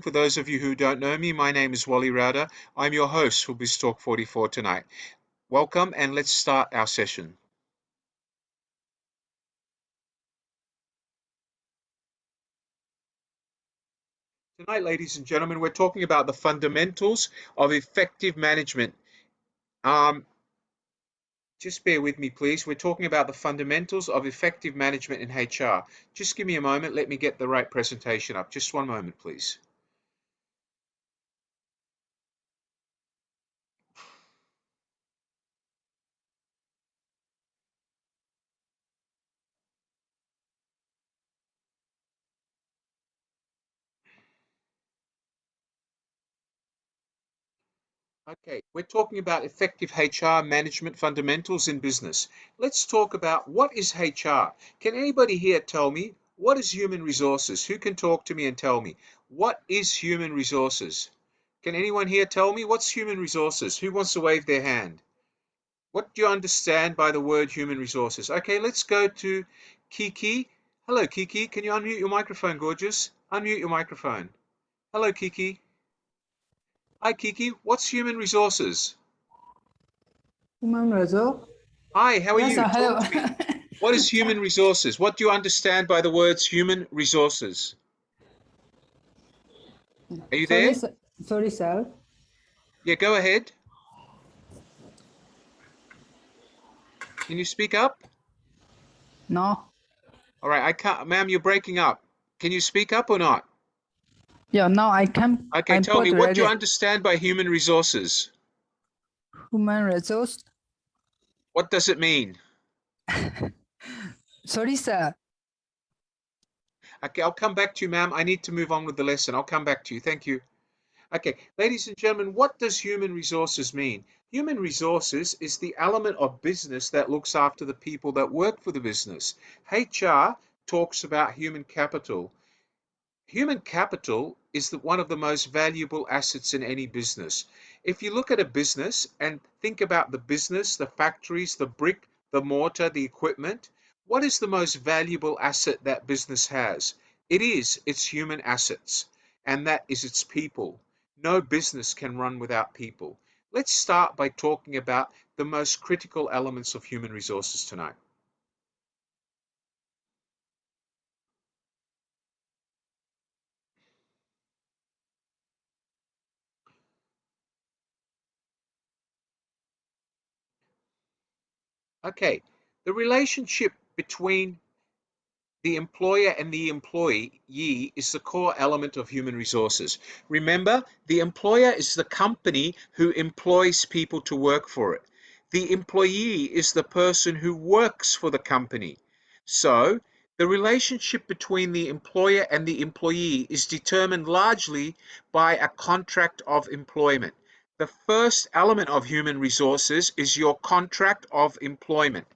For those of you who don't know me, my name is Wally Rowder. I'm your host for BizTalk 44 tonight. Welcome and let's start our session. Tonight, ladies and gentlemen, we're talking about the fundamentals of effective management. Um, just bear with me, please. We're talking about the fundamentals of effective management in HR. Just give me a moment. Let me get the right presentation up. Just one moment, please. Okay, we're talking about effective HR management fundamentals in business. Let's talk about what is HR. Can anybody here tell me what is human resources? Who can talk to me and tell me what is human resources? Can anyone here tell me what's human resources? Who wants to wave their hand? What do you understand by the word human resources? Okay, let's go to Kiki. Hello, Kiki. Can you unmute your microphone, gorgeous? Unmute your microphone. Hello, Kiki. Hi, Kiki. What's human resources? Human resource? Hi, how are Yes, you? hello. Talk to me. What is human resources? What do you understand by the words human resources? Are you Sorry, there? sorry, sir. Yeah, go ahead. Can you speak up? No. All right, I can't, ma'am, you're breaking up. Can you speak up or not? Yeah, now I can. Okay, I'm tell me, both what do you ready. understand by human resources? Human resource? What does it mean? Sorry, sir. Okay, I'll come back to you, ma'am. I need to move on with the lesson. I'll come back to you. Thank you. Okay, ladies and gentlemen, what does human resources mean? Human resources is the element of business that looks after the people that work for the business. HR talks about human capital. Human capital is one of the most valuable assets in any business. If you look at a business and think about the business, the factories, the brick, the mortar, the equipment, what is the most valuable asset that business has? It is its human assets, and that is its people. No business can run without people. Let's start by talking about the most critical elements of human resources tonight. Okay, the relationship between the employer and the employee is the core element of human resources. Remember, the employer is the company who employs people to work for it. The employee is the person who works for the company. So, the relationship between the employer and the employee is determined largely by a contract of employment. The first element of human resources is your contract of employment.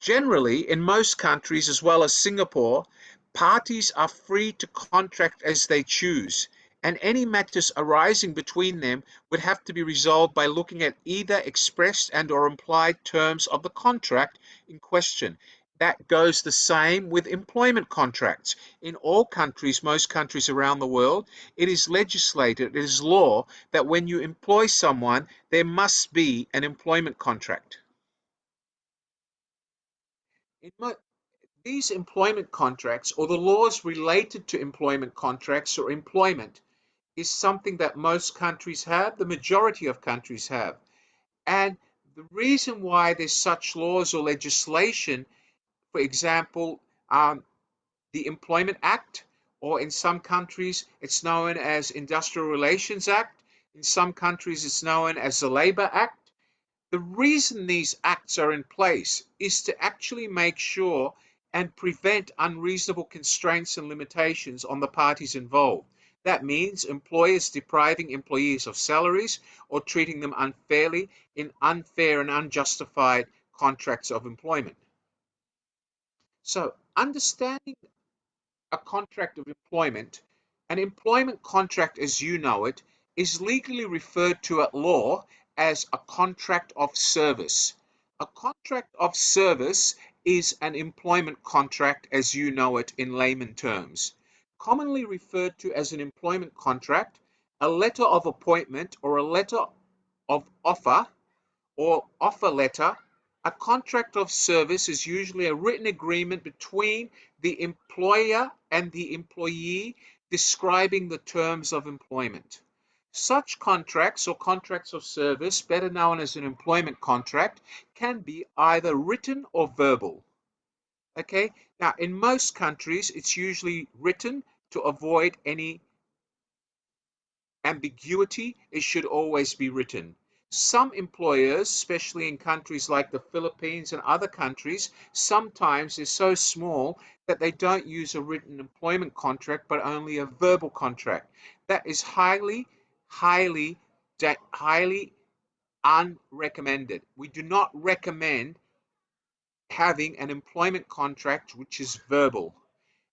Generally, in most countries as well as Singapore, parties are free to contract as they choose, and any matters arising between them would have to be resolved by looking at either expressed and or implied terms of the contract in question. That goes the same with employment contracts. In all countries, most countries around the world, it is legislated, it is law that when you employ someone, there must be an employment contract. In these employment contracts or the laws related to employment contracts or employment is something that most countries have, the majority of countries have. And the reason why there's such laws or legislation, for example, the Employment Act, or in some countries it's known as Industrial Relations Act, in some countries it's known as the Labor Act. The reason these acts are in place is to actually make sure and prevent unreasonable constraints and limitations on the parties involved. That means employers depriving employees of salaries or treating them unfairly in unfair and unjustified contracts of employment. So, understanding a contract of employment, an employment contract as you know it, is legally referred to at law as a contract of service. A contract of service is an employment contract as you know it in layman terms. commonly referred to as an employment contract, a letter of appointment, or a letter of offer, or offer letter. A contract of service is usually a written agreement between the employer and the employee describing the terms of employment. Such contracts or contracts of service, better known as an employment contract, can be either written or verbal. Okay, now in most countries it's usually written to avoid any ambiguity. It should always be written. Some employers, especially in countries like the Philippines and other countries, sometimes they're so small that they don't use a written employment contract but only a verbal contract. That is highly, highly unrecommended. We do not recommend having an employment contract which is verbal.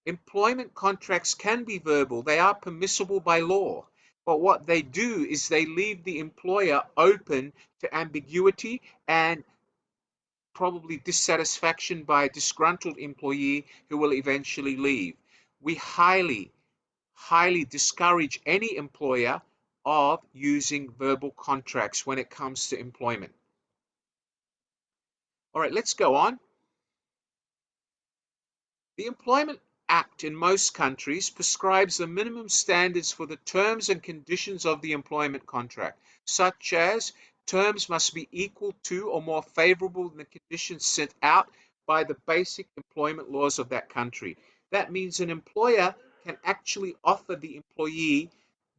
Employment contracts can be verbal, they are permissible by law. But what they do is they leave the employer open to ambiguity and probably dissatisfaction by a disgruntled employee who will eventually leave. We highly discourage any employer of using verbal contracts when it comes to employment. All right, let's go on. The Employment Act in most countries prescribes the minimum standards for the terms and conditions of the employment contract, such as terms must be equal to or more favorable than the conditions set out by the basic employment laws of that country. That means an employer can actually offer the employee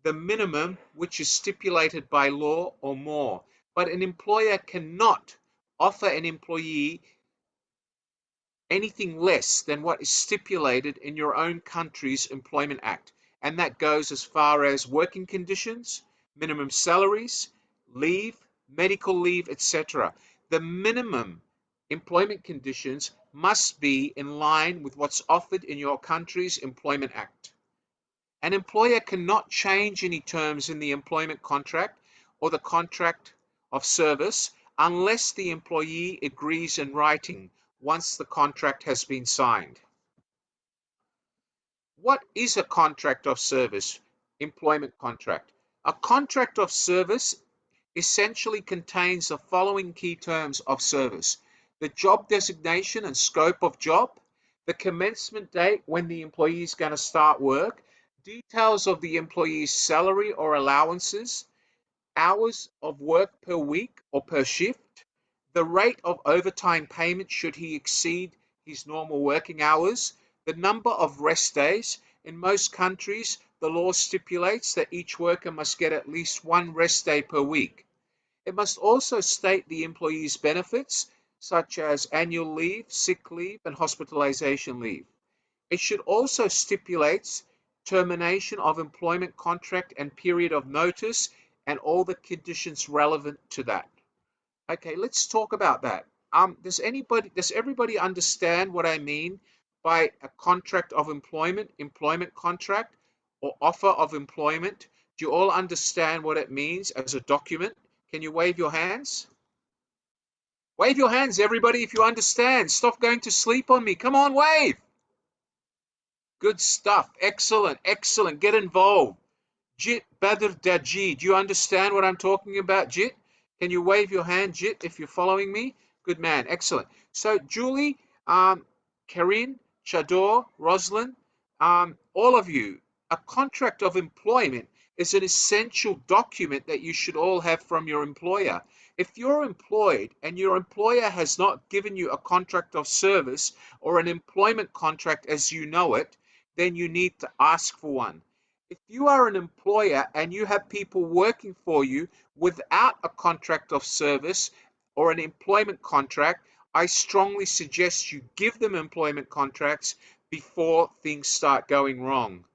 the minimum which is stipulated by law or more, but an employer cannot offer an employee anything less than what is stipulated in your own country's Employment Act. And that goes as far as working conditions, minimum salaries, leave, medical leave, etc. The minimum employment conditions must be in line with what's offered in your country's Employment Act. An employer cannot change any terms in the employment contract or the contract of service unless the employee agrees in writing once the contract has been signed. What is a contract of service? Employment contract. A contract of service essentially contains the following key terms of service: the job designation and scope of job, the commencement date when the employee is going to start work, details of the employee's salary or allowances, hours of work per week or per shift, the rate of overtime payment should he exceed his normal working hours, the number of rest days. In most countries, the law stipulates that each worker must get at least one rest day per week. It must also state the employee's benefits, such as annual leave, sick leave, and hospitalization leave. It should also stipulate termination of employment contract and period of notice and all the conditions relevant to that. Okay, let's talk about that. Does everybody understand what I mean by a contract of employment, employment contract, or offer of employment? Do you all understand what it means as a document? Can you wave your hands? Wave your hands, everybody, if you understand. Stop going to sleep on me. Come on, wave. Good stuff. Excellent, excellent. Get involved. Jit Badr Daji. Do you understand what I'm talking about, Jit? Can you wave your hand, Jit, if you're following me? Good man. Excellent. So, Julie, Karin, Chador, Roslyn, all of you, a contract of employment is an essential document that you should all have from your employer. If you're employed and your employer has not given you a contract of service or an employment contract as you know it, then you need to ask for one. If you are an employer and you have people working for you without a contract of service or an employment contract, I strongly suggest you give them employment contracts before things start going wrong.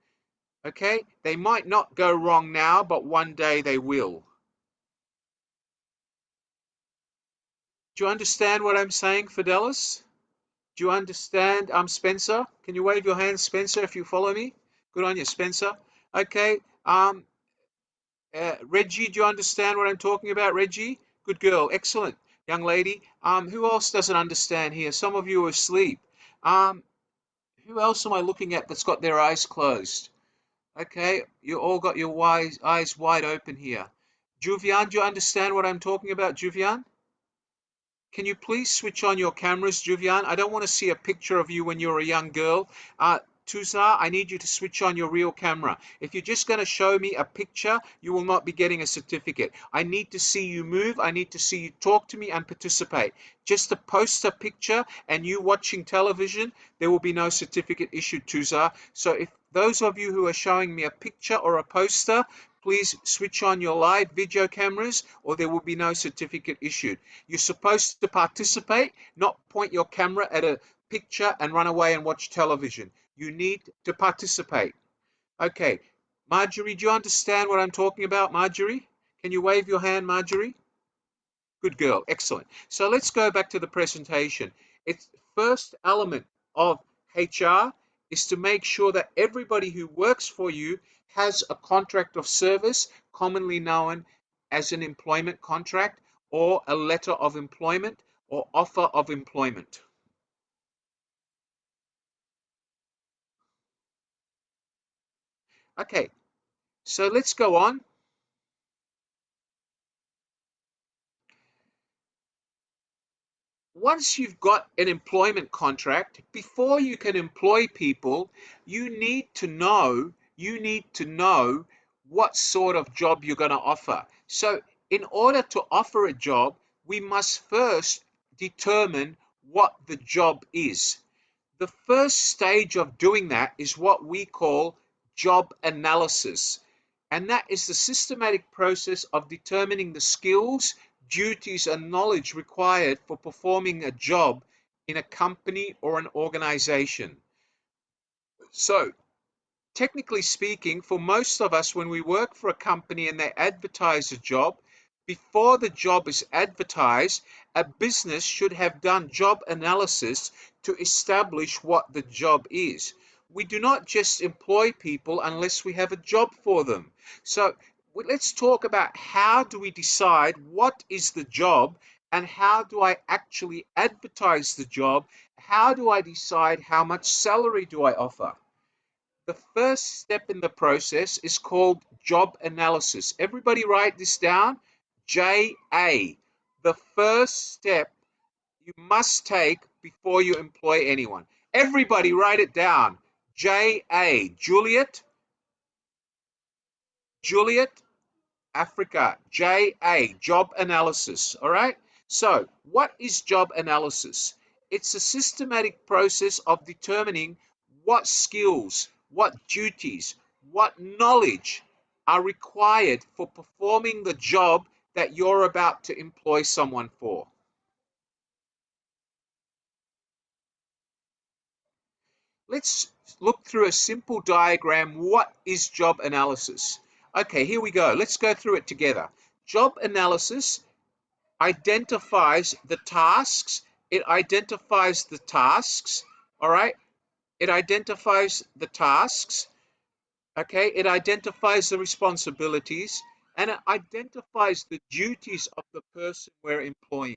Okay? They might not go wrong now, but one day they will. Do you understand what I'm saying, Fidelis? Do you understand, Spencer? Can you wave your hand, Spencer, if you follow me? Good on you, Spencer. Okay. Reggie, do you understand what I'm talking about, Reggie? Good girl. Excellent. Young lady. Who else doesn't understand here? Some of you are asleep. Who else am I looking at that's got their eyes closed? Okay, you all got your eyes wide open here. Juvian, do you understand what I'm talking about, Juvian? Can you please switch on your cameras, Juvian? I don't want to see a picture of you when you're a young girl. Tuzar, I need you to switch on your real camera. If you're just going to show me a picture, you will not be getting a certificate. I need to see you move. I need to see you talk to me and participate. Just a poster picture and you watching television, there will be no certificate issued, Tuzar. So if those of you who are showing me a picture or a poster, please switch on your live video cameras or there will be no certificate issued. You're supposed to participate, not point your camera at a picture and run away and watch television. You need to participate. Okay, Marjorie, do you understand what I'm talking about, Marjorie? Can you wave your hand, Marjorie? Good girl, excellent. So let's go back to the presentation. Its first element of HR is to make sure that everybody who works for you has a contract of service, commonly known as an employment contract or a letter of employment or offer of employment. Okay, so let's go on. Once you've got an employment contract, before you can employ people, you need to know what sort of job you're going to offer. So in order to offer a job, we must first determine what the job is. The first stage of doing that is what we call job analysis. And that is the systematic process of determining the skills, duties, and knowledge required for performing a job in a company or an organization. So, technically speaking, for most of us, when we work for a company and they advertise a job, before the job is advertised, a business should have done job analysis to establish what the job is. We do not just employ people unless we have a job for them. So let's talk about how do we decide what is the job and how do I actually advertise the job? How do I decide how much salary do I offer? The first step in the process is called job analysis. Everybody write this down. JA. The first step you must take before you employ anyone. Everybody write it down. JA. Juliet. Juliet. Africa. JA. Job analysis. All right. So what is job analysis? It's a systematic process of determining what skills, what duties, what knowledge are required for performing the job that you're about to employ someone for. Let's look through a simple diagram. What is job analysis? Okay, here we go. Let's go through it together. Job analysis identifies the tasks. It identifies the tasks. All right. It identifies the tasks. Okay. It identifies the responsibilities and it identifies the duties of the person we're employing.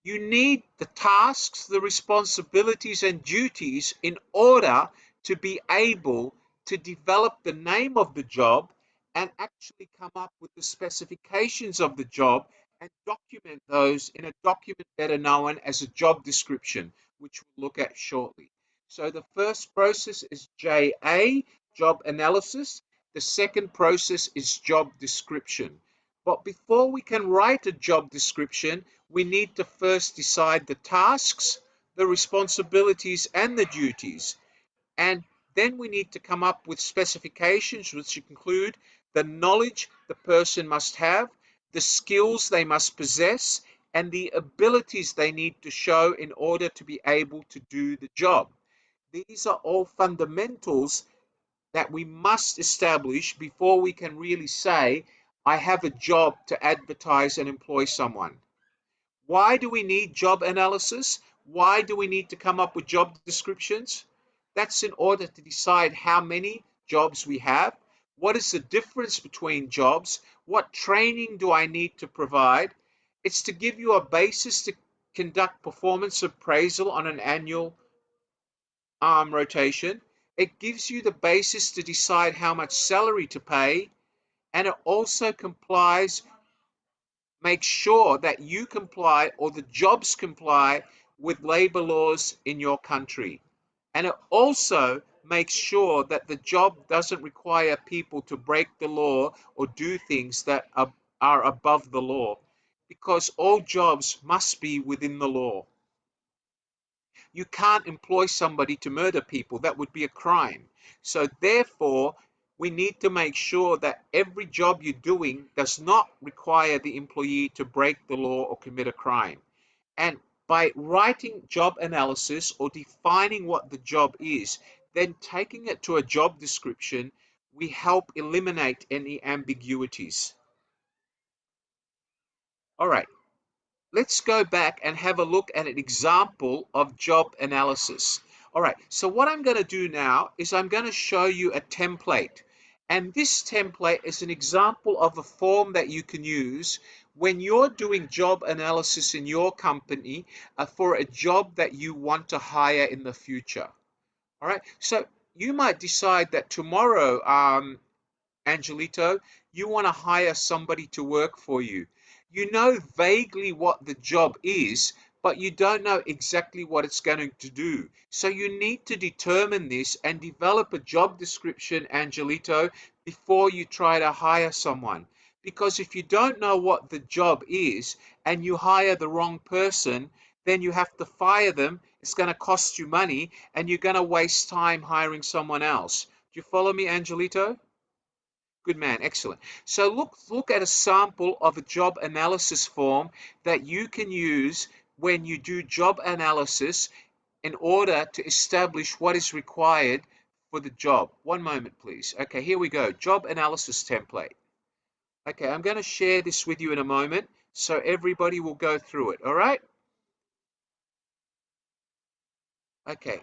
You need the tasks, the responsibilities, and duties in order to be able to develop the name of the job and actually come up with the specifications of the job and document those in a document better known as a job description, which we'll look at shortly. So the first process is JA, job analysis. The second process is job description. But before we can write a job description, we need to first decide the tasks, the responsibilities, and the duties. And then we need to come up with specifications, which include the knowledge the person must have, the skills they must possess, and the abilities they need to show in order to be able to do the job. These are all fundamentals that we must establish before we can really say, I have a job to advertise and employ someone. Why do we need job analysis? Why do we need to come up with job descriptions? That's in order to decide how many jobs we have. What is the difference between jobs? What training do I need to provide? It's to give you a basis to conduct performance appraisal on an annual rotation. It gives you the basis to decide how much salary to pay, and it also makes sure that you comply or the jobs comply with labor laws in your country. And it also makes sure that the job doesn't require people to break the law or do things that are above the law, because all jobs must be within the law. You can't employ somebody to murder people. That would be a crime. So therefore, we need to make sure that every job you're doing does not require the employee to break the law or commit a crime. And by writing job analysis or defining what the job is, then taking it to a job description, we help eliminate any ambiguities. All right. Let's go back and have a look at an example of job analysis. All right, so what I'm going to do now is I'm going to show you a template. And this template is an example of a form that you can use when you're doing job analysis in your company for a job that you want to hire in the future. All right, so you might decide that tomorrow, Angelito, you want to hire somebody to work for you. You know vaguely what the job is, but you don't know exactly what it's going to do. So you need to determine this and develop a job description, Angelito, before you try to hire someone. Because if you don't know what the job is and you hire the wrong person, then you have to fire them. It's going to cost you money and you're going to waste time hiring someone else. Do you follow me, Angelito? Good man, excellent. So look at a sample of a job analysis form that you can use when you do job analysis in order to establish what is required for the job. One moment, please. Okay, here we go. Job analysis template. Okay, I'm going to share this with you in a moment so everybody will go through it. All right? Okay.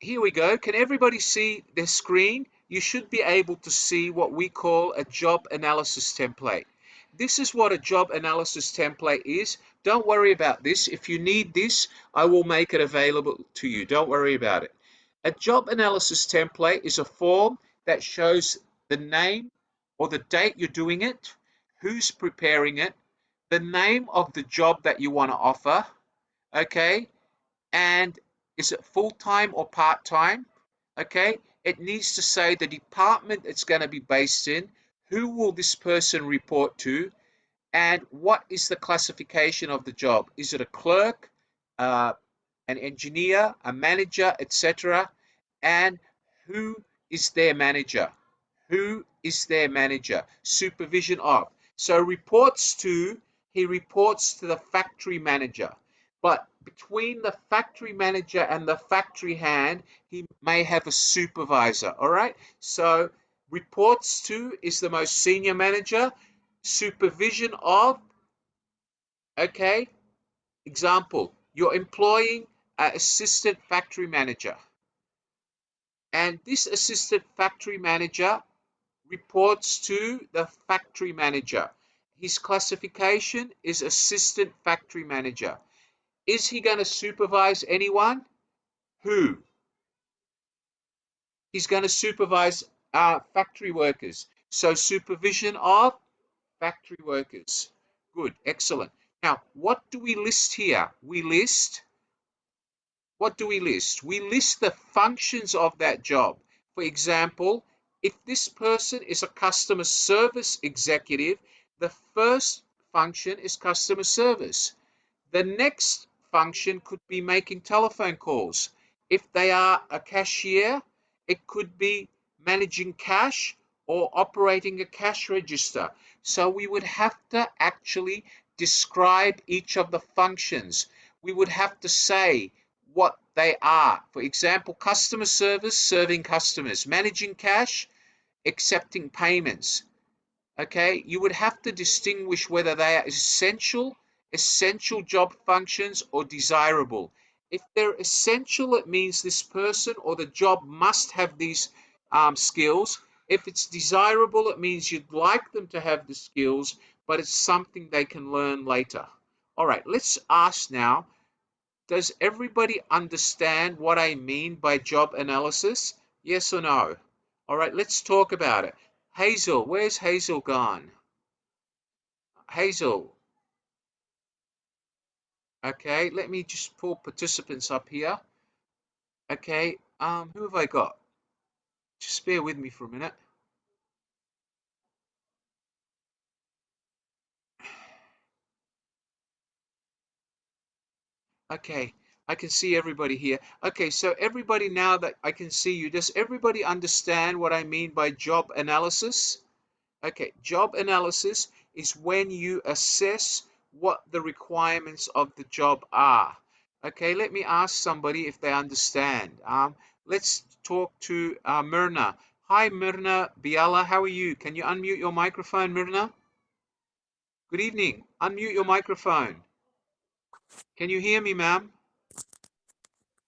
Here we go. Can everybody see their screen? You should be able to see what we call a job analysis template. This is what a job analysis template is. Don't worry about this. If you need this, I will make it available to you. Don't worry about it. A job analysis template is a form that shows the name or the date you're doing it, who's preparing it, the name of the job that you want to offer, okay? And is it full-time or part-time? Okay, it needs to say the department it's going to be based in, who will this person report to, and what is the classification of the job? Is it a clerk, uh, an engineer, a manager, etc.? And who is their manager? Who is their manager? Supervision of. So he reports to the factory manager. But between the factory manager and the factory hand, he may have a supervisor. All right. So reports to is the most senior manager. Supervision of, okay, example, you're employing an assistant factory manager. And this assistant factory manager reports to the factory manager. His classification is assistant factory manager. Is he going to supervise anyone? Who? He's going to supervise factory workers. So supervision of factory workers. Good, excellent. Now, what do we list here? What do we list? We list the functions of that job. For example, if this person is a customer service executive, the first function is customer service. The next function could be making telephone calls. If they are a cashier, it could be managing cash or operating a cash register. So we would have to actually describe each of the functions. We would have to say what they are. For example, customer service, serving customers, managing cash, accepting payments. Okay, you would have to distinguish whether they are essential job functions or desirable. If they're essential, it means this person or the job must have these skills. If it's desirable, it means you'd like them to have the skills, but it's something they can learn later. All right, let's ask now, Does everybody understand what I mean by job analysis? Yes or no? All right, let's talk about it. Hazel, where's Hazel gone? Hazel. Okay, let me just pull participants up here. Okay, who have I got? Just bear with me for a minute. Okay, I can see everybody here. Okay, so everybody, now that I can see you, does everybody understand what I mean by job analysis? Okay, job analysis is when you assess what the requirements of the job are. Okay, let me ask somebody if they understand. Let's talk to Myrna. Hi, Myrna Biala, how are you? Can you unmute your microphone, Myrna? Good evening. Unmute your microphone. Can you hear me, ma'am?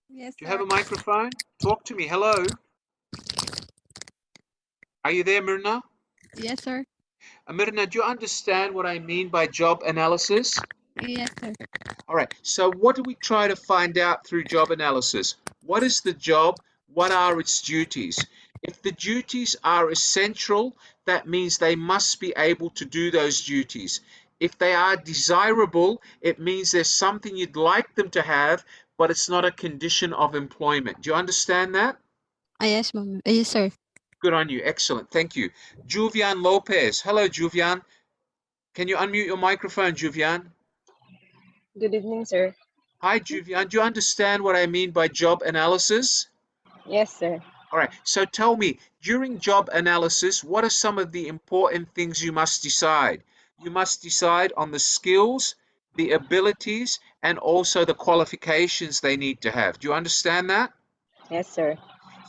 Yes, Do you have sir. a microphone? Talk to me. Hello. Are you there, Myrna? Yes, sir. Myrna, do you understand what I mean by job analysis? Yes, sir. All right. So what do we try to find out through job analysis? What is the job? What are its duties? If the duties are essential, that means they must be able to do those duties. If they are desirable, it means there's something you'd like them to have, but it's not a condition of employment. Do you understand that? Yes, ma'am. Yes, sir. Good on you. Excellent. Thank you. Juvian Lopez. Hello, Juvian. Can you unmute your microphone, Juvian? Good evening, sir. Hi, Juvian. Do you understand what I mean by job analysis? Yes, sir. All right. So tell me, during job analysis, what are some of the important things you must decide? You must decide on the skills, the abilities, and also the qualifications they need to have. Do you understand that? Yes, sir.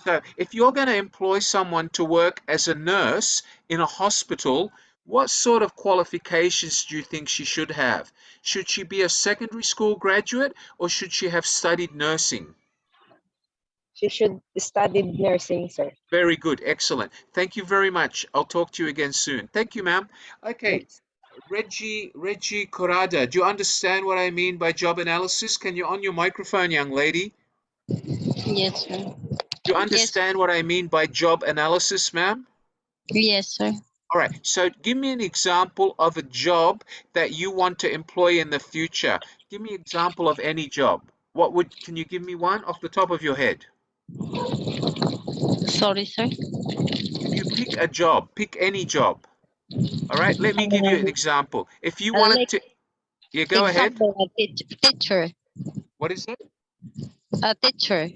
So if you're going to employ someone to work as a nurse in a hospital, what sort of qualifications do you think she should have? Should she be a secondary school graduate or should she have studied nursing? She should study nursing, sir. Very good. Excellent. Thank you very much. I'll talk to you again soon. Thank you, ma'am. Okay. Yes. Reggie Corrada, do you understand what I mean by job analysis? Can you on your microphone, young lady? Yes, sir. Do you Yes. understand what I mean by job analysis, ma'am? Yes, sir. All right, so give me an example of a job that you want to employ in the future. Give me an example of any job. Can you give me one off the top of your head? Sorry, sir. Can you pick a job? Pick any job. All right, let me give you an Um, example. If you wanted like to, yeah, go ahead. example, teacher, What is it? a teacher.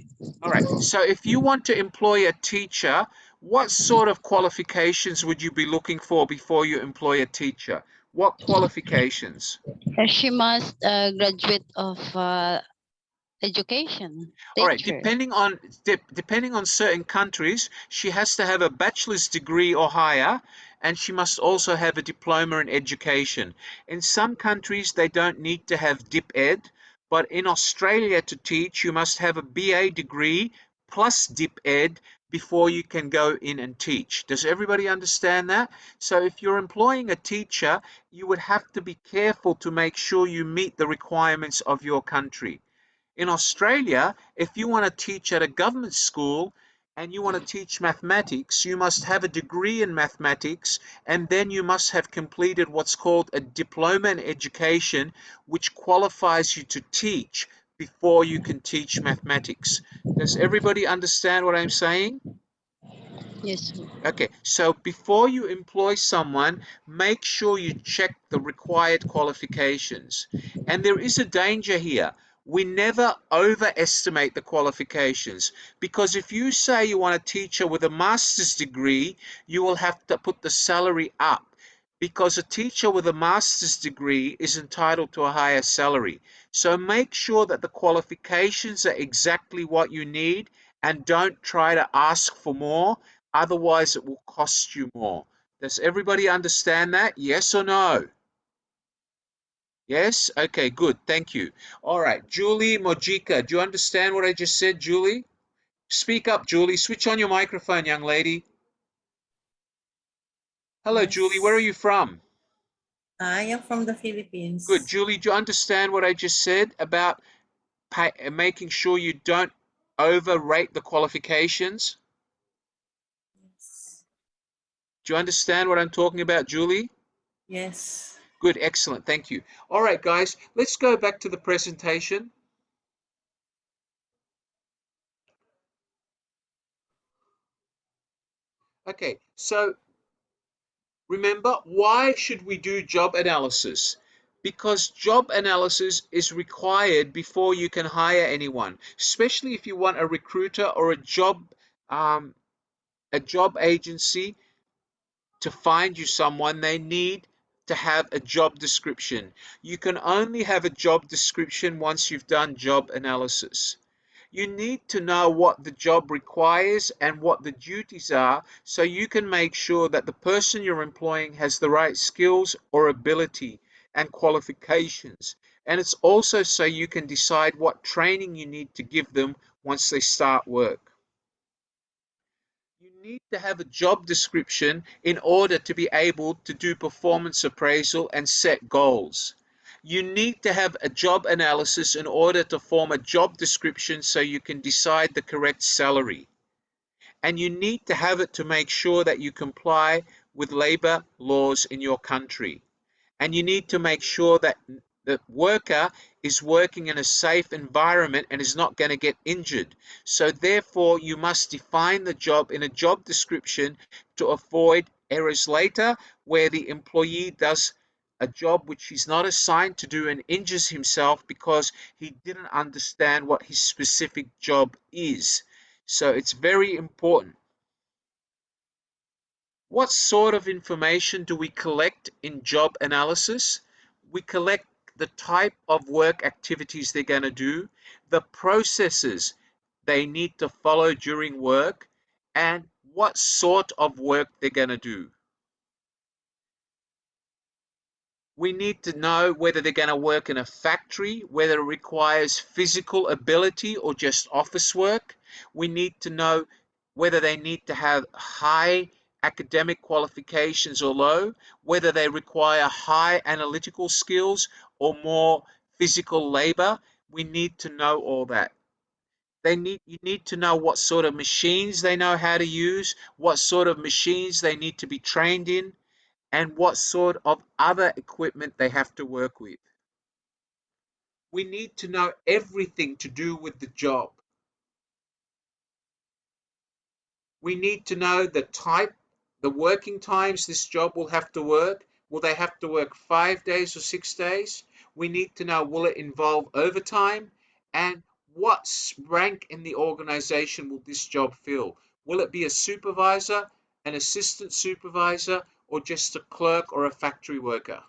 All right, so if you want to employ a teacher, what sort of qualifications would you be looking for before you employ a teacher? What qualifications? She must graduate of education. All right, Teacher. depending on certain countries, she has to have a bachelor's degree or higher, and she must also have a diploma in education. In some countries, they don't need to have dip ed, but in Australia to teach, you must have a BA degree plus dip ed before you can go in and teach. Does everybody understand that? So if you're employing a teacher, you would have to be careful to make sure you meet the requirements of your country. In Australia, if you want to teach at a government school and you want to teach mathematics, you must have a degree in mathematics and then you must have completed what's called a diploma in education, which qualifies you to teach before you can teach mathematics. Does everybody understand what I'm saying? Yes, sir. Okay, so before you employ someone, make sure you check the required qualifications. And there is a danger here. We never overestimate the qualifications because if you say you want a teacher with a master's degree, you will have to put the salary up because a teacher with a master's degree is entitled to a higher salary. So make sure that the qualifications are exactly what you need and don't try to ask for more. Otherwise, it will cost you more. Does everybody understand that? Yes or no? Yes? Okay, good. Thank you. All right. Julie Mojika, do you understand what I just said, Julie? Speak up, Julie. Switch on your microphone, young lady. Hello, Julie. Where are Yes, you from? I am from the Good. Philippines. Julie, do you understand what I just said about making sure you don't overrate the qualifications. Yes. Do you understand what I'm talking about, Julie? Yes. Good, excellent, thank you. All right, guys, let's go back to the presentation. Okay, so remember, why should we do job analysis? Because job analysis is required before you can hire anyone, especially if you want a recruiter or a job agency to find you someone. They need to have a job description. You can only have a job description once you've done job analysis. You need to know what the job requires and what the duties are so you can make sure that the person you're employing has the right skills or ability and qualifications. And it's also so you can decide what training you need to give them once they start work. You need to have a job description in order to be able to do performance appraisal and set goals. You need to have a job analysis in order to form a job description so you can decide the correct salary. And you need to have it to make sure that you comply with labor laws in your country. And you need to make sure that the worker is working in a safe environment and is not going to get injured. So therefore, you must define the job in a job description to avoid errors later where the employee does a job which he's not assigned to do and injures himself because he didn't understand what his specific job is. So it's very important. What sort of information do we collect in job analysis? We collect the type of work activities they're going to do, the processes they need to follow during work, and what sort of work they're going to do. We need to know whether they're going to work in a factory, whether it requires physical ability or just office work. We need to know whether they need to have high academic qualifications or low, whether they require high analytical skills or more physical labor. We need to know all that. You need to know what sort of machines they know how to use, what sort of machines they need to be trained in, and what sort of other equipment they have to work with. We need to know everything to do with the job. We need to know the type, the working times this job will have to work. Will they have to work 5 days or 6 days? We need to know, will it involve overtime? And what rank in the organization will this job fill? Will it be a supervisor, an assistant supervisor, or just a clerk or a factory worker?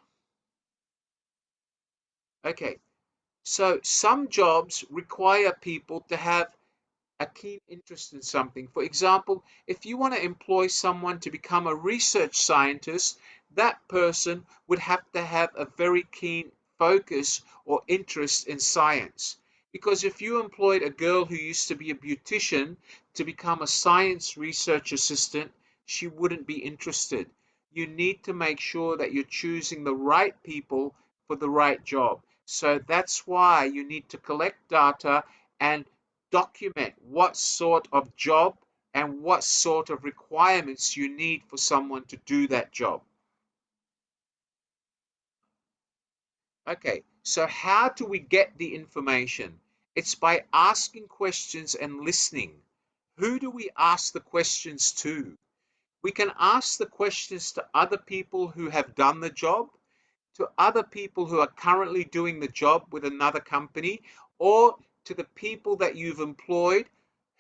Okay, so some jobs require people to have a keen interest in something. For example, if you want to employ someone to become a research scientist, that person would have to have a very keen focus or interest in science. Because if you employed a girl who used to be a beautician to become a science research assistant, she wouldn't be interested. You need to make sure that you're choosing the right people for the right job. So that's why you need to collect data and document what sort of job and what sort of requirements you need for someone to do that job. Okay, so how do we get the information? It's by asking questions and listening. Who do we ask the questions to? We can ask the questions to other people who have done the job, to other people who are currently doing the job with another company, or to the people that you've employed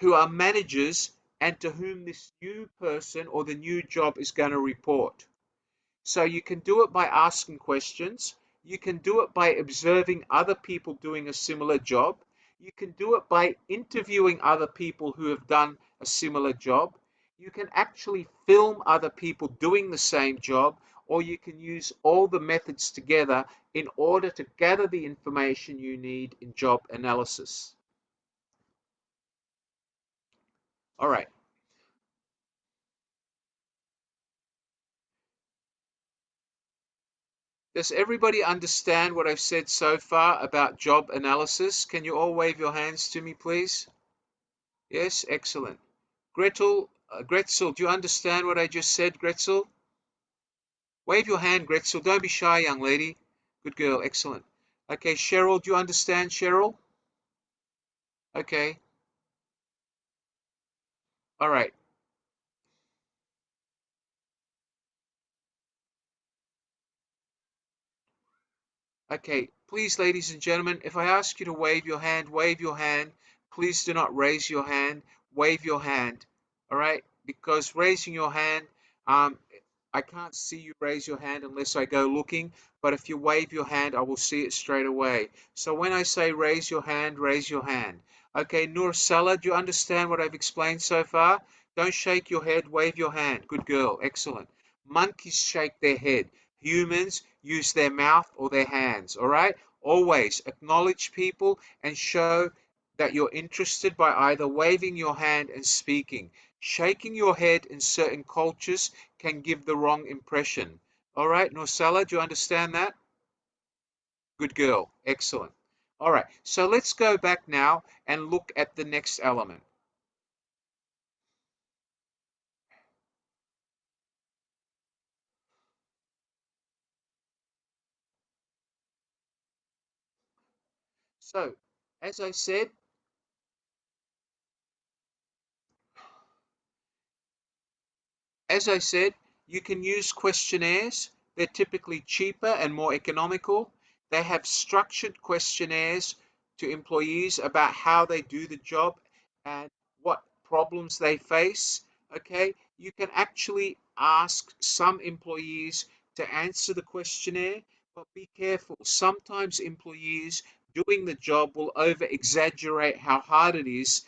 who are managers and to whom this new person or the new job is going to report. So you can do it by asking questions. You can do it by observing other people doing a similar job. You can do it by interviewing other people who have done a similar job. You can actually film other people doing the same job, or you can use all the methods together in order to gather the information you need in job analysis. All right. Does everybody understand what I've said so far about job analysis? Can you all wave your hands to me, please? Yes, excellent. Gretzel, do you understand what I just said, Gretzel? Wave your hand, Gretzel. Don't be shy, young lady. Good girl, excellent. Okay, Cheryl, do you understand, Cheryl? Okay. All right. Okay, please, ladies and gentlemen, if I ask you to wave your hand, wave your hand. Please do not raise your hand. Wave your hand. All right? Because raising your hand, um, I can't see you raise your hand unless I go looking. But if you wave your hand, I will see it straight away. So when I say raise your hand, raise your hand. Okay, Nur Salah, do you understand what I've explained so far? Don't shake your head, wave your hand. Good girl, excellent. Monkeys shake their head. Humans use their mouth or their hands, all right? Always acknowledge people and show that you're interested by either waving your hand and speaking. Shaking your head in certain cultures can give the wrong impression. All right, Norsala, do you understand that? Good girl, excellent. All right, so let's go back now and look at the next element. So, as I said, you can use questionnaires. They're typically cheaper and more economical. They have structured questionnaires to employees about how they do the job and what problems they face. Okay, you can actually ask some employees to answer the questionnaire, but be careful. Sometimes employees doing the job will over exaggerate how hard it is,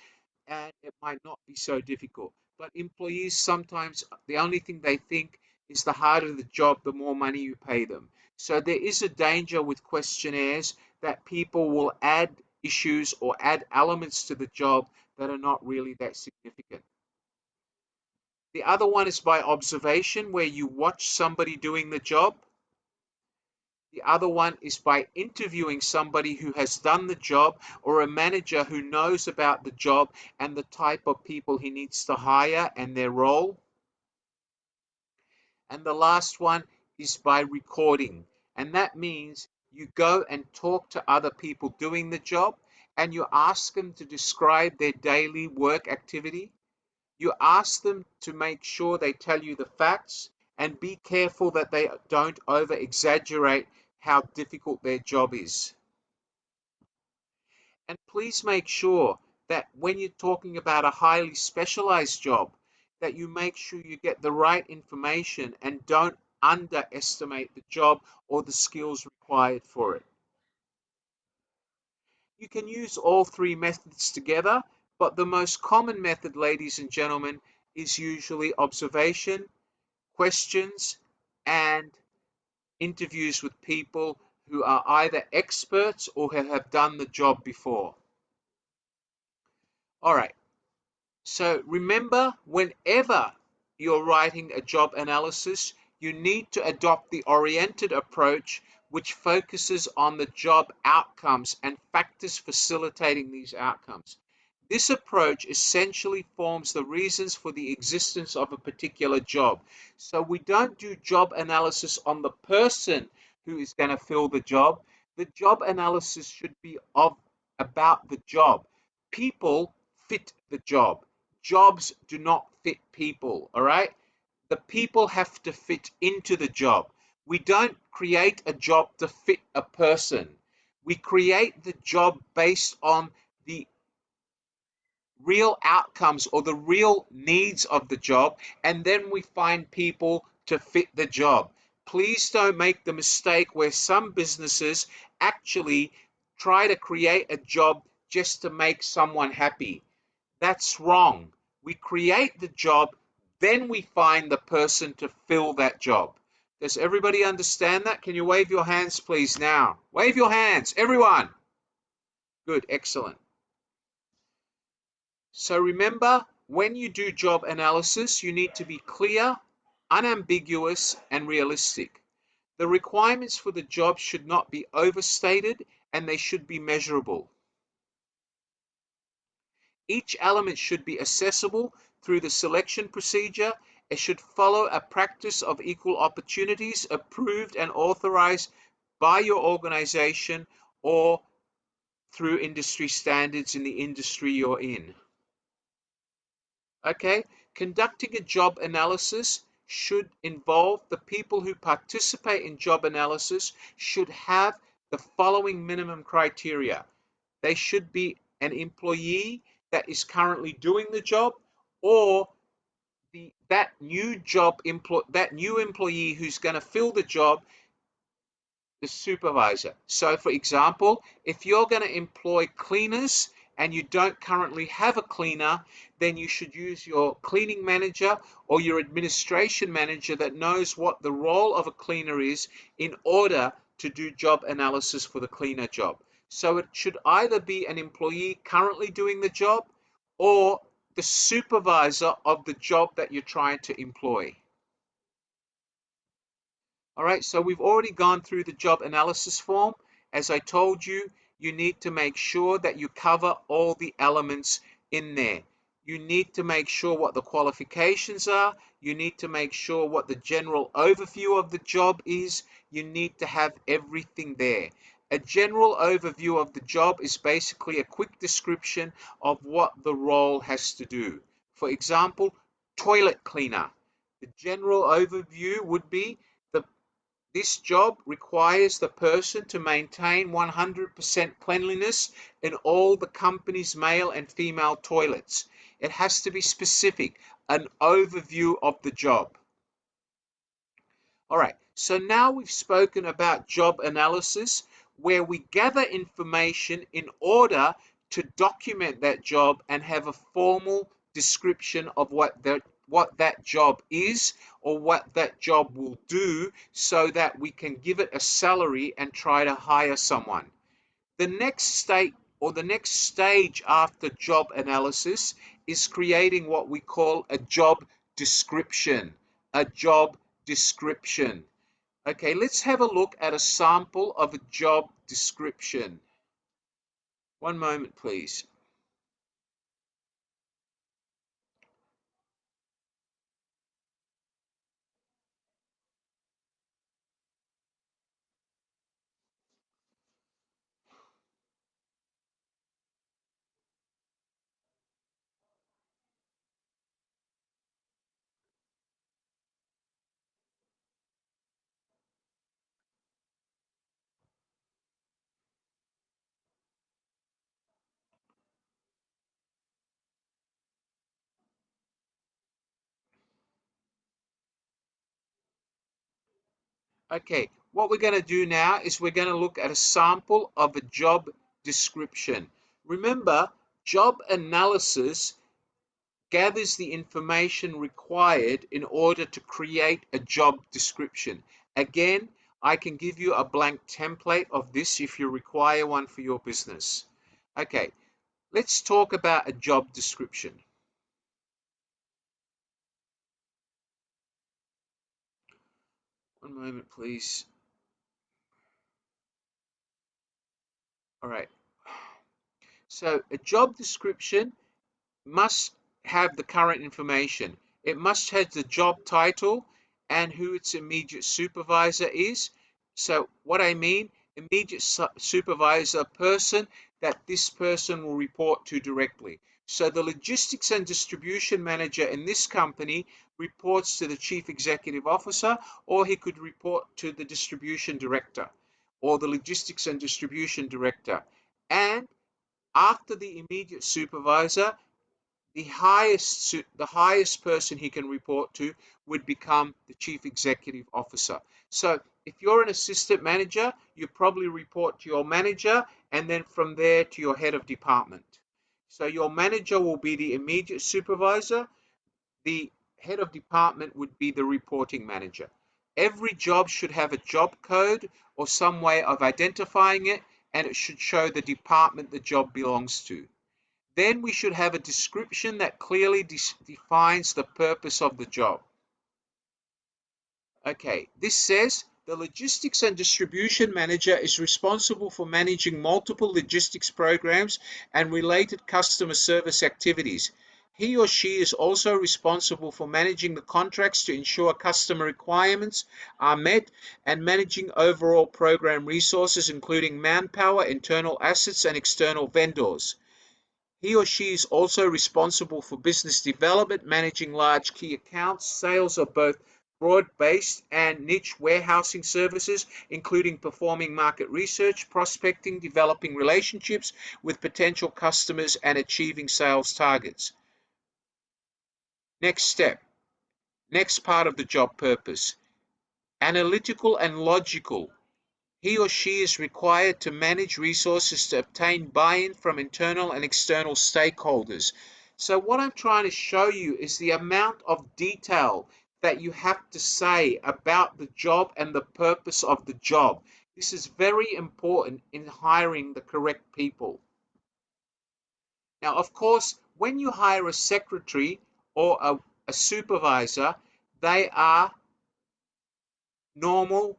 and it might not be so difficult. But employees sometimes, the only thing they think is the harder the job, the more money you pay them. So there is a danger with questionnaires that people will add issues or add elements to the job that are not really that significant. The other one is by observation, where you watch somebody doing the job. The other one is by interviewing somebody who has done the job, or a manager who knows about the job and the type of people he needs to hire and their role. And the last one is by recording. And that means you go and talk to other people doing the job and you ask them to describe their daily work activity. You ask them to make sure they tell you the facts, and be careful that they don't over exaggerate how difficult their job is. And please make sure that when you're talking about a highly specialized job, that you make sure you get the right information and don't underestimate the job or the skills required for it. You can use all three methods together, but the most common method, ladies and gentlemen, is usually observation, questions, and interviews with people who are either experts or who have done the job before. All right. So remember, whenever you're writing a job analysis, you need to adopt the oriented approach, which focuses on the job outcomes and factors facilitating these outcomes. This approach essentially forms the reasons for the existence of a particular job. So we don't do job analysis on the person who is going to fill the job. The job analysis should be about the job. People fit the job. Jobs do not fit people, all right? The people have to fit into the job. We don't create a job to fit a person. We create the job based on the real outcomes or the real needs of the job, and then we find people to fit the job. Please don't make the mistake where some businesses actually try to create a job just to make someone happy. That's wrong. We create the job, then we find the person to fill that job. Does everybody understand that? Can you wave your hands, please, now? Wave your hands, everyone. Good, excellent. So remember, when you do job analysis, you need to be clear, unambiguous, and realistic. The requirements for the job should not be overstated and they should be measurable. Each element should be accessible through the selection procedure. It should follow a practice of equal opportunities approved and authorized by your organization or through industry standards in the industry you're in. Okay, conducting a job analysis should involve the people who participate in job analysis should have the following minimum criteria. They should be an employee that is currently doing the job, or that new employee who's going to fill the job, the supervisor. So for example, if you're going to employ cleaners and you don't currently have a cleaner, then you should use your cleaning manager or your administration manager that knows what the role of a cleaner is in order to do job analysis for the cleaner job. So it should either be an employee currently doing the job or the supervisor of the job that you're trying to employ. All right, so we've already gone through the job analysis form. As I told you, you need to make sure that you cover all the elements in there. You need to make sure what the qualifications are. You need to make sure what the general overview of the job is. You need to have everything there. A general overview of the job is basically a quick description of what the role has to do. For example, toilet cleaner. The general overview would be this job requires the person to maintain 100% cleanliness in all the company's male and female toilets. It has to be specific, an overview of the job. All right, so now we've spoken about job analysis, where we gather information in order to document that job and have a formal description of what that job is or what that job will do, so that we can give it a salary and try to hire someone. The next stage after job analysis is creating what we call a job description. A job description. Okay, let's have a look at a sample of a job description. One moment, please. Okay, what we're going to do now is we're going to look at a sample of a job description. Remember, job analysis gathers the information required in order to create a job description. Again, I can give you a blank template of this if you require one for your business. Okay, let's talk about a job description. One moment, please. All right. So a job description must have the current information. It must have the job title and who its immediate supervisor is. So what I mean, immediate supervisor, person that this person will report to directly. So the logistics and distribution manager in this company reports to the chief executive officer, or he could report to the distribution director or the logistics and distribution director. And after the immediate supervisor, the highest person he can report to would become the chief executive officer. So if you're an assistant manager, you probably report to your manager and then from there to your head of department. So your manager will be the immediate supervisor. The head of department would be the reporting manager. Every job should have a job code or some way of identifying it, and it should show the department the job belongs to. Then we should have a description that clearly defines the purpose of the job. Okay, this says The logistics and distribution manager is responsible for managing multiple logistics programs and related customer service activities. He or she is also responsible for managing the contracts to ensure customer requirements are met and managing overall program resources, including manpower, internal assets, and external vendors. He or she is also responsible for business development, managing large key accounts, sales of both broad-based and niche warehousing services, including performing market research, prospecting, developing relationships with potential customers, and achieving sales targets. Next step, next part of the job purpose, analytical and logical. He or she is required to manage resources to obtain buy-in from internal and external stakeholders. So what I'm trying to show you is the amount of detail that you have to say about the job and the purpose of the job. This is very important in hiring the correct people. Now, of course, when you hire a secretary or a supervisor, they are normal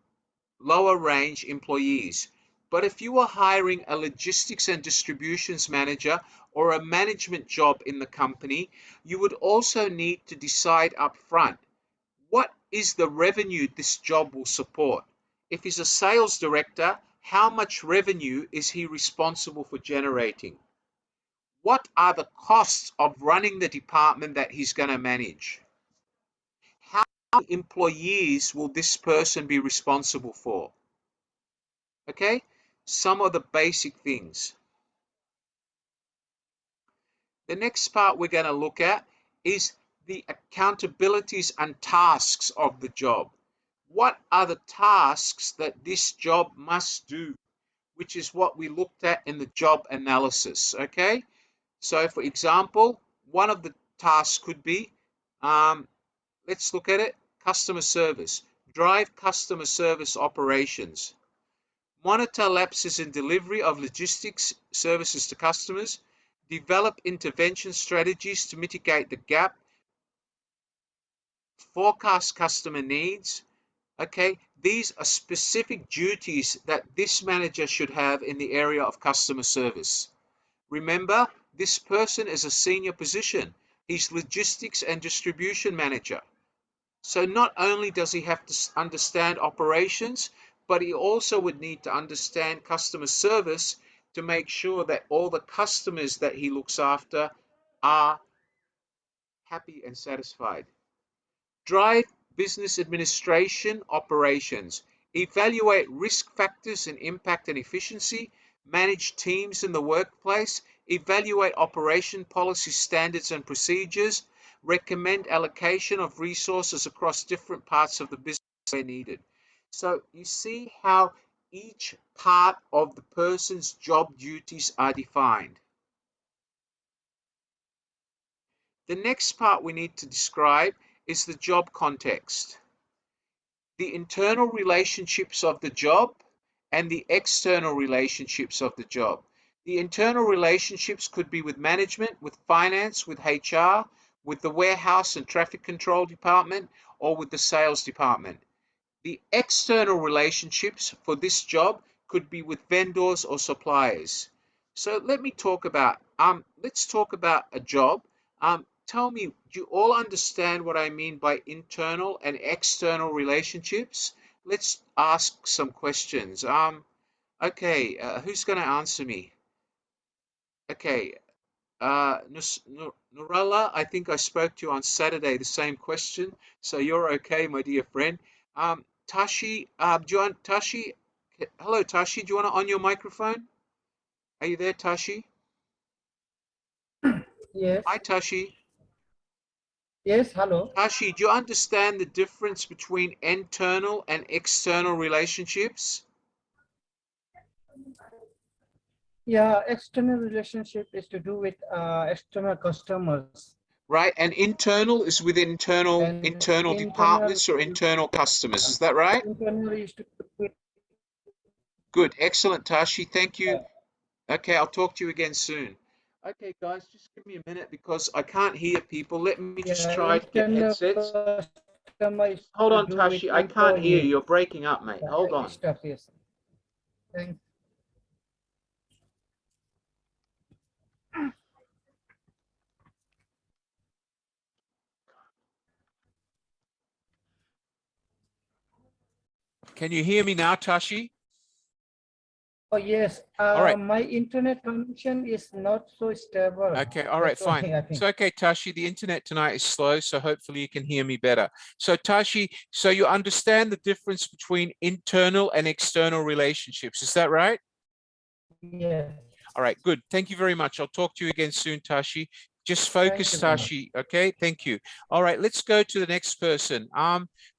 lower range employees. But if you are hiring a logistics and distributions manager or a management job in the company, you would also need to decide up front, what is the revenue this job will support? If he's a sales director, how much revenue is he responsible for generating? What are the costs of running the department that he's going to manage? How many employees will this person be responsible for? Okay, some of the basic things. The next part we're going to look at is the accountabilities and tasks of the job. What are the tasks that this job must do, which is what we looked at in the job analysis. Okay, so for example, one of the tasks could be, let's look at it, customer service. Drive customer service operations. Monitor lapses in delivery of logistics services to customers, develop intervention strategies to mitigate the gap, forecast customer needs. Okay, these are specific duties that this manager should have in the area of customer service. Remember, this person is a senior position. He's logistics and distribution manager. So not only does he have to understand operations, but he also would need to understand customer service to make sure that all the customers that he looks after are happy and satisfied. Drive business administration operations. Evaluate risk factors and impact and efficiency. Manage teams in the workplace. Evaluate operation policy standards and procedures. Recommend allocation of resources across different parts of the business where needed. So you see how each part of the person's job duties are defined. The next part we need to describe is the job context. The internal relationships of the job and the external relationships of the job. The internal relationships could be with management, with finance, with HR, with the warehouse and traffic control department, or with the sales department. The external relationships for this job could be with vendors or suppliers. So let me talk about, let's talk about a job. Tell me, do you all understand what I mean by internal and external relationships? Let's ask some questions. Okay, who's going to answer me? Okay, Nurella, I think I spoke to you on Saturday, the same question, so you're okay, my dear friend. Tashi, Tashi, hello, Tashi, do you want to on your microphone? Are you there, Tashi? Yes, Hi, Tashi. yes, hello. Tashi, do you understand the difference between internal and external relationships? Yeah, external relationship is to do with external customers. Right, and internal is with internal And departments or internal customers. Is that right? internal is to do with Good, excellent, Tashi. Thank you. Okay, I'll talk to you again soon. Okay, guys, just give me a minute because I can't hear people. Let me just try to get internal headsets. customer is Hold to on, do with Tashi. I can't hear you. employee. You're breaking up, mate. Hold on. Stuff, yes. Thank Can you hear me now, Tashi? Oh, yes. All right. My internet connection is not so stable. Okay, all right, That's why fine. I think. It's okay, Tashi. The internet tonight is slow, so hopefully you can hear me better. So, Tashi, so you understand the difference between internal and external relationships. Is that right? Yes. All right, good. Thank you very much. I'll talk to you again soon, Tashi. Just focus, you very much. Tashi. Okay, thank you. All right, let's go to the next person.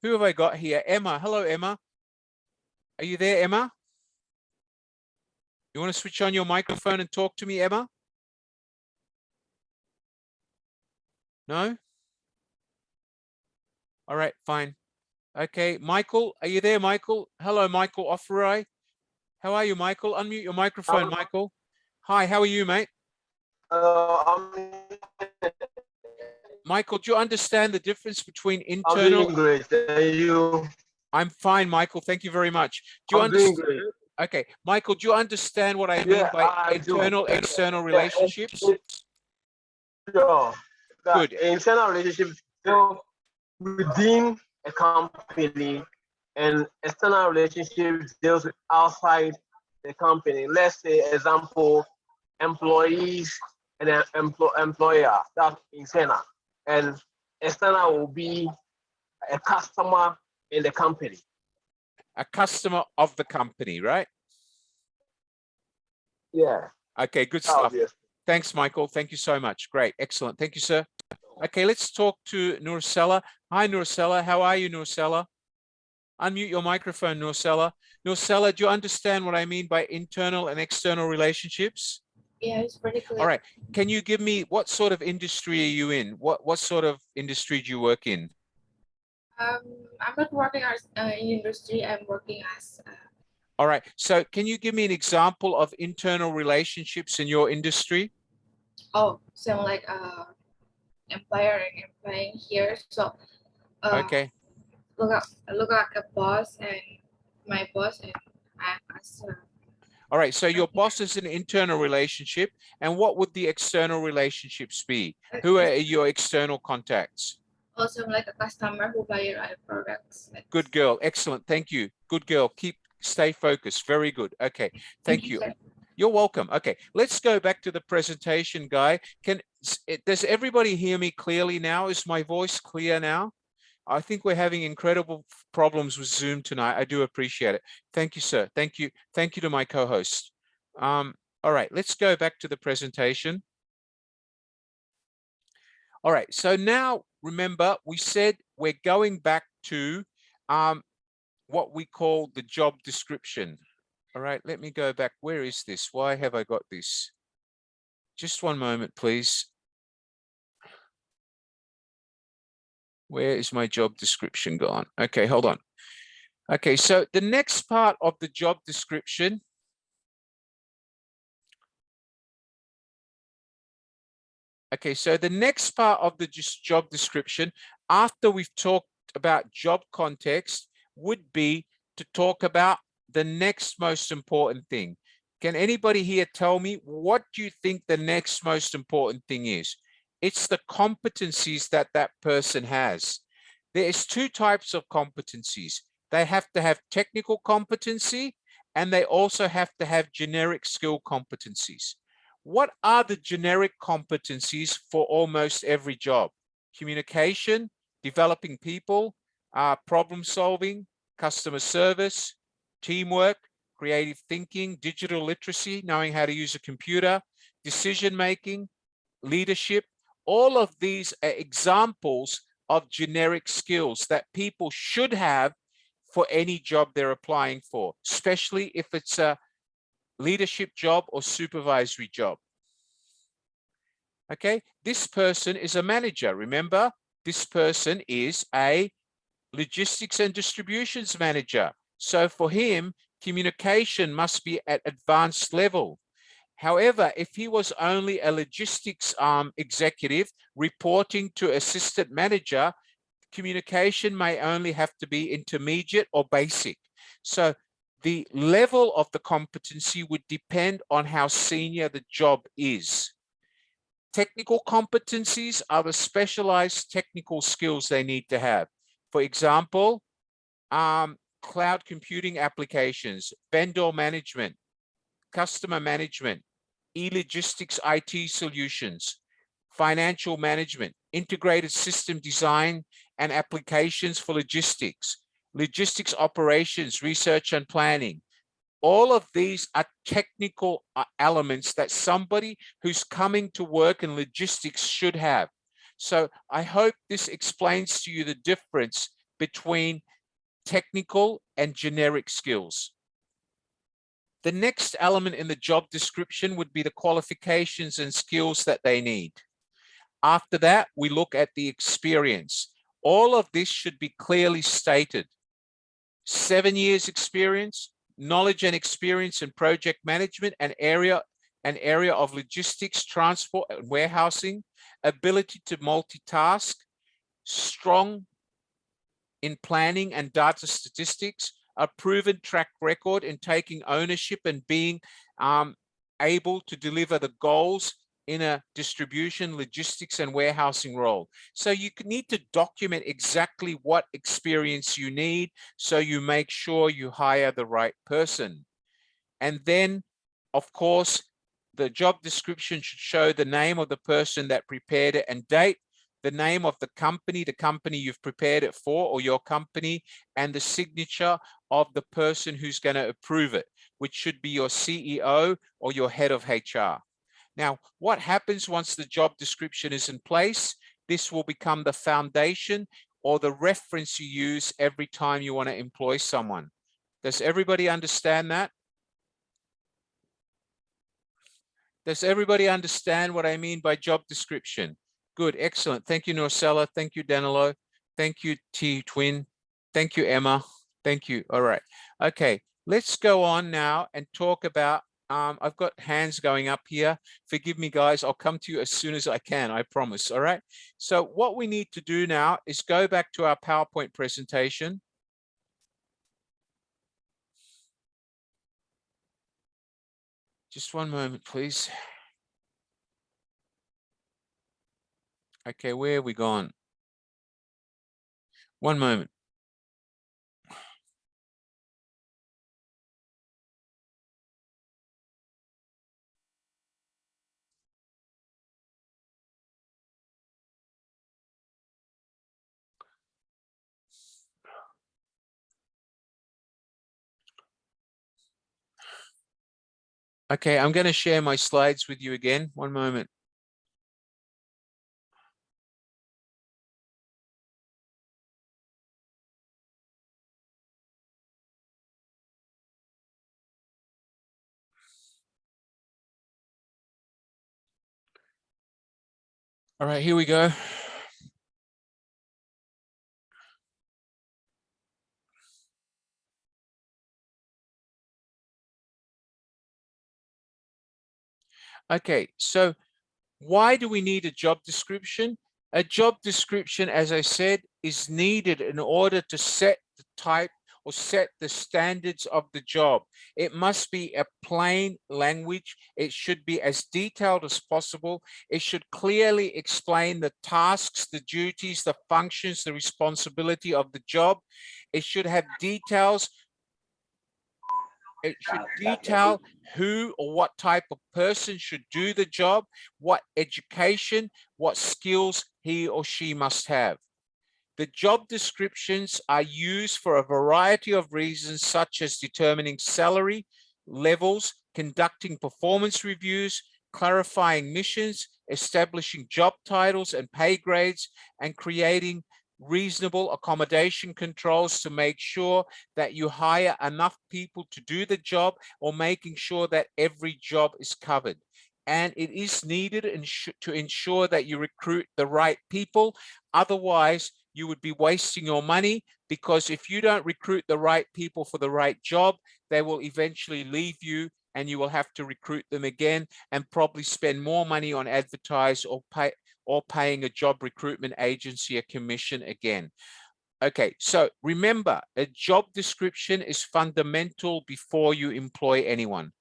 Who have I got here? Emma. Hello, Emma. Are you there, Emma? You want to switch on your microphone and talk to me, Emma? No? All right, fine. Okay, Michael, are you there, Michael? Hello, Michael Offerai. How are you, Michael? Unmute your microphone, Michael. Hi, how are you, mate? Michael, do you understand the difference between internal? I'm doing great. And you? I'm fine, Michael. Thank you very much. Do you I'm doing understand? great. Okay, Michael, do you understand what I mean by I do. internal, external Yeah, relationships? Sure. That Good. internal relationships still within a company, and external relationships deals with outside the company. Let's say, example, employees and an employer. That's internal, and external will be a customer in the company. A customer of the company, right? Yeah. Okay, good Oh, stuff. yes. Thanks, Michael. Thank you so much. Great. Excellent. Thank you, sir. Okay, let's talk to Nursella. Hi, Nursella. How are you, Nursella? Unmute your microphone, Nursella. Nursella, do you understand what I mean by internal and external relationships? Yeah, it's pretty clear. All right. Can you give me what sort of industry are you in? What sort of industry do you work in? I'm not working as in industry. I'm working as. All right. So can you give me an example of internal relationships in your industry? So like employer and employee here. So Okay. look like a boss and my boss and I as. All right. So your boss is an internal relationship. And what would the external relationships be? Who are your external contacts? Also like a customer who buy our products. Good girl. Excellent. Thank you. Good girl. Stay focused. Very good. Okay. Thank you. Sir. You're welcome. Okay. Let's go back to the presentation, Guy. Does everybody hear me clearly now? Is my voice clear now? I think we're having incredible problems with Zoom tonight. I do appreciate it. Thank you, sir. Thank you. Thank you to my co-host. All right. Let's go back to the presentation. All right. So now remember, we said we're going back to what we call the job description. All right, let me go back. Where is this? Why have I got this? Just one moment, please. Where is my job description gone? Okay, hold on. Okay, so the next part of the job description. Okay, so the next part of the job description, after we've talked about job context, would be to talk about the next most important thing. Can anybody here tell me, what do you think the next most important thing is? It's the competencies that that person has. There is two types of competencies. They have to have technical competency, and they also have to have generic skill competencies. What are the generic competencies for almost every job? Communication, developing people, problem solving, customer service, teamwork, creative thinking, digital literacy, knowing how to use a computer, decision making, leadership. All of these are examples of generic skills that people should have for any job they're applying for, especially if it's a leadership job or supervisory job. Okay, this person is a manager. Remember, this person is a logistics and distributions manager. So for him, communication must be at advanced level. However, if he was only a logistics executive reporting to assistant manager, communication may only have to be intermediate or basic. So the level of the competency would depend on how senior the job is. Technical competencies are the specialized technical skills they need to have. For example, cloud computing applications, vendor management, customer management, e-logistics IT solutions, financial management, integrated system design and applications for logistics, logistics operations, research and planning. All of these are technical elements that somebody who's coming to work in logistics should have. So I hope this explains to you the difference between technical and generic skills. The next element in the job description would be the qualifications and skills that they need. After that, we look at the experience. All of this should be clearly stated. 7 years experience, knowledge and experience in project management and area of logistics, transport and warehousing, ability to multitask, strong in planning and data statistics, a proven track record in taking ownership and being able to deliver the goals in a distribution, logistics, and warehousing role. So you need to document exactly what experience you need so you make sure you hire the right person. And then, of course, the job description should show the name of the person that prepared it and date, the name of the company you've prepared it for, or your company, and the signature of the person who's going to approve it, which should be your CEO or your head of HR. Now, what happens once the job description is in place? This will become the foundation or the reference you use every time you want to employ someone. Does everybody understand that? Does everybody understand what I mean by job description? Good, excellent. Thank you, Norcella. Thank you, Danilo. Thank you, T Twin. Thank you, Emma. Thank you. All right. Okay, let's go on now and talk about, I've got hands going up here. Forgive me, guys. I'll come to you as soon as I can, I promise. All right. So what we need to do now is go back to our PowerPoint presentation. Just one moment, please. Okay, where have we gone? One moment. Okay, I'm going to share my slides with you again. One moment. All right, here we go. Okay, so why do we need a job description? A job description, as I said, is needed in order to set the type or set the standards of the job. It must be a plain language. It should be as detailed as possible. It should clearly explain the tasks, the duties, the functions, the responsibility of the job. It should have details. It should detail who or what type of person should do the job, what education, what skills he or she must have. The job descriptions are used for a variety of reasons, such as determining salary levels, conducting performance reviews, clarifying missions, establishing job titles and pay grades, and creating reasonable accommodation controls to make sure that you hire enough people to do the job, or making sure that every job is covered. And it is needed to ensure that you recruit the right people. Otherwise, you would be wasting your money, because if you don't recruit the right people for the right job, they will eventually leave you and you will have to recruit them again and probably spend more money on advertise or or paying a job recruitment agency a commission again. Okay, so remember, a job description is fundamental before you employ anyone.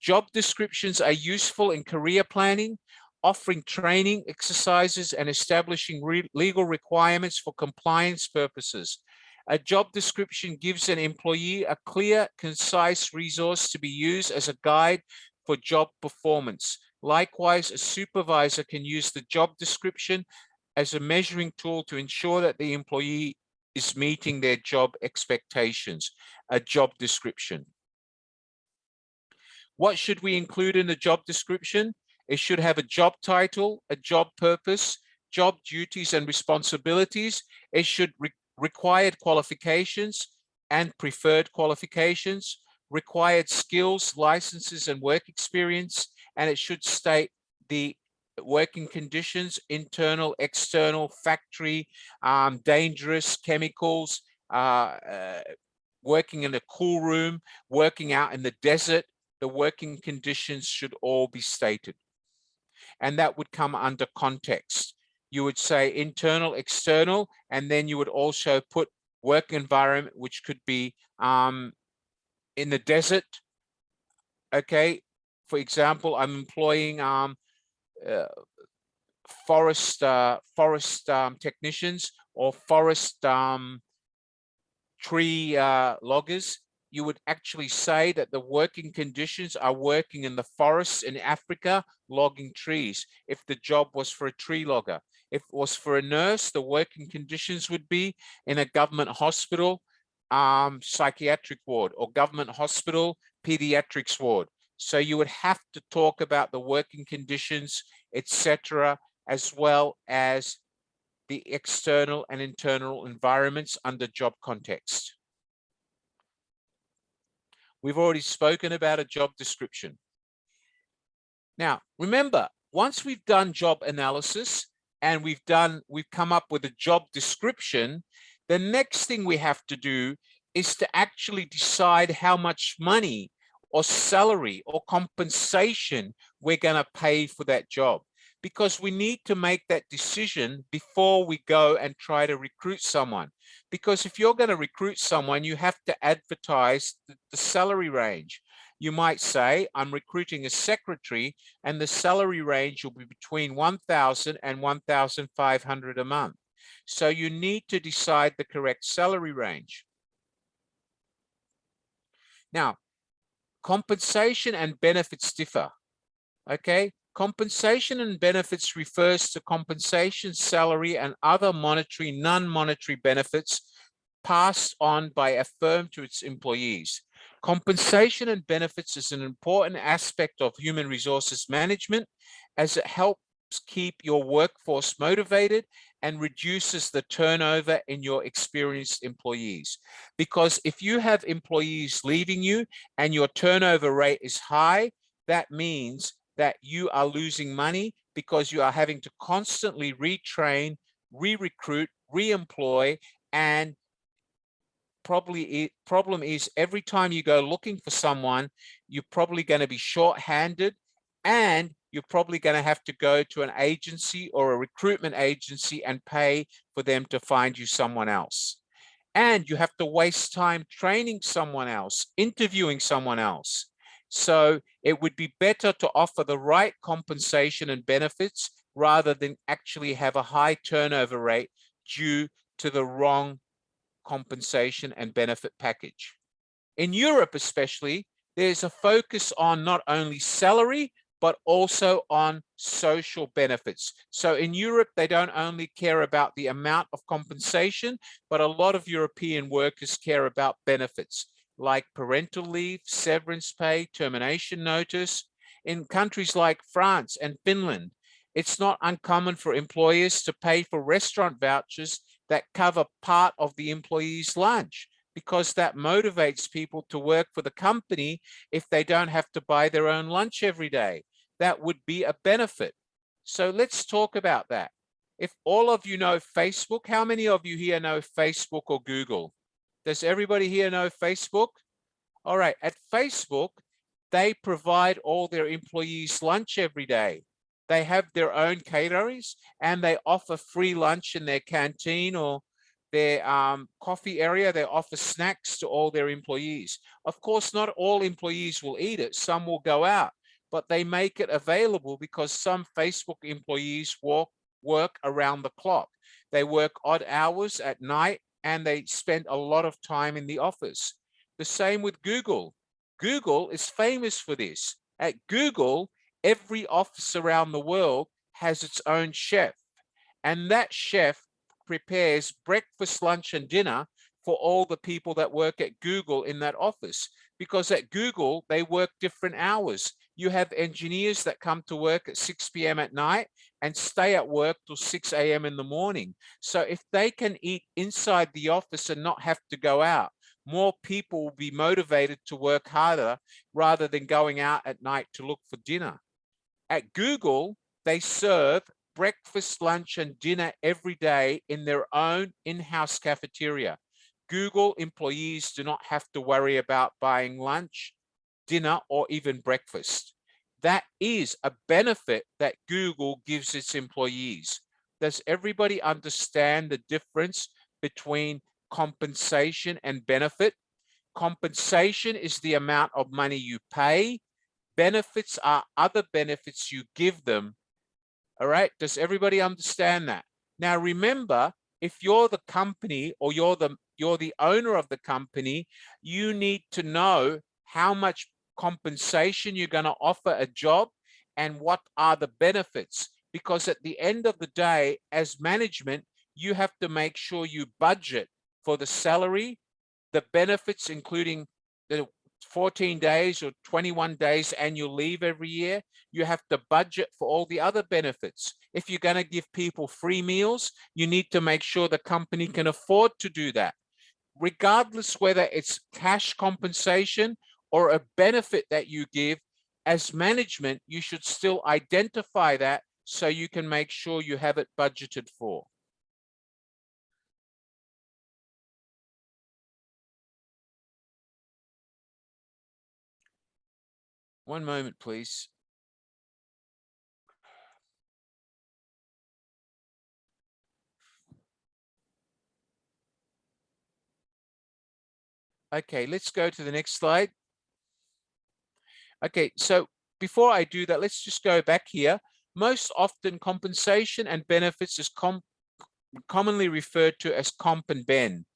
Job descriptions are useful in career planning, offering training exercises and establishing legal requirements for compliance purposes. A job description gives an employee a clear, concise resource to be used as a guide for job performance. Likewise, a supervisor can use the job description as a measuring tool to ensure that the employee is meeting their job expectations. A job description. What should we include in the job description? It should have a job title, a job purpose, job duties and responsibilities. It should required qualifications and preferred qualifications, required skills, licenses, and work experience, and it should state the working conditions, internal, external, factory, dangerous chemicals, working in a cool room, working out in the desert. The working conditions should all be stated. And that would come under context. You would say internal, external, and then you would also put work environment, which could be in the desert. Okay, for example, I'm employing forest technicians or forest tree loggers. You would actually say that the working conditions are working in the forests in Africa, logging trees, if the job was for a tree logger. If it was for a nurse, the working conditions would be in a government hospital, psychiatric ward, or government hospital, pediatrics ward. So you would have to talk about the working conditions, etc., as well as the external and internal environments under job context. We've already spoken about a job description. Now, remember, once we've done job analysis and we've come up with a job description, the next thing we have to do is to actually decide how much money or salary or compensation we're going to pay for that job. Because we need to make that decision before we go and try to recruit someone. Because if you're going to recruit someone, you have to advertise the salary range. You might say, I'm recruiting a secretary, and the salary range will be between 1,000 and 1,500 a month. So you need to decide the correct salary range. Now, compensation and benefits differ, okay? Compensation and benefits refers to compensation, salary, and other monetary, non-monetary benefits passed on by a firm to its employees. Compensation and benefits is an important aspect of human resources management, as it helps keep your workforce motivated and reduces the turnover in your experienced employees. Because if you have employees leaving you and your turnover rate is high, that means that you are losing money because you are having to constantly retrain, re-recruit, re-employ, and problem is every time you go looking for someone, you're probably going to be short-handed, and you're probably going to have to go to an agency or a recruitment agency and pay for them to find you someone else. And you have to waste time training someone else, interviewing someone else. So it would be better to offer the right compensation and benefits rather than actually have a high turnover rate due to the wrong compensation and benefit package. In Europe especially, there's a focus on not only salary, but also on social benefits. So in Europe, they don't only care about the amount of compensation, but a lot of European workers care about benefits like parental leave, severance pay, termination notice. In countries like France and Finland, it's not uncommon for employers to pay for restaurant vouchers that cover part of the employee's lunch, because that motivates people to work for the company if they don't have to buy their own lunch every day. That would be a benefit. So let's talk about that. If all of you know Facebook, how many of you here know Facebook or Google? Does everybody here know Facebook? All right, at Facebook, they provide all their employees lunch every day. They have their own caterers and they offer free lunch in their canteen or their coffee area. They offer snacks to all their employees. Of course, not all employees will eat it. Some will go out, but they make it available because some Facebook employees work around the clock. They work odd hours at night and they spend a lot of time in the office. The same with Google. Google is famous for this. At Google, every office around the world has its own chef, and that chef prepares breakfast, lunch, and dinner for all the people that work at Google in that office. Because at Google, they work different hours. You have engineers that come to work at 6 p.m. at night and stay at work till 6 a.m. in the morning. So if they can eat inside the office and not have to go out, more people will be motivated to work harder rather than going out at night to look for dinner. At Google, they serve breakfast, lunch, and dinner every day in their own in-house cafeteria. Google employees do not have to worry about buying lunch, dinner, or even breakfast. That is a benefit that Google gives its employees. Does everybody understand the difference between compensation and benefit? Compensation is the amount of money you pay. Benefits are other benefits you give them. All right, does everybody understand that? Now remember, if you're the company or you're the owner of the company, you need to know how much compensation you're going to offer a job and what are the benefits. Because at the end of the day, as management, you have to make sure you budget for the salary, the benefits, including the 14 days or 21 days annual leave every year. You have to budget for all the other benefits. If you're going to give people free meals, you need to make sure the company can afford to do that. Regardless whether it's cash compensation or a benefit that you give, as management, you should still identify that so you can make sure you have it budgeted for. One moment, please. Okay, let's go to the next slide. Okay, so before I do that, let's just go back here. Most often, compensation and benefits is commonly referred to as comp and ben.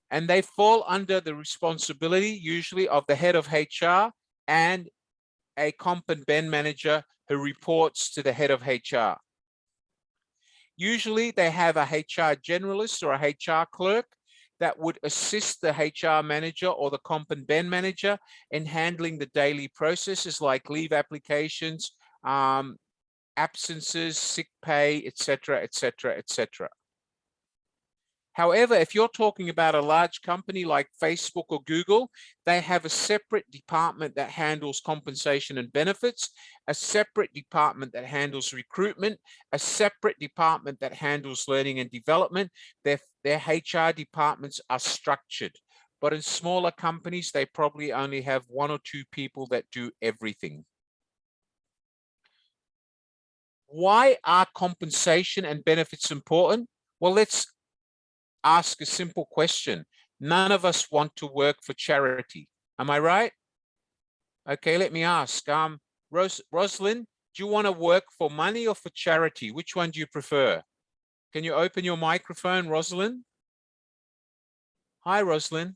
And they fall under the responsibility, usually, of the head of HR and a comp and ben manager who reports to the head of HR. Usually, they have a HR generalist or a HR clerk that would assist the HR manager or the comp and ben manager in handling the daily processes like leave applications, absences, sick pay, etc., etc., etc. However, if you're talking about a large company like Facebook or Google, they have a separate department that handles compensation and benefits, a separate department that handles recruitment, a separate department that handles learning and development. Their HR departments are structured. But in smaller companies, they probably only have 1 or 2 people that do everything. Why are compensation and benefits important? Well, let's ask a simple question. None of us want to work for charity. Am I right? Okay, let me ask. Rosalind, do you want to work for money or for charity? Which one do you prefer? Can you open your microphone, Rosalind? Hi, Rosalind.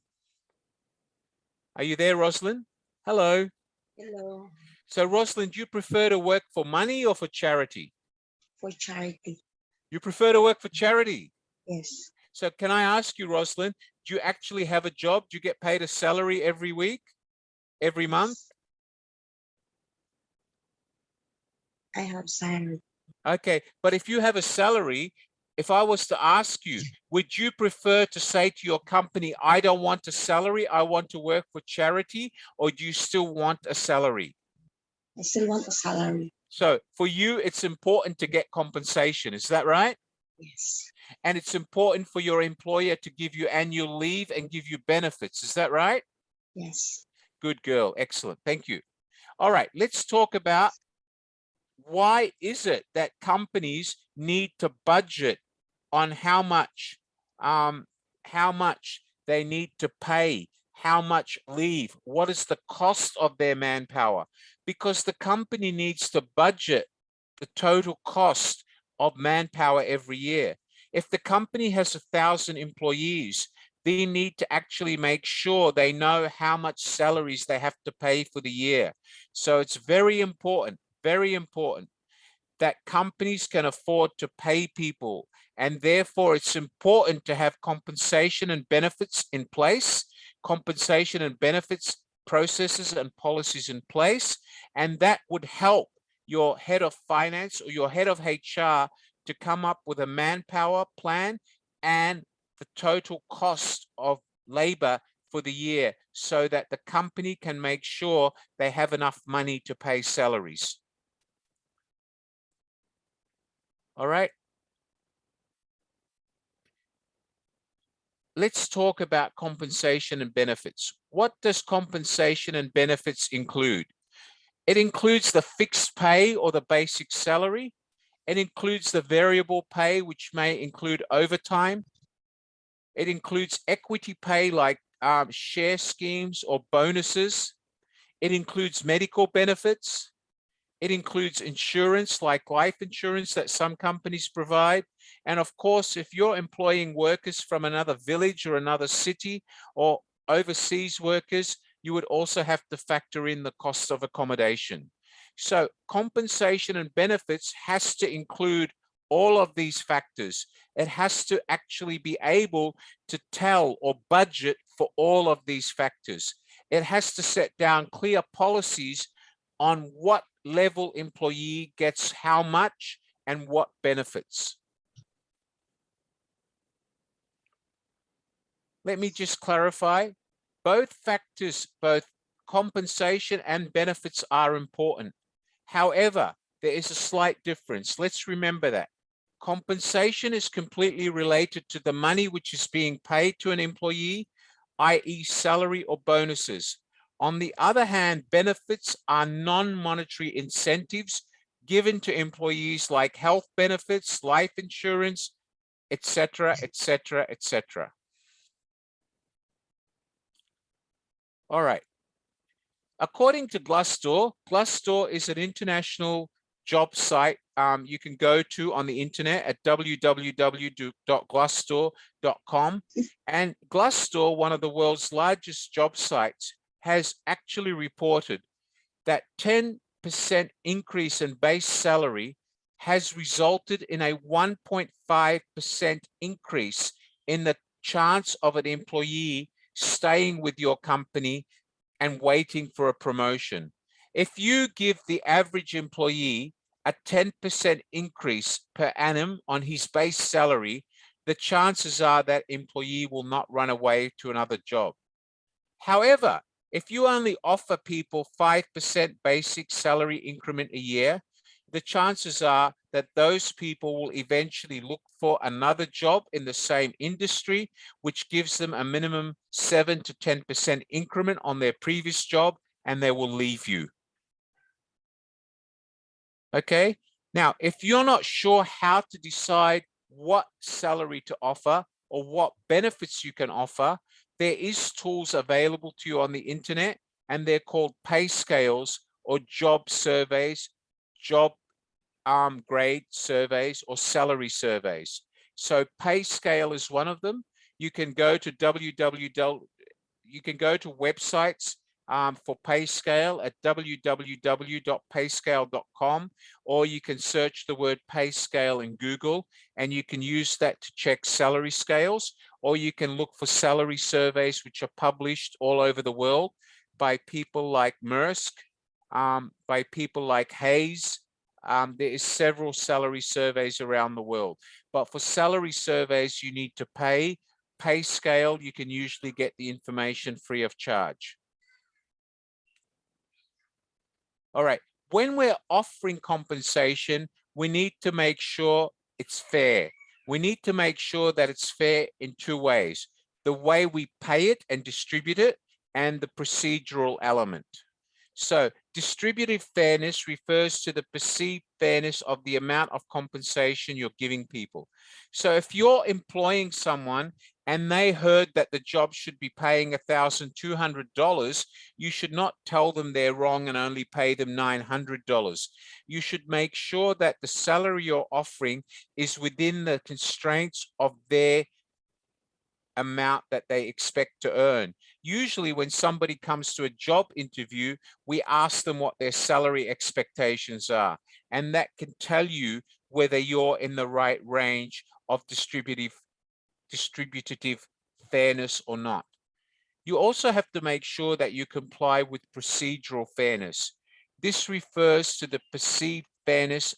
Are you there, Rosalind? Hello. Hello. So, Rosalind, do you prefer to work for money or for charity? For charity. You prefer to work for charity? Yes. So can I ask you, Rosalind, do you actually have a job? Do you get paid a salary every week, every month? I have salary. Okay, but if you have a salary, if I was to ask you, would you prefer to say to your company, I don't want a salary, I want to work for charity, or do you still want a salary? I still want a salary. So for you, it's important to get compensation. Is that right? Yes. And it's important for your employer to give you annual leave and give you benefits. Is that right? Yes. Good girl. Excellent. Thank you. All right. Let's talk about Why is it that companies need to budget on how much they need to pay, how much leave, what is the cost of their manpower? Because the company needs to budget the total cost of manpower every year. If the company has 1,000 employees, they need to actually make sure they know how much salaries they have to pay for the year. So it's very important that companies can afford to pay people, and therefore it's important to have compensation and benefits in place, compensation and benefits processes and policies in place, and that would help your head of finance or your head of HR to come up with a manpower plan and the total cost of labor for the year, so that the company can make sure they have enough money to pay salaries. All right. Let's talk about compensation and benefits. What does compensation and benefits include? It includes the fixed pay or the basic salary. It includes the variable pay, which may include overtime. It includes equity pay like share schemes or bonuses. It includes medical benefits. It includes insurance like life insurance that some companies provide. And of course, if you're employing workers from another village or another city or overseas workers, you would also have to factor in the cost of accommodation. So compensation and benefits has to include all of these factors. It has to actually be able to tell or budget for all of these factors. It has to set down clear policies on what level employee gets how much and what benefits. Let me just clarify, both factors, both compensation and benefits are important. However, there is a slight difference. Let's remember that. Compensation is completely related to the money which is being paid to an employee, i.e. salary or bonuses. On the other hand, benefits are non-monetary incentives given to employees like health benefits, life insurance, etc., etc., etc. All right. According to Glassdoor, Glassdoor is an international job site you can go to on the internet at www.glassdoor.com. And Glassdoor, one of the world's largest job sites, has actually reported that 10% increase in base salary has resulted in a 1.5% increase in the chance of an employee staying with your company and waiting for a promotion. If you give the average employee a 10% increase per annum on his base salary, the chances are that employee will not run away to another job. However, if you only offer people 5% basic salary increment a year, the chances are that those people will eventually look for another job in the same industry, which gives them a minimum 7 to 10% increment on their previous job, and they will leave you. Okay, now, if you're not sure how to decide what salary to offer or what benefits you can offer, there is tools available to you on the internet, and they're called pay scales or job surveys, job grade surveys or salary surveys. So pay scale is one of them. You can go to websites for pay scale at www.payscale.com, or you can search the word pay scale in Google, and you can use that to check salary scales, or you can look for salary surveys which are published all over the world by people like Maersk, by people like Hayes. There is several salary surveys around the world, but for salary surveys, you need to pay. Pay scale, you can usually get the information free of charge. All right, when we're offering compensation, we need to make sure it's fair. We need to make sure that it's fair in two ways: the way we pay it and distribute it, and the procedural element. So distributive fairness refers to the perceived fairness of the amount of compensation you're giving people. So if you're employing someone and they heard that the job should be paying $1,200, you should not tell them they're wrong and only pay them $900. You should make sure that the salary you're offering is within the constraints of their amount that they expect to earn. Usually when somebody comes to a job interview, we ask them what their salary expectations are, and that can tell you whether you're in the right range of distributive fairness or not. You also have to make sure that you comply with procedural fairness. This refers to the perceived fairness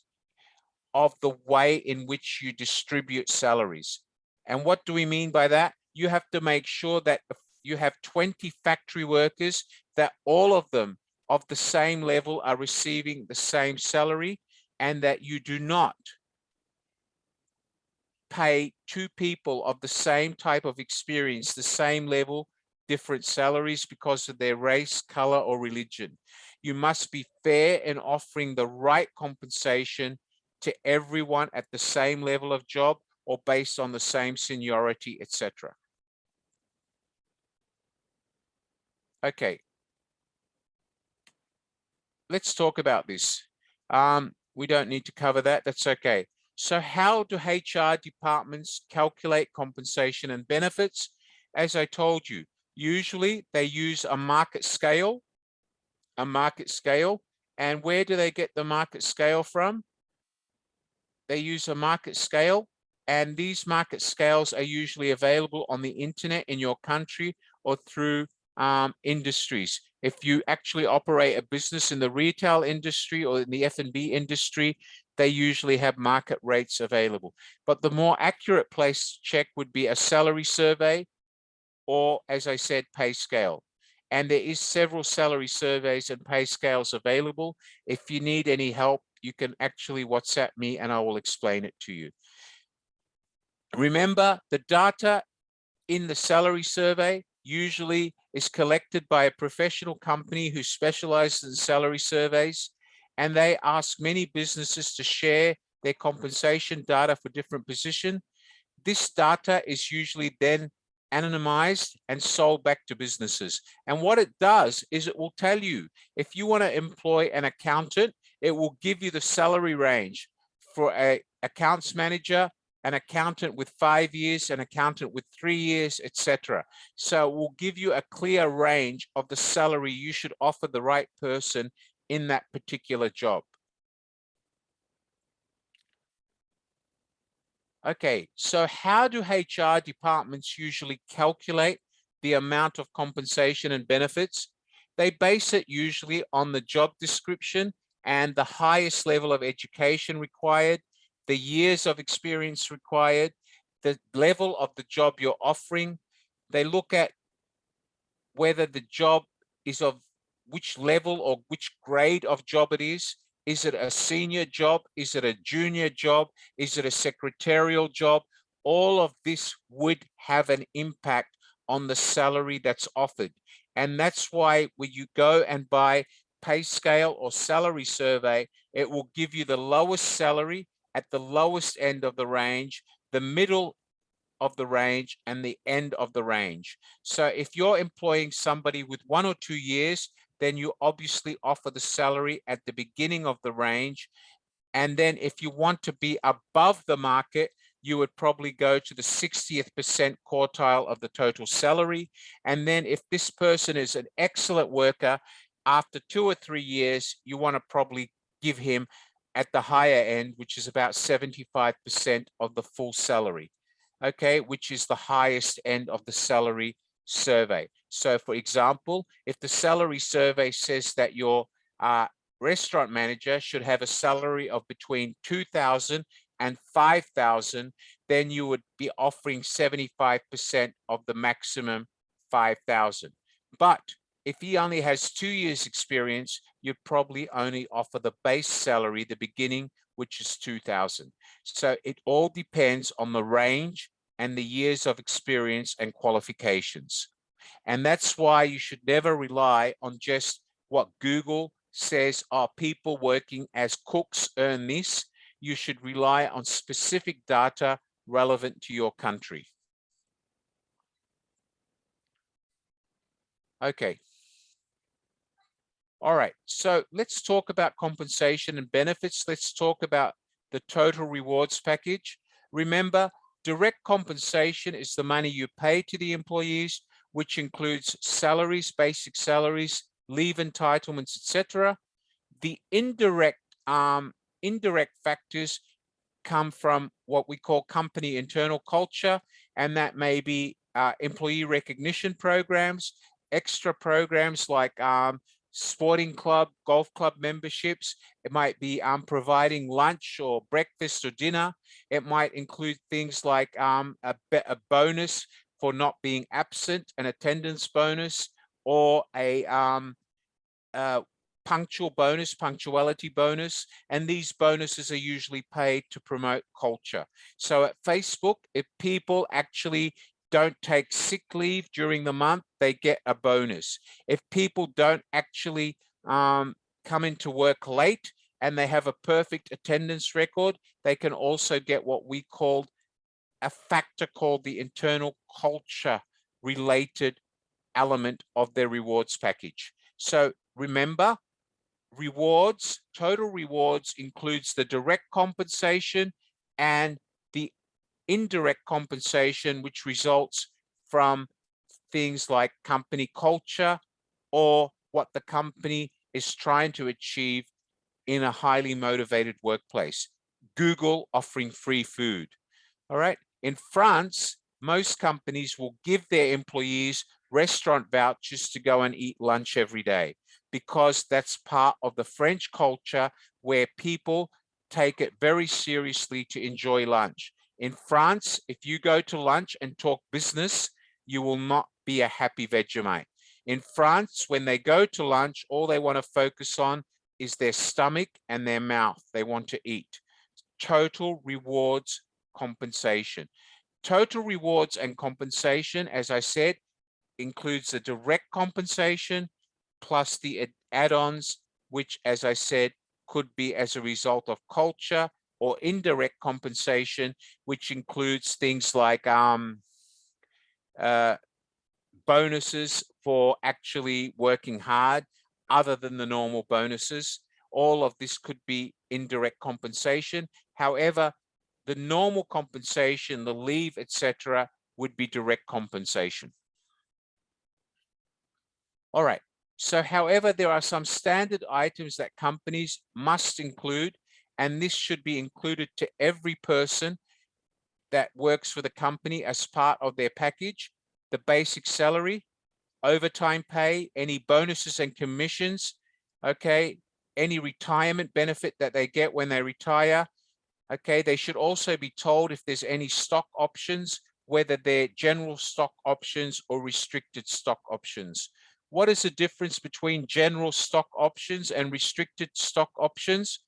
of the way in which you distribute salaries. And what do we mean by that? You have to make sure that if you have 20 factory workers, that all of them of the same level are receiving the same salary, and that you do not pay two people of the same type of experience, the same level, different salaries because of their race, color, or religion. You must be fair in offering the right compensation to everyone at the same level of job or based on the same seniority, etc. Okay, let's talk about this. We don't need to cover that, that's okay. So how do HR departments calculate compensation and benefits? As I told you, usually they use a market scale. And where do they get the market scale from? They use a market scale, and these market scales are usually available on the internet in your country or through industries. If you actually operate a business in the retail industry or in the F&B industry, they usually have market rates available. But the more accurate place to check would be a salary survey or, as I said, pay scale. And there is several salary surveys and pay scales available. If you need any help, you can actually WhatsApp me and I will explain it to you. Remember, the data in the salary survey usually is collected by a professional company who specializes in salary surveys, and they ask many businesses to share their compensation data for different positions. This data is usually then anonymized and sold back to businesses. And what it does is it will tell you, if you want to employ an accountant, it will give you the salary range for an accounts manager, an accountant with 5 years, an accountant with 3 years, etc. So it will give you a clear range of the salary you should offer the right person in that particular job. Okay, so how do HR departments usually calculate the amount of compensation and benefits? They base it usually on the job description and the highest level of education required, the years of experience required, the level of the job you're offering. They look at whether the job is of which level or which grade of job it is. Is it a senior job? Is it a junior job? Is it a secretarial job? All of this would have an impact on the salary that's offered. And that's why when you go and buy pay scale or salary survey, it will give you the lowest salary at the lowest end of the range, the middle of the range, and the end of the range. So if you're employing somebody with 1 or 2 years, then you obviously offer the salary at the beginning of the range. And then if you want to be above the market, you would probably go to the 60th percent quartile of the total salary. And then if this person is an excellent worker, after 2 or 3 years, you want to probably give him at the higher end, which is about 75% of the full salary, okay, which is the highest end of the salary survey. So for example, if the salary survey says that your restaurant manager should have a salary of between 2,000 and 5,000, then you would be offering 75% of the maximum 5,000. But if he only has 2 years experience, you'd probably only offer the base salary, the beginning, which is 2,000. So it all depends on the range and the years of experience and qualifications. And that's why you should never rely on just what Google says, "Oh, people working as cooks earn this," you should rely on specific data relevant to your country. Okay. All right, so let's talk about compensation and benefits. Let's talk about the total rewards package. Remember, direct compensation is the money you pay to the employees, which includes salaries, basic salaries, leave entitlements, etc. The indirect factors come from what we call company internal culture, and that may be employee recognition programs, extra programs like sporting club, golf club memberships. It might be providing lunch or breakfast or dinner. It might include things like a bonus for not being absent, an attendance bonus, or a punctuality bonus, and these bonuses are usually paid to promote culture. So at Facebook, if people actually don't take sick leave during the month, they get a bonus. If people don't actually come into work late and they have a perfect attendance record, they can also get what we call a factor called the internal culture related element of their rewards package. So remember, rewards, total rewards includes the direct compensation and the indirect compensation, which results from things like company culture or what the company is trying to achieve in a highly motivated workplace. Google offering free food. All right. In France, most companies will give their employees restaurant vouchers to go and eat lunch every day, because that's part of the French culture where people take it very seriously to enjoy lunch. In France, if you go to lunch and talk business, you will not be a happy Vegemite. In France, when they go to lunch, all they want to focus on is their stomach and their mouth. They want to eat. Total rewards compensation. Total rewards and compensation, as I said, includes the direct compensation plus the add-ons, which, as I said, could be as a result of culture, or indirect compensation, which includes things like bonuses for actually working hard other than the normal bonuses. All of this could be indirect compensation. However, the normal compensation, the leave, etc., would be direct compensation. All right. So, however, there are some standard items that companies must include, and this should be included to every person that works for the company as part of their package: the basic salary, overtime pay, any bonuses and commissions, okay, any retirement benefit that they get when they retire. Okay, they should also be told if there's any stock options, whether they're general stock options or restricted stock options. What is the difference between general stock options and restricted stock options?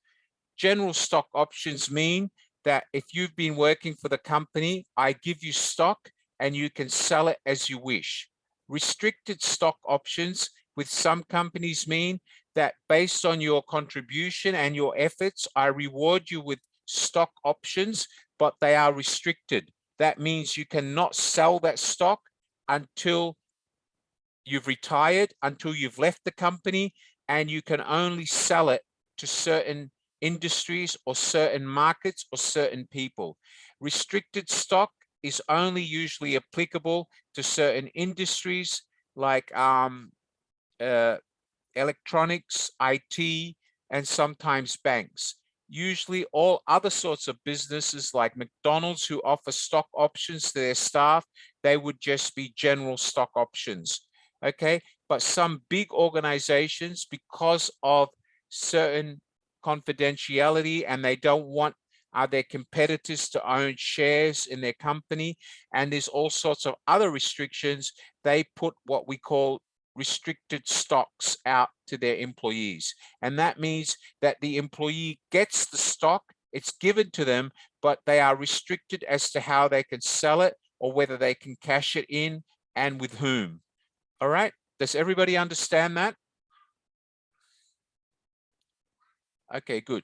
General stock options mean that if you've been working for the company, I give you stock and you can sell it as you wish. Restricted stock options with some companies mean that based on your contribution and your efforts, I reward you with stock options, but they are restricted. That means you cannot sell that stock until you've retired, until you've left the company, and you can only sell it to certain industries or certain markets or certain people. Restricted stock is only usually applicable to certain industries like electronics, IT, and sometimes banks. Usually all other sorts of businesses like McDonald's, who offer stock options to their staff, they would just be general stock options. Okay, but some big organizations, because of certain confidentiality, and they don't want their competitors to own shares in their company, and there's all sorts of other restrictions, they put what we call restricted stocks out to their employees. And that means that the employee gets the stock, it's given to them, but they are restricted as to how they can sell it or whether they can cash it in and with whom. All right, does everybody understand that? Okay, good.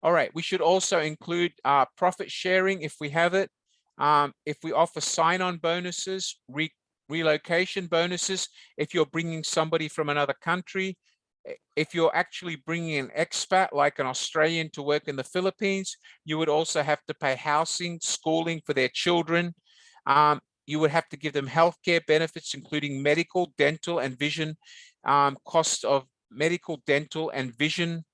All right, we should also include profit sharing if we have it. If we offer sign-on bonuses, relocation bonuses, if you're bringing somebody from another country, if you're actually bringing an expat like an Australian to work in the Philippines, you would also have to pay housing, schooling for their children. You would have to give them healthcare benefits, including medical, dental, and vision, cost of medical, dental, and vision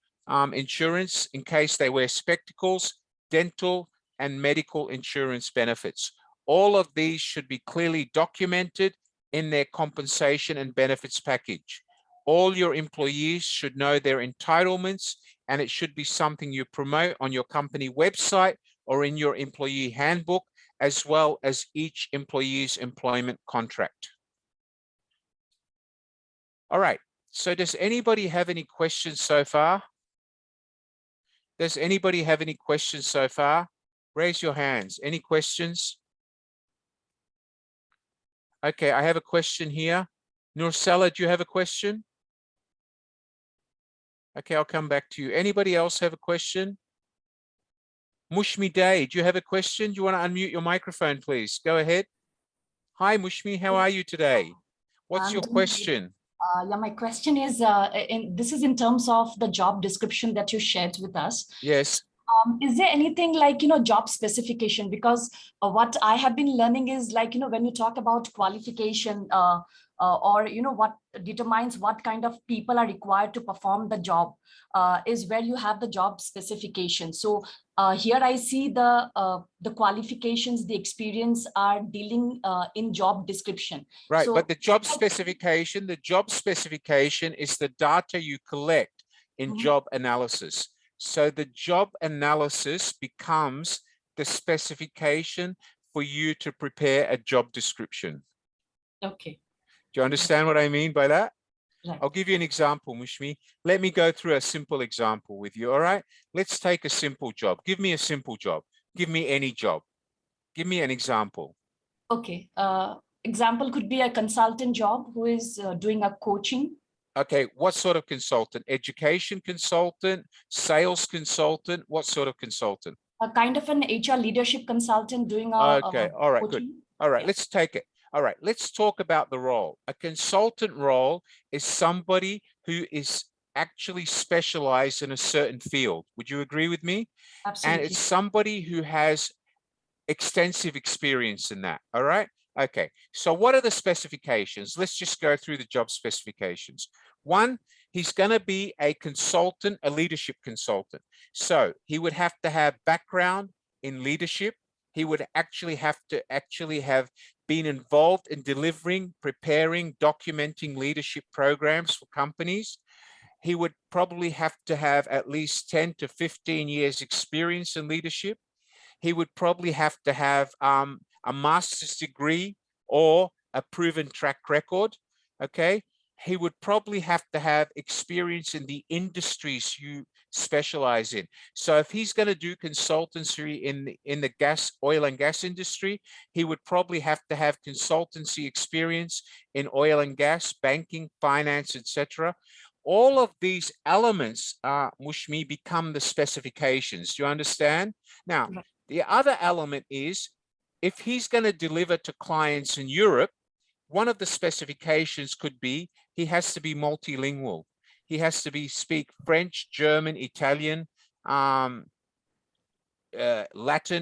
insurance in case they wear spectacles, dental and medical insurance benefits. All of these should be clearly documented in their compensation and benefits package. All your employees should know their entitlements, and it should be something you promote on your company website or in your employee handbook, as well as each employee's employment contract. All right, so does anybody have any questions so far? Does anybody have any questions so far? Raise your hands. Any questions? Okay, I have a question here. Nursella, do you have a question? Okay, I'll come back to you. Anybody else have a question? Mushmi Day, do you have a question? Do you want to unmute your microphone, please? Go ahead. Hi, Mushmi, how are you today? What's your question? Yeah, my question is, this is in terms of the job description that you shared with us. Yes. Is there anything like, job specification? Because what I have been learning is like, when you talk about qualification or, what determines what kind of people are required to perform the job is where you have the job specification. So here I see the qualifications, the experience are dealing in job description. Right, So, but the job specification is the data you collect in job analysis. So the job analysis becomes the specification for you to prepare a job description. Okay. Do you understand what I mean by that? Right. I'll give you an example, Mushmi. Let me go through a simple example with you, all right? Let's take a simple job. Give me a simple job. Give me any job. Give me an example. Okay. Example could be a consultant job who is doing a coaching. Okay, what sort of consultant? Education consultant, sales consultant, what sort of consultant? A kind of an HR leadership consultant doing a okay, all right, coaching. good. All right, Yeah. let's take it. All right, let's talk about the role. A consultant role is somebody who is actually specialized in a certain field. Would you agree with me? Absolutely. And it's somebody who has extensive experience in that, all right? Okay, so what are the specifications? Let's just go through the job specifications. One, he's gonna be a consultant, a leadership consultant. So he would have to have background in leadership. He would actually have been involved in delivering, preparing, documenting leadership programs for companies. He would probably have to have at least 10 to 15 years experience in leadership. He would probably have to have a master's degree or a proven track record, okay? He would probably have to have experience in the industries you specialize in. So if he's going to do consultancy in the oil and gas industry, he would probably have to have consultancy experience in oil and gas, banking, finance, etc. All of these elements, Mushmi, become the specifications. Do you understand? Now, the other element is if he's going to deliver to clients in Europe, one of the specifications could be he has to be multilingual. He has to speak French, German, Italian, Latin,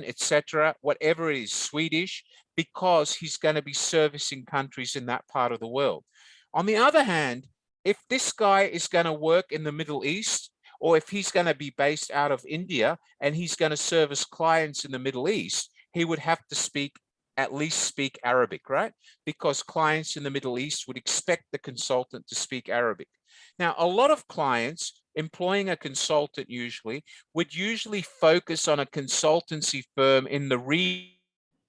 etc., whatever it is, Swedish, because he's going to be servicing countries in that part of the world. On the other hand, if this guy is going to work in the Middle East, or if he's going to be based out of India and he's going to service clients in the Middle East, he would have to at least speak Arabic, right? Because clients in the Middle East would expect the consultant to speak Arabic. Now, a lot of clients employing a consultant would usually focus on a consultancy firm in the region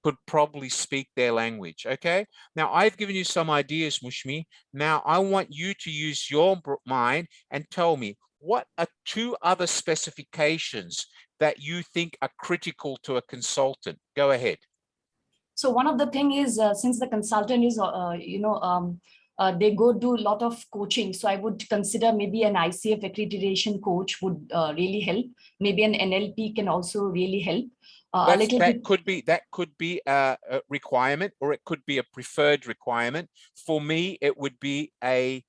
could probably speak their language, okay? Now, I've given you some ideas, Mushmi. Now, I want you to use your mind and tell me, what are two other specifications that you think are critical to a consultant? Go ahead. So one of the thing is, since the consultant is, they go do a lot of coaching. So I would consider maybe an ICF accreditation coach would really help. Maybe an NLP can also really help. A little that bit. could be a requirement, or it could be a preferred requirement. For me, it would be a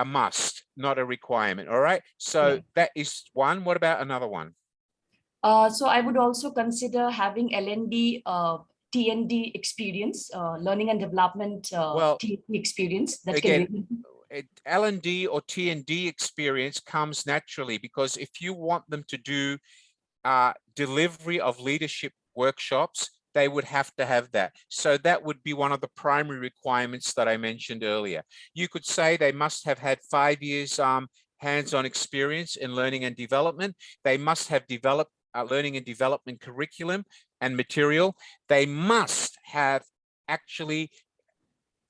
must, not a requirement. All right. So that is one. What about another one? So I would also consider having L&D, TND experience, learning and development TND experience. That again, can really... L&D or T&D experience comes naturally, because if you want them to do delivery of leadership workshops, they would have to have that. So that would be one of the primary requirements that I mentioned earlier. You could say they must have had 5 years hands-on experience in learning and development. They must have developed learning and development curriculum and material. They must have actually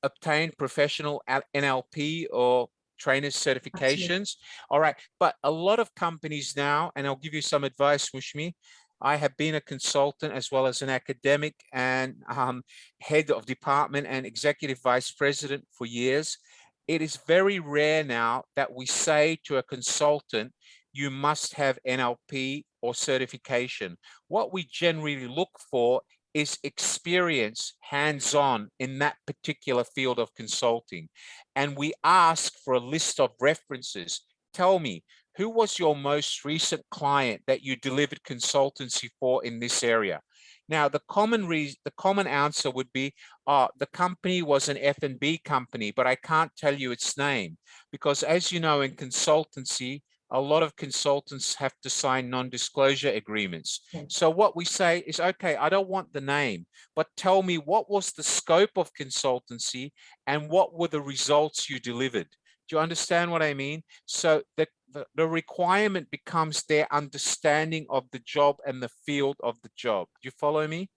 obtained professional NLP or trainers certifications. All right. But a lot of companies now, and I'll give you some advice, Mushmi. I have been a consultant as well as an academic and head of department and executive vice president for years. It is very rare now that we say to a consultant, you must have NLP or certification. What we generally look for is experience hands-on in that particular field of consulting. And we ask for a list of references. Tell me, who was your most recent client that you delivered consultancy for in this area? Now, the common answer would be, the company was an F&B company, but I can't tell you its name, because as you know, in consultancy, a lot of consultants have to sign non-disclosure agreements. So what we say is, okay, I don't want the name, but tell me what was the scope of consultancy and what were the results you delivered? Do you understand what I mean? So the requirement becomes their understanding of the job and the field of the job. Do you follow me?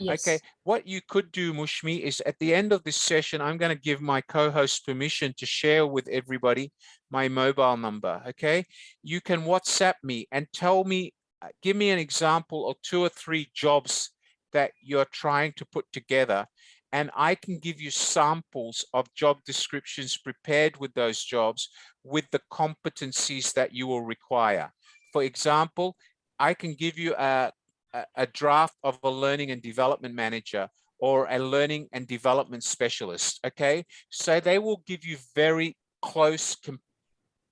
Yes. Okay, what you could do, Mushmi, is at the end of this session, I'm going to give my co-host permission to share with everybody my mobile number, okay? You can WhatsApp me and tell me, give me an example of 2 or 3 jobs that you're trying to put together, and I can give you samples of job descriptions prepared with those jobs with the competencies that you will require. For example, I can give you a draft of a learning and development manager or a learning and development specialist, okay? So they will give you very close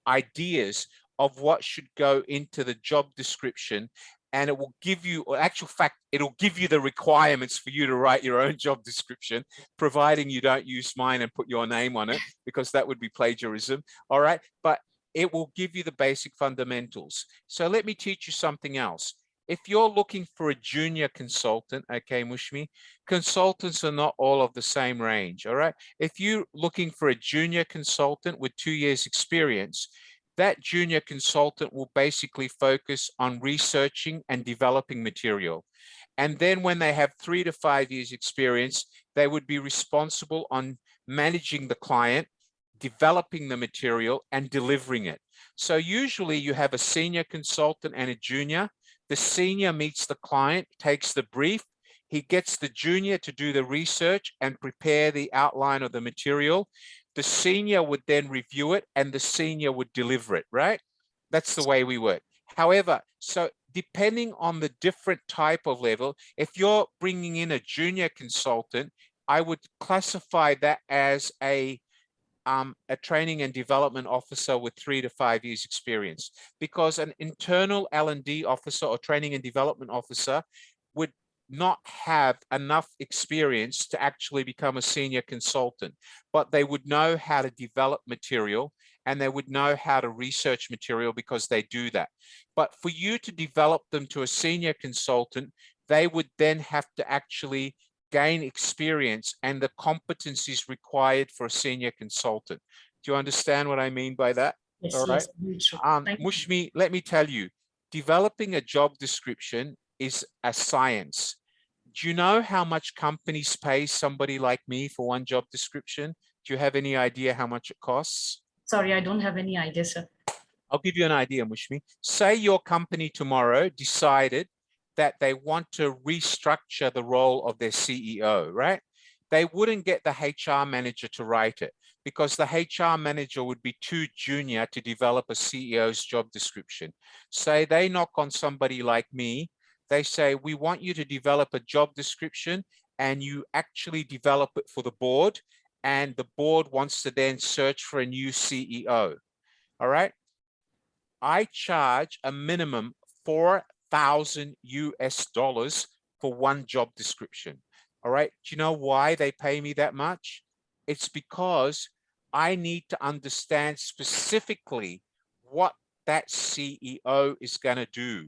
ideas of what should go into the job description, and it will give you, or actual fact, it'll give you the requirements for you to write your own job description, providing you don't use mine and put your name on it, because that would be plagiarism, all right? But it will give you the basic fundamentals. So let me teach you something else. If you're looking for a junior consultant, okay, Mushmi, consultants are not all of the same range, all right? If you're looking for a junior consultant with 2 years experience, that junior consultant will basically focus on researching and developing material. And then when they have 3 to 5 years experience, they would be responsible on managing the client, developing the material, and delivering it. So usually you have a senior consultant and a junior. The senior meets the client, takes the brief. He gets the junior to do the research and prepare the outline of the material. The senior would then review it and the senior would deliver it, right? That's the way we work. However, so depending on the different type of level, if you're bringing in a junior consultant, I would classify that as a training and development officer with 3 to 5 years experience, because an internal L&D officer or training and development officer would not have enough experience to actually become a senior consultant, but they would know how to develop material and they would know how to research material because they do that. But for you to develop them to a senior consultant, they would then have to actually gain experience and the competencies required for a senior consultant. Do you understand what I mean by that? Yes, all right. Yes, Mushmi, let me tell you, developing a job description is a science. Do you know how much companies pay somebody like me for one job description? Do you have any idea how much it costs? Sorry, I don't have any idea, sir. I'll give you an idea, Mushmi. Say your company tomorrow decided that they want to restructure the role of their CEO, right? they wouldn't get the HR manager to write it because the HR manager would be too junior to develop a CEO's job description. Say they knock on somebody like me, they say, we want you to develop a job description, and you actually develop it for the board, and the board wants to then search for a new CEO. All right. I charge a minimum $4,000 for one job description. All right. Do you know why they pay me that much? It's because I need to understand specifically what that CEO is going to do.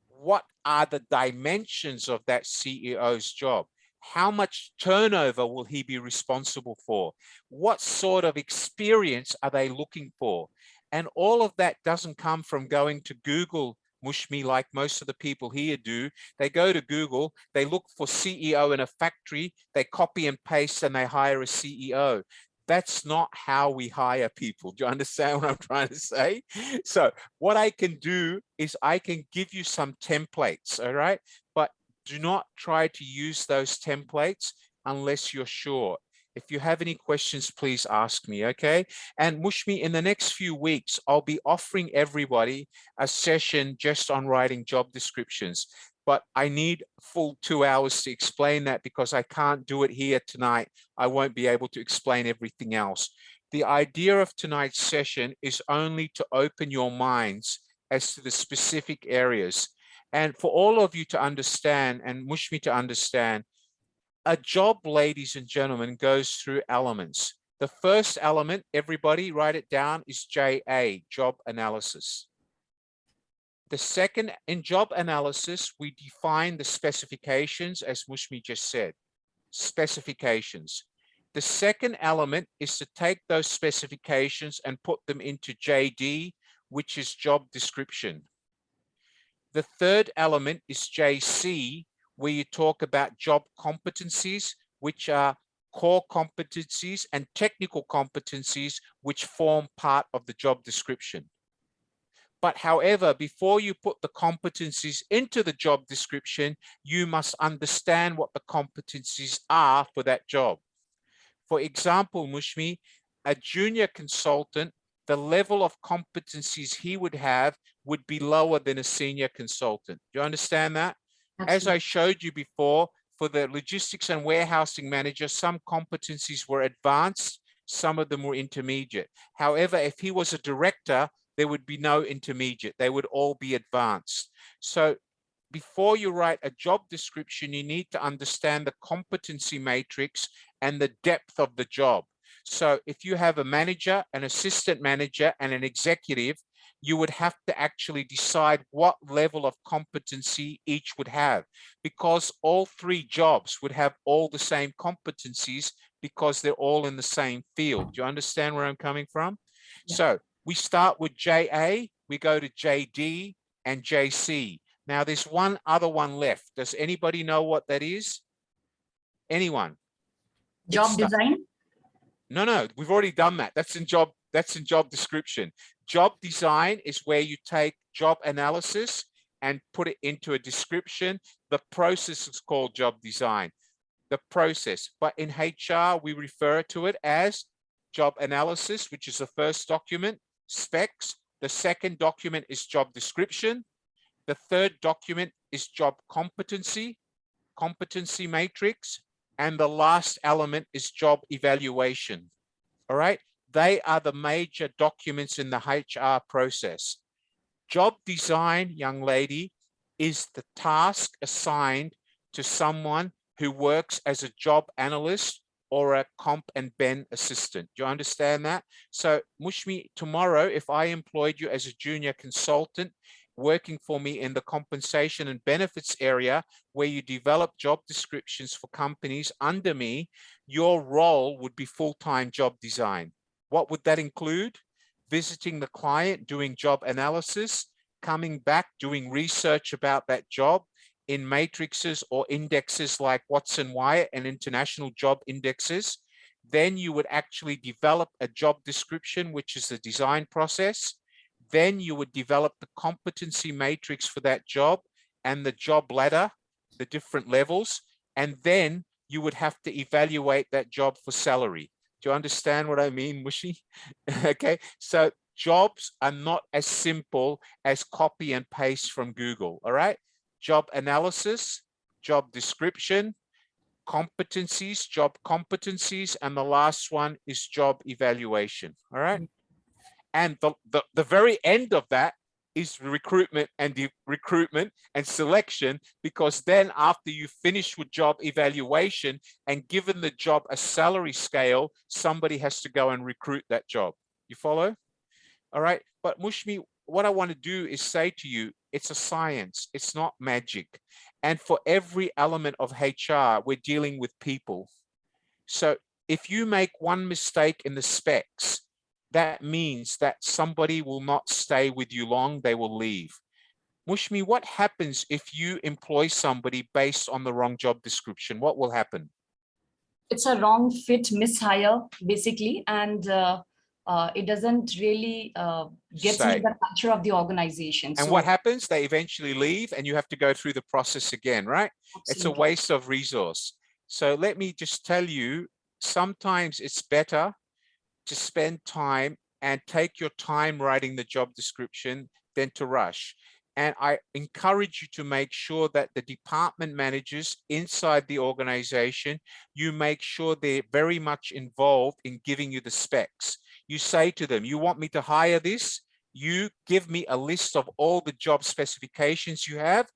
What are the dimensions of that CEO's job? How much turnover will he be responsible for? What sort of experience are they looking for? And all of that doesn't come from going to Google, Mushmi, like most of the people here do. They go to Google, they look for CEO in a factory, they copy and paste, and they hire a CEO. That's not how we hire people. Do you understand what I'm trying to say? So what I can do is I can give you some templates, all right? But do not try to use those templates unless you're sure. If you have any questions, please ask me, okay? And Mushmi, in the next few weeks, I'll be offering everybody a session just on writing job descriptions. But I need full 2 hours to explain that because I can't do it here tonight. I won't be able to explain everything else. The idea of tonight's session is only to open your minds as to the specific areas. And for all of you to understand, and Mushmi to understand, a job, ladies and gentlemen, goes through elements. The first element, everybody write it down, is JA, job analysis. The second, in job analysis, we define the specifications, as Mushmi just said, specifications. The second element is to take those specifications and put them into JD, which is job description. The third element is JC, where you talk about job competencies, which are core competencies and technical competencies, which form part of the job description. But however, before you put the competencies into the job description, you must understand what the competencies are for that job. For example, Mushmi, a junior consultant, the level of competencies he would have would be lower than a senior consultant. Do you understand that? Absolutely. As I showed you before, for the logistics and warehousing manager, some competencies were advanced, some of them were intermediate. However, if he was a director, there would be no intermediate. They would all be advanced. So before you write a job description, you need to understand the competency matrix and the depth of the job. So if you have a manager, an assistant manager, and an executive, you would have to actually decide what level of competency each would have, because all three jobs would have all the same competencies because they're all in the same field. Do you understand where I'm coming from? Yeah. So we start with JA, we go to JD and JC. Now there's one other one left. Does anybody know what that is? Anyone? Job design? No, we've already done that. That's in job description. Job design is where you take job analysis and put it into a description. The process is called job design, the process. But in HR, we refer to it as job analysis, which is the first document, specs. The second document is job description. The third document is job competency matrix. And the last element is job evaluation. All right. They are the major documents in the HR process. Job design, young lady, is the task assigned to someone who works as a job analyst or a comp and ben assistant. Do you understand that? So Mushmi, tomorrow, if I employed you as a junior consultant working for me in the compensation and benefits area, where you develop job descriptions for companies under me, your role would be full-time job design. What would that include? Visiting the client, doing job analysis, coming back, doing research about that job in matrices or indexes like Watson Wyatt and international job indexes. Then you would actually develop a job description, which is the design process. Then you would develop the competency matrix for that job and the job ladder, the different levels. And then you would have to evaluate that job for salary. Do you understand what I mean, Mushi? Okay, so jobs are not as simple as copy and paste from Google, all right? Job analysis, job description, competencies, job competencies, and the last one is job evaluation, all right? And the very end of that is recruitment and selection, because then after you finish with job evaluation and given the job a salary scale, somebody has to go and recruit that job. You follow? All right. But Mushmi, what I want to do is say to you, it's a science, it's not magic. And for every element of HR, we're dealing with people. So if you make one mistake in the specs, that means that somebody will not stay with you long, they will leave. Mushmi, what happens if you employ somebody based on the wrong job description? What will happen? It's a wrong fit, mishire, basically, and it doesn't really get into the culture of the organization. And so what happens? They eventually leave and you have to go through the process again, right? Absolutely. It's a waste of resource. So let me just tell you, sometimes it's better to spend time and take your time writing the job description than to rush. And I encourage you to make sure that the department managers inside the organization, you make sure they're very much involved in giving you the specs. You say to them, you want me to hire this? You give me a list of all the job specifications you have.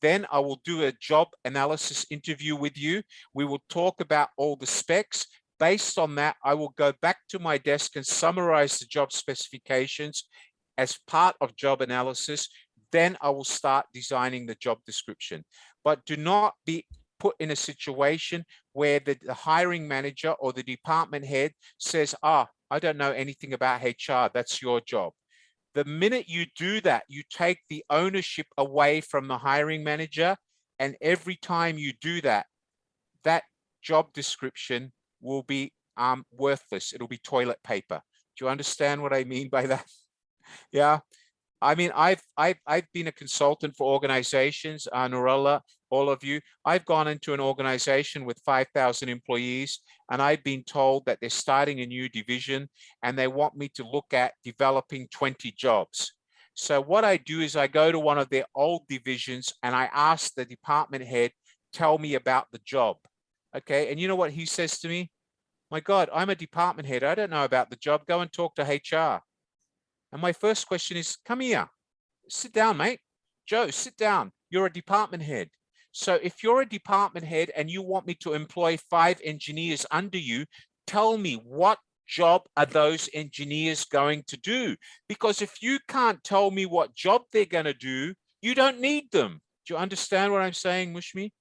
Then I will do a job analysis interview with you. We will talk about all the specs. Based on that, I will go back to my desk and summarize the job specifications as part of job analysis. Then I will start designing the job description. But do not be put in a situation where the hiring manager or the department head says, I don't know anything about HR, that's your job. The minute you do that, you take the ownership away from the hiring manager. And every time you do that, that job description will be worthless. It'll be toilet paper. Do you understand what I mean by that? Yeah. I mean, I've been a consultant for organizations, Norella, all of you. I've gone into an organization with 5,000 employees, and I've been told that they're starting a new division and they want me to look at developing 20 jobs. So what I do is I go to one of their old divisions and I ask the department head, tell me about the job. Okay, and you know what he says to me? My God, I'm a department head. I don't know about the job. Go and talk to HR. And my first question is, come here, sit down, mate. Joe, sit down. You're a department head. So if you're a department head and you want me to employ 5 engineers under you, tell me, what job are those engineers going to do? Because if you can't tell me what job they're going to do, you don't need them. Do you understand what I'm saying, Mushmi?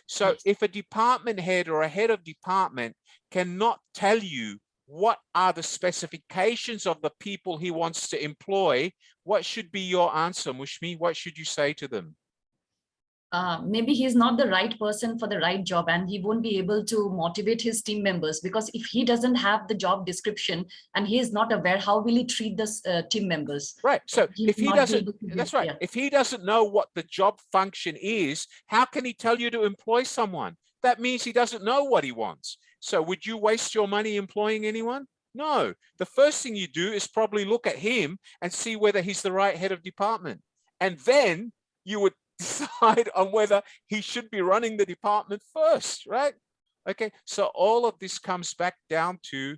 So if a department head or a head of department cannot tell you what are the specifications of the people he wants to employ, what should be your answer, Mushmi? What should you say to them? Maybe he's not the right person for the right job and he won't be able to motivate his team members, because if he doesn't have the job description and he is not aware, how will he treat the team members? Right. So if he doesn't, that's right. Yeah. If he doesn't know what the job function is, how can he tell you to employ someone? That means he doesn't know what he wants. So would you waste your money employing anyone? No. The first thing you do is probably look at him and see whether he's the right head of department. And then you would decide on whether he should be running the department first, right? Okay, so all of this comes back down to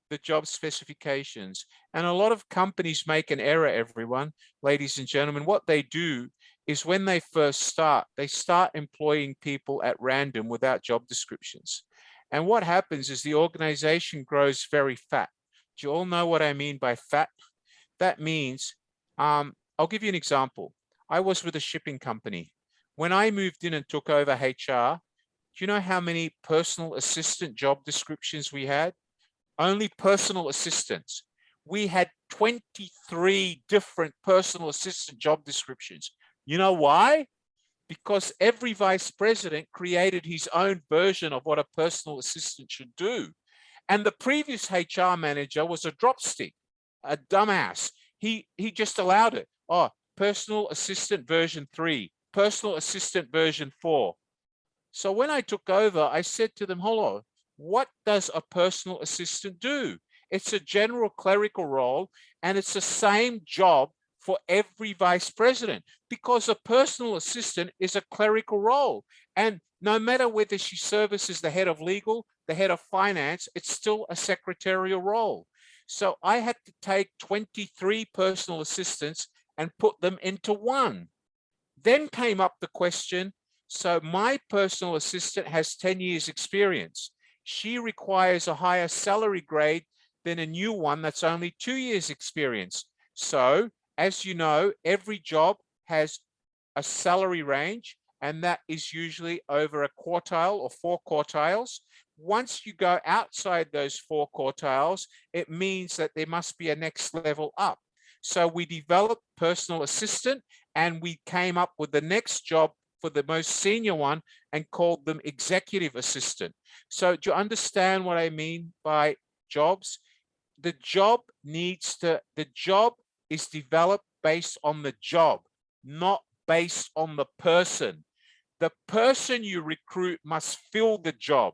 the job specifications. And a lot of companies make an error, everyone, ladies and gentlemen. What they do is when they first start, they start employing people at random without job descriptions. And what happens is the organization grows very fat. Do you all know what I mean by fat? That means, I'll give you an example. I was with a shipping company. When I moved in and took over HR, do you know how many personal assistant job descriptions we had? Only personal assistants. We had 23 different personal assistant job descriptions. You know why? Because every vice president created his own version of what a personal assistant should do. And the previous HR manager was a dropstick, a dumbass. He just allowed it. Oh, personal assistant version 3, personal assistant version 4. So when I took over, I said to them, hello, what does a personal assistant do? It's a general clerical role, and it's the same job for every vice president, because a personal assistant is a clerical role. And no matter whether she services the head of legal, the head of finance, it's still a secretarial role. So I had to take 23 personal assistants and put them into one. Then came up the question, so my personal assistant has 10 years experience. She requires a higher salary grade than a new one that's only 2 years experience. So, as you know, every job has a salary range, and that is usually over a quartile or 4 quartiles. Once you go outside those 4 quartiles, it means that there must be a next level up. So we developed personal assistant, and we came up with the next job for the most senior one and called them executive assistant. So do you understand what I mean by jobs? The job is developed based on the job, not based on the person. The person you recruit must fill the job,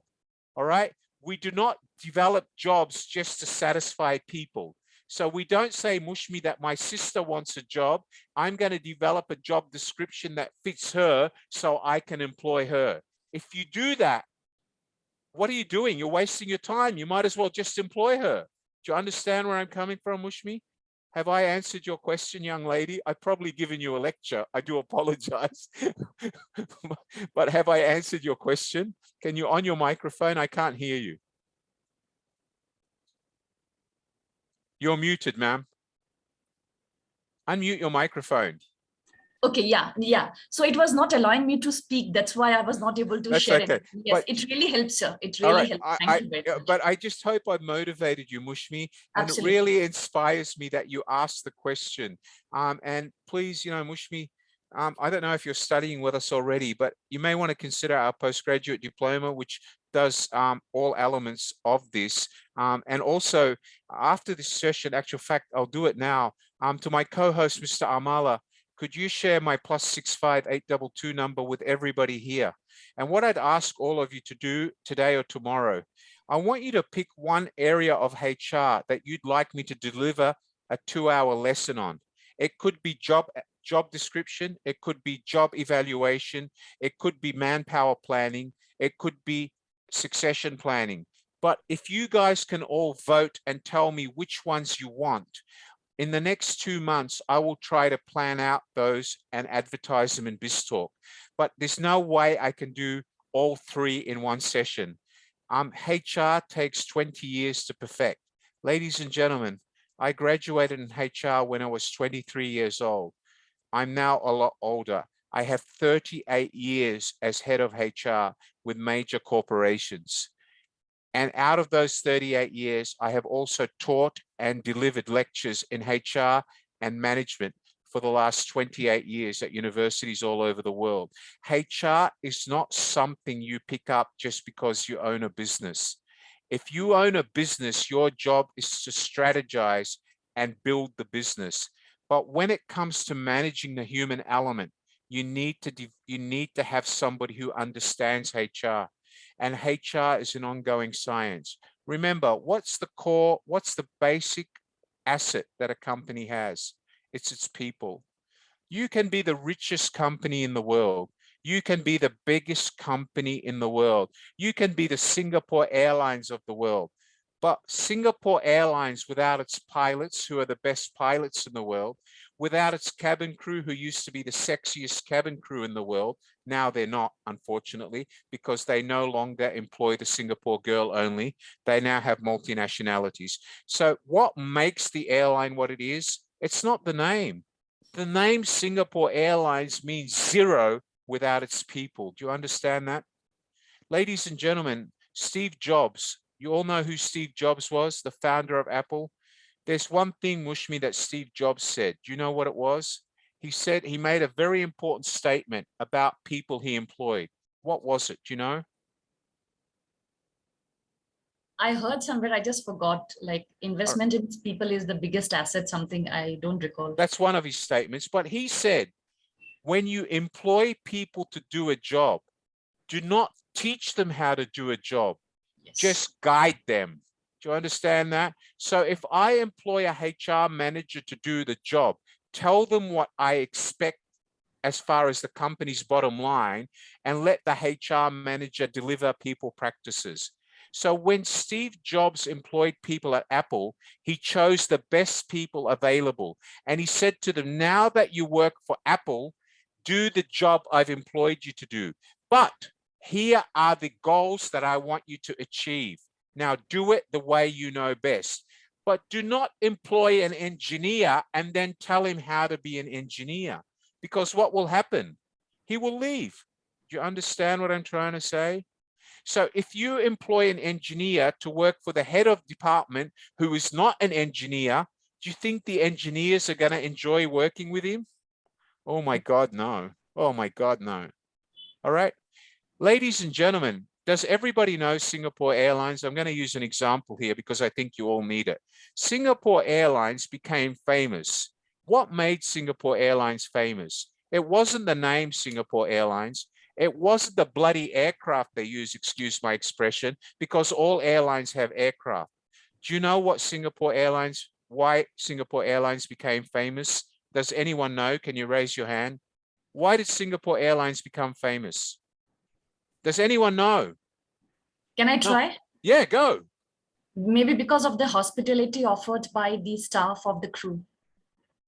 all right? We do not develop jobs just to satisfy people. So we don't say, Mushmi, that my sister wants a job. I'm going to develop a job description that fits her so I can employ her. If you do that, what are you doing? You're wasting your time. You might as well just employ her. Do you understand where I'm coming from, Mushmi? Have I answered your question, young lady? I've probably given you a lecture. I do apologize. But have I answered your question? Can you on your microphone? I can't hear you. You're muted, ma'am. Unmute your microphone. Okay, yeah. So it was not allowing me to speak. That's why I was not able to share okay. it. Yes, But, it really helps, sir. It all really right. helps. Thank you very much. But I just hope I motivated you, Mushmi, and Absolutely. it really inspires me that you asked the question. And please, you know, Mushmi, I don't know if you're studying with us already, but you may want to consider our postgraduate diploma, which does all elements of this. And also, after this session, actual fact, I'll do it now. To my co-host, Mr. Amala, could you share my +65 822 number with everybody here? And what I'd ask all of you to do today or tomorrow, I want you to pick one area of HR that you'd like me to deliver a 2-hour lesson on. It could be job description, it could be job evaluation, it could be manpower planning, it could be succession planning. But if you guys can all vote and tell me which ones you want, in the next 2 months, I will try to plan out those and advertise them in BizTalk. But there's no way I can do all 3 in one session. HR takes 20 years to perfect. Ladies and gentlemen, I graduated in HR when I was 23 years old. I'm now a lot older. I have 38 years as head of HR with major corporations. And out of those 38 years, I have also taught and delivered lectures in HR and management for the last 28 years at universities all over the world. HR is not something you pick up just because you own a business. If you own a business, your job is to strategize and build the business. But when it comes to managing the human element, you need to have somebody who understands HR. And HR is an ongoing science. Remember, what's the basic asset that a company has? It's its people. You can be the richest company in the world. You can be the biggest company in the world. You can be the Singapore Airlines of the world. But Singapore Airlines, without its pilots, who are the best pilots in the world, without its cabin crew, who used to be the sexiest cabin crew in the world, now they're not, unfortunately, because they no longer employ the Singapore girl only. They now have multinationalities. So what makes the airline what it is? It's not the name. The name Singapore Airlines means zero without its people. Do you understand that? Ladies and gentlemen, Steve Jobs, you all know who Steve Jobs was, the founder of Apple. There's one thing, Mushmi, that Steve Jobs said. Do you know what it was? He said he made a very important statement about people he employed. What was it? Do you know? I heard somewhere, I just forgot, like investment in people is the biggest asset, something I don't recall. That's one of his statements. But he said, when you employ people to do a job, Do not teach them how to do a job. Yes. Just guide them. Do you understand that? So if I employ a HR manager to do the job, tell them what I expect as far as the company's bottom line, and let the HR manager deliver people practices. So when Steve Jobs employed people at Apple, he chose the best people available. And he said to them, now that you work for Apple, do the job I've employed you to do. But here are the goals that I want you to achieve. Now do it the way you know best. But do not employ an engineer and then tell him how to be an engineer. Because what will happen? He will leave. Do you understand what I'm trying to say? So if you employ an engineer to work for the head of department who is not an engineer, do you think the engineers are going to enjoy working with him? Oh my God, no. Oh my God, no. All right. Ladies and gentlemen, does everybody know Singapore Airlines? I'm going to use an example here because I think you all need it. Singapore Airlines became famous. What made Singapore Airlines famous? It wasn't the name Singapore Airlines. It wasn't the bloody aircraft they use, excuse my expression, because all airlines have aircraft. Do you know what why Singapore Airlines became famous? Does anyone know? Can you raise your hand? Why did Singapore Airlines become famous? Does anyone know? Can I try? Yeah, go. Maybe because of the hospitality offered by the staff of the crew.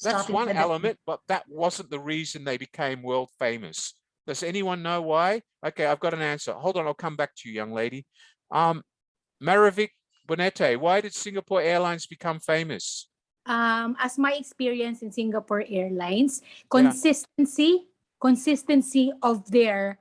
That's one element, but that wasn't the reason they became world famous. Does anyone know why? Okay, I've got an answer. Hold on, I'll come back to you, young lady. Maravik Bonete, why did Singapore Airlines become famous? As my experience in Singapore Airlines, consistency of their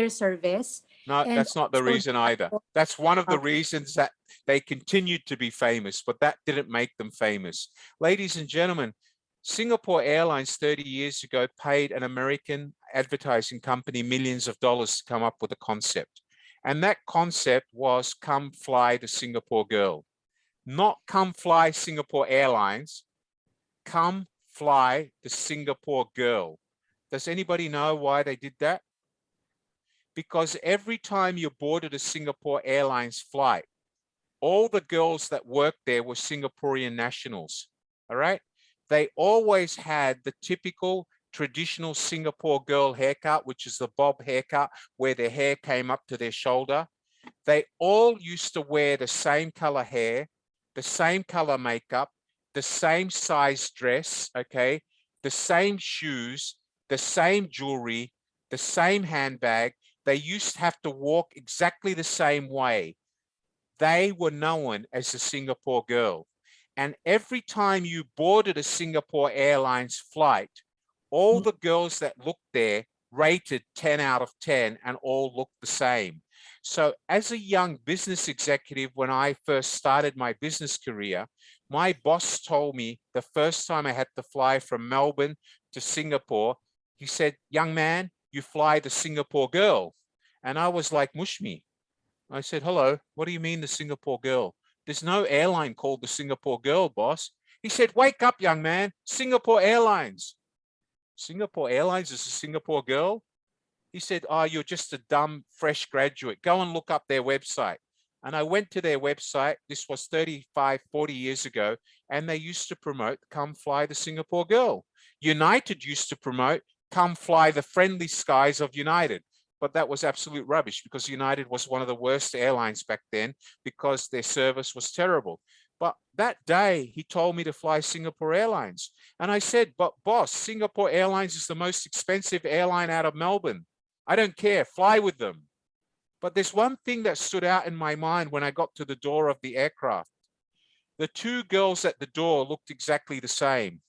service. No, And that's not the reason either. That's one of the reasons that they continued to be famous, but that didn't make them famous. Ladies and gentlemen, Singapore Airlines 30 years ago paid an American advertising company millions of dollars to come up with a concept. And that concept was come fly the Singapore girl. Not come fly Singapore Airlines, come fly the Singapore girl. Does anybody know why they did that? Because every time you boarded a Singapore Airlines flight, all the girls that worked there were Singaporean nationals, all right? They always had the typical traditional Singapore girl haircut, which is the bob haircut, where their hair came up to their shoulder. They all used to wear the same color hair, the same color makeup, the same size dress, okay? The same shoes, the same jewelry, the same handbag. They used to have to walk exactly the same way. They were known as the Singapore girl. And every time you boarded a Singapore Airlines flight, all the girls that looked there rated 10 out of 10 and all looked the same. So as a young business executive, when I first started my business career, my boss told me the first time I had to fly from Melbourne to Singapore, he said, young man, you fly the Singapore girl. And I was like, mush me. I said, hello, what do you mean the Singapore girl? There's no airline called the Singapore girl, boss. He said, wake up, young man, Singapore Airlines. Singapore Airlines is a Singapore girl? He said, oh, you're just a dumb, fresh graduate. Go and look up their website. And I went to their website. This was 35, 40 years ago. And they used to promote, come fly the Singapore girl. United used to promote, come fly the friendly skies of United. But that was absolute rubbish because United was one of the worst airlines back then because their service was terrible. But that day, he told me to fly Singapore Airlines. And I said, but boss, Singapore Airlines is the most expensive airline out of Melbourne. I don't care, fly with them. But there's one thing that stood out in my mind when I got to the door of the aircraft. The two girls at the door looked exactly the same.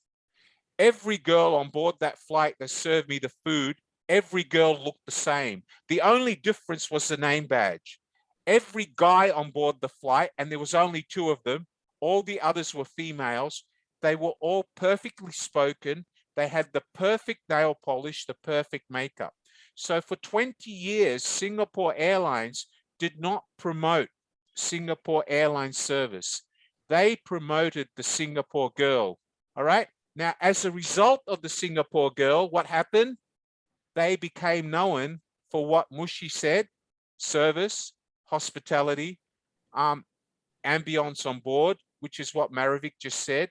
Every girl on board that flight that served me the food, every girl looked the same. The only difference was the name badge. Every guy on board the flight, and there was only two of them, all the others were females. They were all perfectly spoken. They had the perfect nail polish, the perfect makeup. So for 20 years, Singapore Airlines did not promote Singapore Airlines service. They promoted the Singapore girl, all right? Now, as a result of the Singapore girl, what happened? They became known for what Mushi said, service, hospitality, ambience on board, which is what Maravik just said.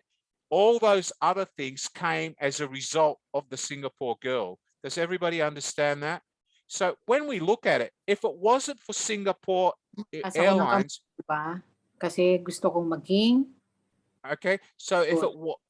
All those other things came as a result of the Singapore girl. Does everybody understand that? So when we look at it, if it wasn't for Singapore Airlines, diba? Kasi gusto kong maging. okay, so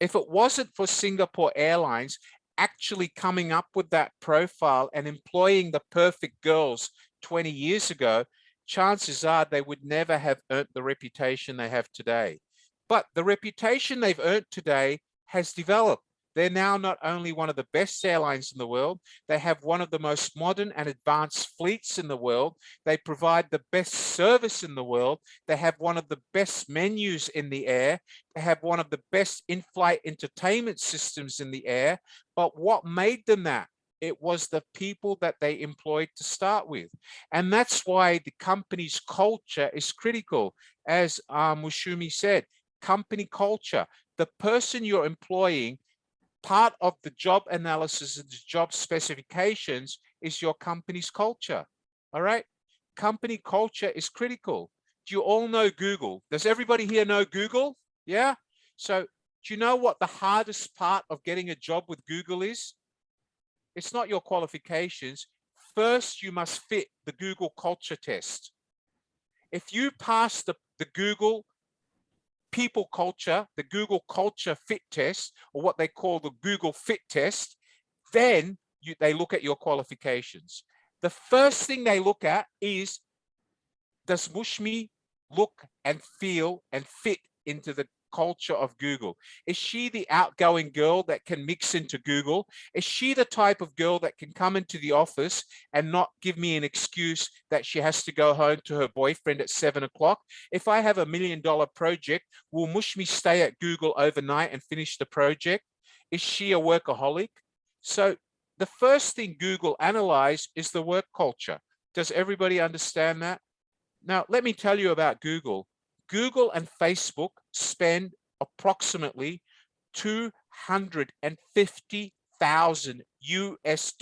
if it wasn't for Singapore Airlines actually coming up with that profile and employing the perfect girls 20 years ago, chances are they would never have earned the reputation they have today. But the reputation they've earned today has developed. They're now not only one of the best airlines in the world, they have one of the most modern and advanced fleets in the world. They provide the best service in the world. They have one of the best menus in the air. They have one of the best in-flight entertainment systems in the air. But what made them that? It was the people that they employed to start with. And that's why the company's culture is critical. As Mushumi said, company culture, the person you're employing, part of the job analysis and the job specifications is your company's culture. All right. Company culture is critical. Do you all know Google? Does everybody here know Google? Yeah. So do you know what the hardest part of getting a job with Google is? It's not your qualifications. First, you must fit the Google culture test. If you pass the Google people culture, the Google culture fit test, or what they call the Google fit test, then they look at your qualifications. The first thing they look at is, does Mushmi look and feel and fit into the culture of Google? Is she the outgoing girl that can mix into Google? Is she the type of girl that can come into the office and not give me an excuse that she has to go home to her boyfriend at 7 o'clock? If I have $1 million project, will Mushmi stay at Google overnight and finish the project? Is she a workaholic? So the first thing Google analyze is the work culture. Does everybody understand that? Now, let me tell you about Google. Google and Facebook spend approximately $250,000 US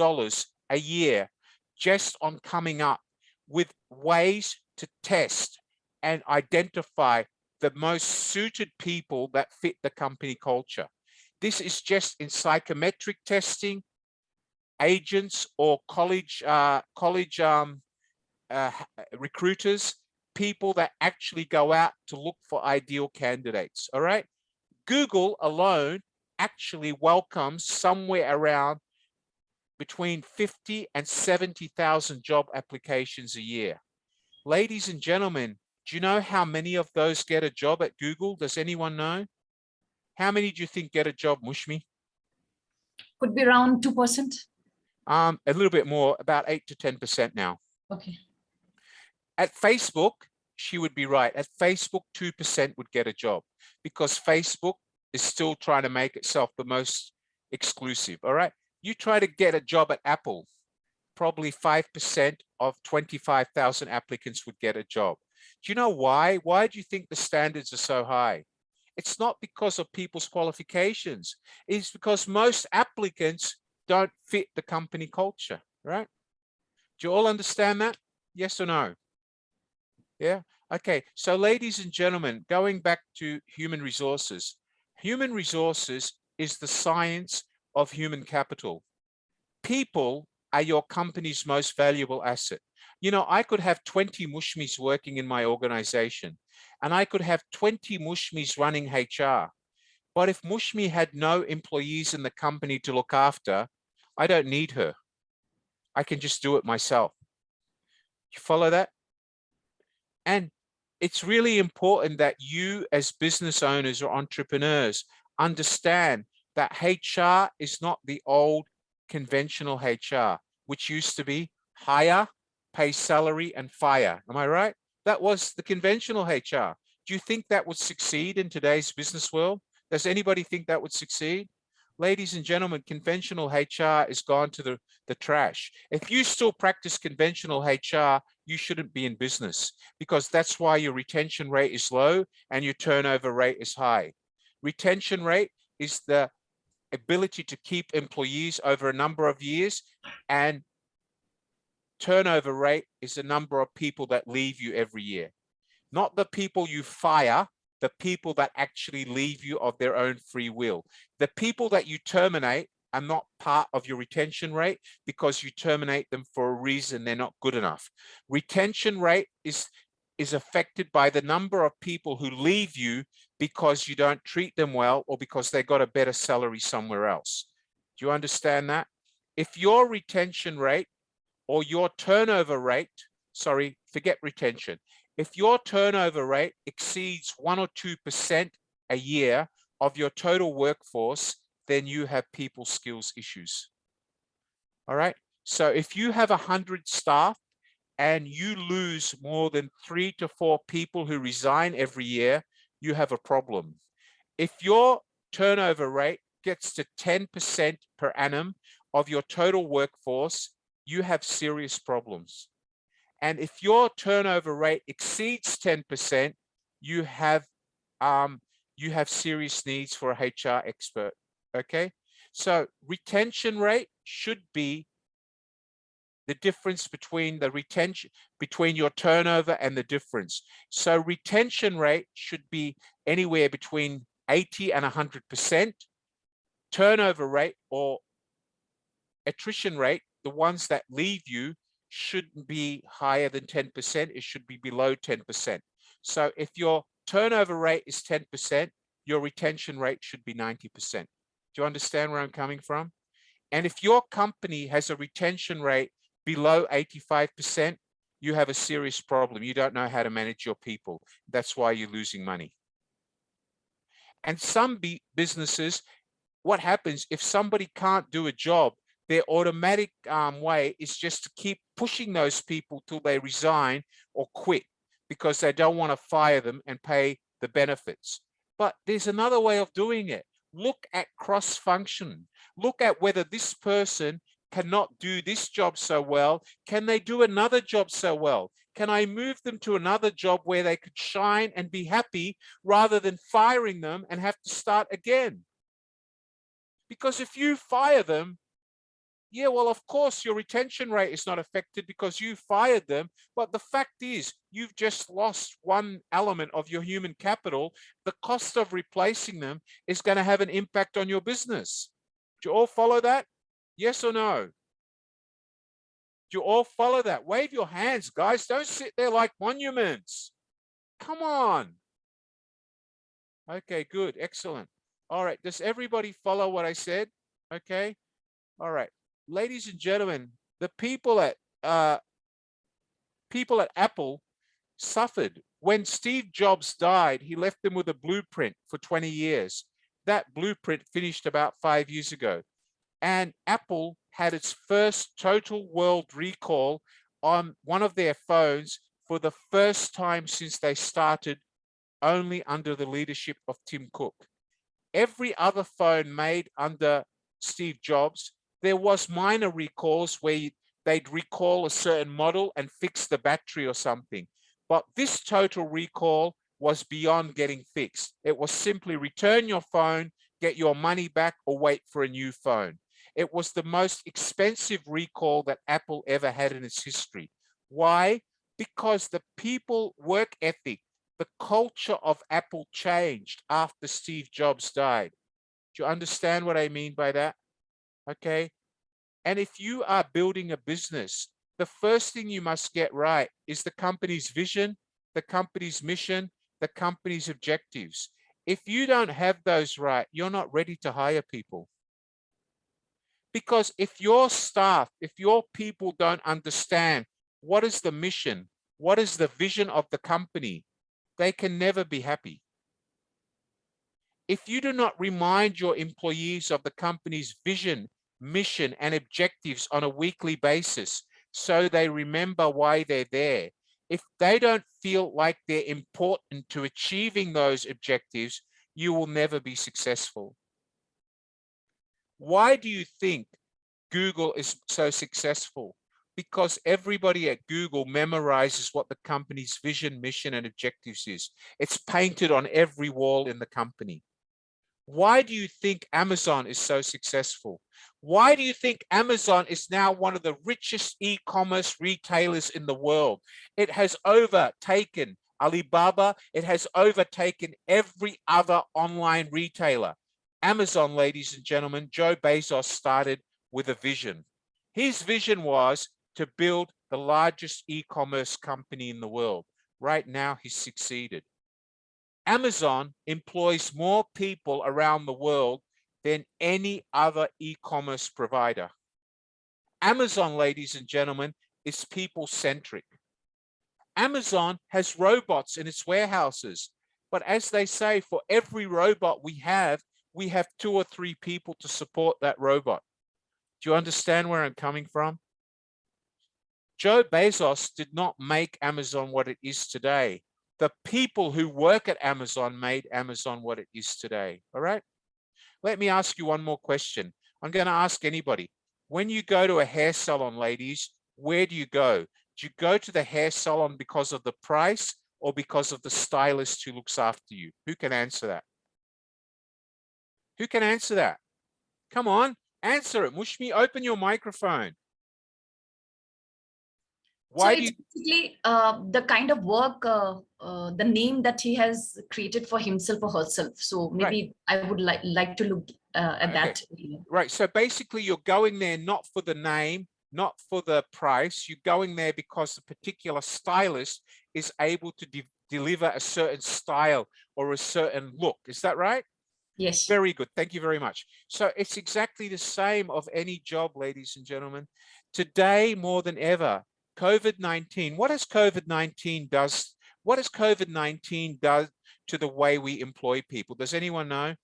a year just on coming up with ways to test and identify the most suited people that fit the company culture. This is just in psychometric testing, agents or college recruiters, people that actually go out to look for ideal candidates. All right. Google alone actually welcomes somewhere around between 50 and 70,000 job applications a year. Ladies and gentlemen, do you know how many of those get a job at Google? Does anyone know? How many do you think get a job, Mushmi? Could be around 2%. A little bit more, about 8 to 10% now. Okay. At Facebook, she would be right. At Facebook, 2% would get a job because Facebook is still trying to make itself the most exclusive. All right. You try to get a job at Apple, probably 5% of 25,000 applicants would get a job. Do you know why? Why do you think the standards are so high? It's not because of people's qualifications. It's because most applicants don't fit the company culture, right? Do you all understand that? Yes or no? Yeah. Okay. So ladies and gentlemen, going back to human resources is the science of human capital. People are your company's most valuable asset. You know, I could have 20 Mushmis working in my organization, and I could have 20 Mushmis running HR. But if Mushmi had no employees in the company to look after, I don't need her. I can just do it myself. You follow that? And it's really important that you as business owners or entrepreneurs understand that HR is not the old conventional HR, which used to be hire, pay salary, and fire. Am I right? That was the conventional HR. Do you think that would succeed in today's business world? Does anybody think that would succeed? Ladies and gentlemen, conventional HR is gone to the trash. If you still practice conventional HR, you shouldn't be in business because that's why your retention rate is low and your turnover rate is high. Retention rate is the ability to keep employees over a number of years, and turnover rate is the number of people that leave you every year. Not the people you fire, the people that actually leave you of their own free will. The people that you terminate are not part of your retention rate because you terminate them for a reason they're not good enough. Retention rate is affected by the number of people who leave you because you don't treat them well or because they got a better salary somewhere else. Do you understand that? If your retention rate or your turnover rate, sorry, forget retention. If your turnover rate exceeds 1 or 2% a year of your total workforce, then you have people skills issues. All right. So if you have 100 staff and you lose more than 3 to 4 people who resign every year, you have a problem. If your turnover rate gets to 10% per annum of your total workforce, you have serious problems. And if your turnover rate exceeds 10%, you have serious needs for a HR expert. Okay, so retention rate should be the difference between your turnover and the difference. So retention rate should be anywhere between 80 and 100%. Turnover rate or attrition rate, the ones that leave you, shouldn't be higher than 10%. It should be below 10%. So if your turnover rate is 10%, your retention rate should be 90%. Do you understand where I'm coming from? And if your company has a retention rate below 85%, you have a serious problem. You don't know how to manage your people. That's why you're losing money. And some businesses, what happens if somebody can't do a job, their automatic way is just to keep pushing those people till they resign or quit because they don't want to fire them and pay the benefits. But there's another way of doing it. Look at cross-function. Look at whether this person cannot do this job so well. Can they do another job so well? Can I move them to another job where they could shine and be happy rather than firing them and have to start again? Because if you fire them, yeah, well, of course, your retention rate is not affected because you fired them. But the fact is, you've just lost one element of your human capital. The cost of replacing them is going to have an impact on your business. Do you all follow that? Yes or no? Do you all follow that? Wave your hands, guys. Don't sit there like monuments. Come on. Okay, good. Excellent. All right. Does everybody follow what I said? Okay. All right. Ladies and gentlemen, the people at Apple suffered. When Steve Jobs died, he left them with a blueprint for 20 years. That blueprint finished about 5 years ago. And Apple had its first total world recall on one of their phones for the first time since they started, only under the leadership of Tim Cook. Every other phone made under Steve Jobs, there was minor recalls where they'd recall a certain model and fix the battery or something. But this total recall was beyond getting fixed. It was simply return your phone, get your money back, or wait for a new phone. It was the most expensive recall that Apple ever had in its history. Why? Because the people work ethic, the culture of Apple changed after Steve Jobs died. Do you understand what I mean by that? Okay. And if you are building a business, the first thing you must get right is the company's vision, the company's mission, the company's objectives. If you don't have those right, you're not ready to hire people. Because if your staff, if your people don't understand what is the mission, what is the vision of the company, they can never be happy. If you do not remind your employees of the company's vision, mission, and objectives on a weekly basis, so they remember why they're there, if they don't feel like they're important to achieving those objectives, you will never be successful. Why do you think Google is so successful? Because everybody at Google memorizes what the company's vision, mission, and objectives is. It's painted on every wall in the company. Why do you think Amazon is so successful? Why do you think Amazon is now one of the richest e-commerce retailers in the world? It has overtaken Alibaba. It has overtaken every other online retailer. Amazon, ladies and gentlemen, Joe Bezos started with a vision. His vision was to build the largest e-commerce company in the world. Right now, he's succeeded. Amazon employs more people around the world than any other e-commerce provider. Amazon, ladies and gentlemen, is people-centric. Amazon has robots in its warehouses, but as they say, for every robot we have 2 or 3 people to support that robot. Do you understand where I'm coming from? Joe Bezos did not make Amazon what it is today. The people who work at Amazon made Amazon what it is today. All right. Let me ask you one more question. I'm going to ask anybody. When you go to a hair salon, ladies, where do you go? Do you go to the hair salon because of the price or because of the stylist who looks after you? Who can answer that? Who can answer that? Come on, answer it. Mushmi, open your microphone. Why so do it's you? basically the kind of work, the name that he has created for himself or herself. So maybe I would like to look at Okay. that. Right. So basically, you're going there not for the name, not for the price. You're going there because the particular stylist is able to deliver a certain style or a certain look. Is that right? Yes. Very good. Thank you very much. So it's exactly the same of any job, ladies and gentlemen. Today, more than ever, COVID-19, what has COVID-19 does? What has COVID-19 done to the way we employ people? Does anyone know?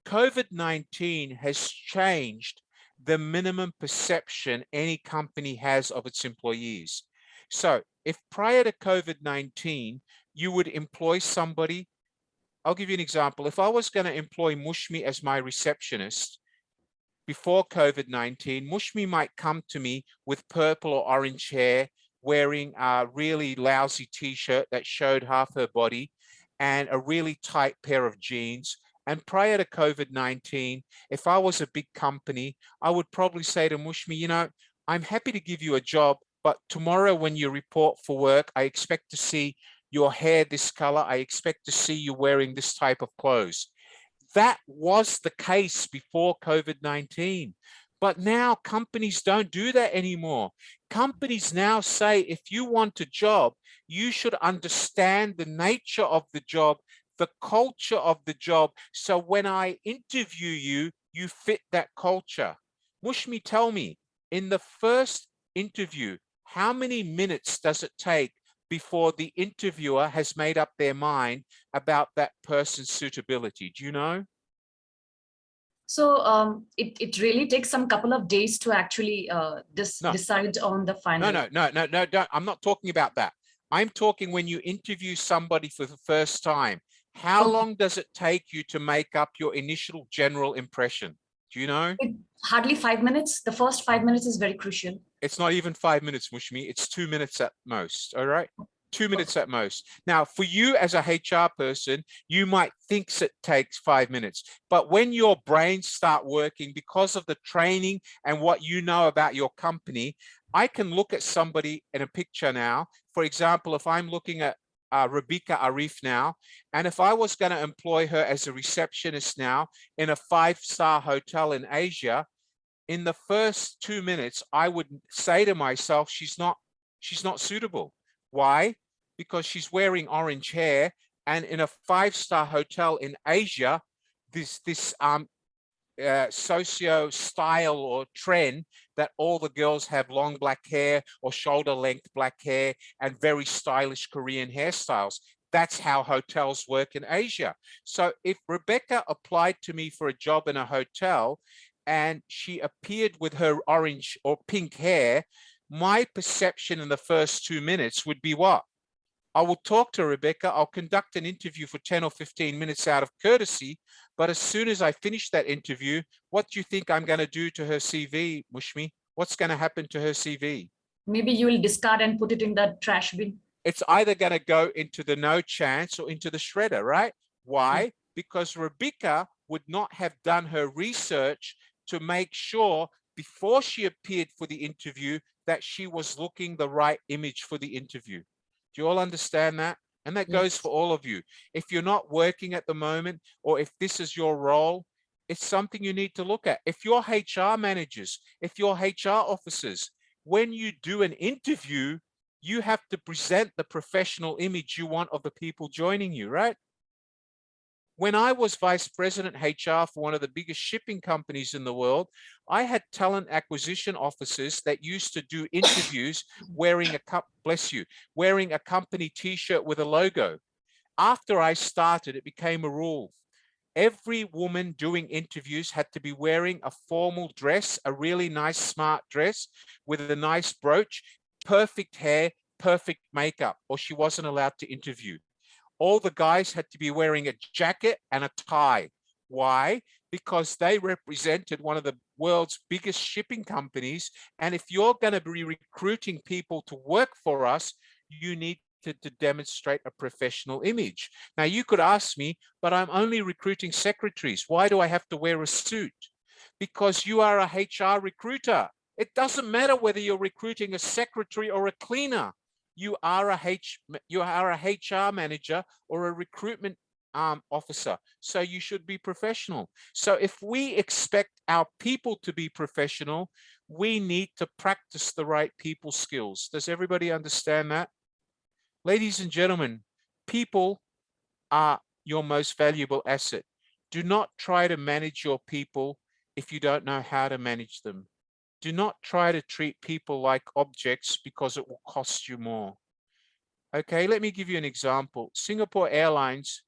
COVID-19 has changed the minimum perception any company has of its employees. So if prior to COVID-19, you would employ somebody, I'll give you an example. If I was going to employ Mushmi as my receptionist before COVID-19, Mushmi might come to me with purple or orange hair, wearing a really lousy t-shirt that showed half her body and a really tight pair of jeans. And prior to COVID-19, if I was a big company, I would probably say to Mushmi, you know, I'm happy to give you a job, but tomorrow when you report for work, I expect to see your hair this color. I expect to see you wearing this type of clothes. That was the case before COVID-19. But now companies don't do that anymore. Companies now say, if you want a job, you should understand the nature of the job, the culture of the job. So when I interview you, you fit that culture. Mushmi, tell me, in the first interview, how many minutes does it take before the interviewer has made up their mind about that person's suitability? Do you know? So it really takes some couple of days to actually decide on the final. No, don't. I'm not talking about that. I'm talking when you interview somebody for the first time. How long does it take you to make up your initial general impression? Do you know? Hardly 5 minutes. The first 5 minutes is very crucial. It's not even 5 minutes, Mushmi. It's 2 minutes at most. All right. 2 minutes at most. Now, for you as a HR person, you might think it takes 5 minutes, but when your brains start working because of the training and what you know about your company, I can look at somebody in a picture now. For example, if I'm looking at Rebecca Arif now, and if I was going to employ her as a receptionist now in a 5-star hotel in Asia, in the first 2 minutes, I would say to myself, she's not suitable. Why? Because she's wearing orange hair, and in a 5-star hotel in Asia, this socio style or trend that all the girls have long black hair or shoulder length black hair and very stylish Korean hairstyles. That's how hotels work in Asia. So if Rebecca applied to me for a job in a hotel and she appeared with her orange or pink hair, my perception in the first 2 minutes would be what? I will talk to Rebecca. I'll conduct an interview for 10 or 15 minutes out of courtesy. But as soon as I finish that interview, what do you think I'm going to do to her CV, Mushmi? What's going to happen to her CV? Maybe you will discard and put it in the trash bin. It's either going to go into the no chance or into the shredder, right? Why? Because Rebecca would not have done her research to make sure before she appeared for the interview that she was looking the right image for the interview. Do you all understand that? And that goes for all of you. If you're not working at the moment, or if this is your role, it's something you need to look at. If you're HR managers, if you're HR officers, when you do an interview, you have to present the professional image you want of the people joining you, right? When I was vice president HR for one of the biggest shipping companies in the world, I had talent acquisition officers that used to do interviews wearing wearing a company t-shirt with a logo. After I started, it became a rule. Every woman doing interviews had to be wearing a formal dress, a really nice, smart dress with a nice brooch, perfect hair, perfect makeup, or she wasn't allowed to interview. All the guys had to be wearing a jacket and a tie. Why? Because they represented one of the world's biggest shipping companies. And if you're going to be recruiting people to work for us, you need to demonstrate a professional image. Now, you could ask me, but I'm only recruiting secretaries. Why do I have to wear a suit? Because you are a HR recruiter. It doesn't matter whether you're recruiting a secretary or a cleaner. You are a HR manager or a recruitment officer. So you should be professional. So if we expect our people to be professional, we need to practice the right people skills. Does everybody understand that? Ladies and gentlemen, people are your most valuable asset. Do not try to manage your people if you don't know how to manage them. Do not try to treat people like objects because it will cost you more. Okay, let me give you an example. Singapore Airlines,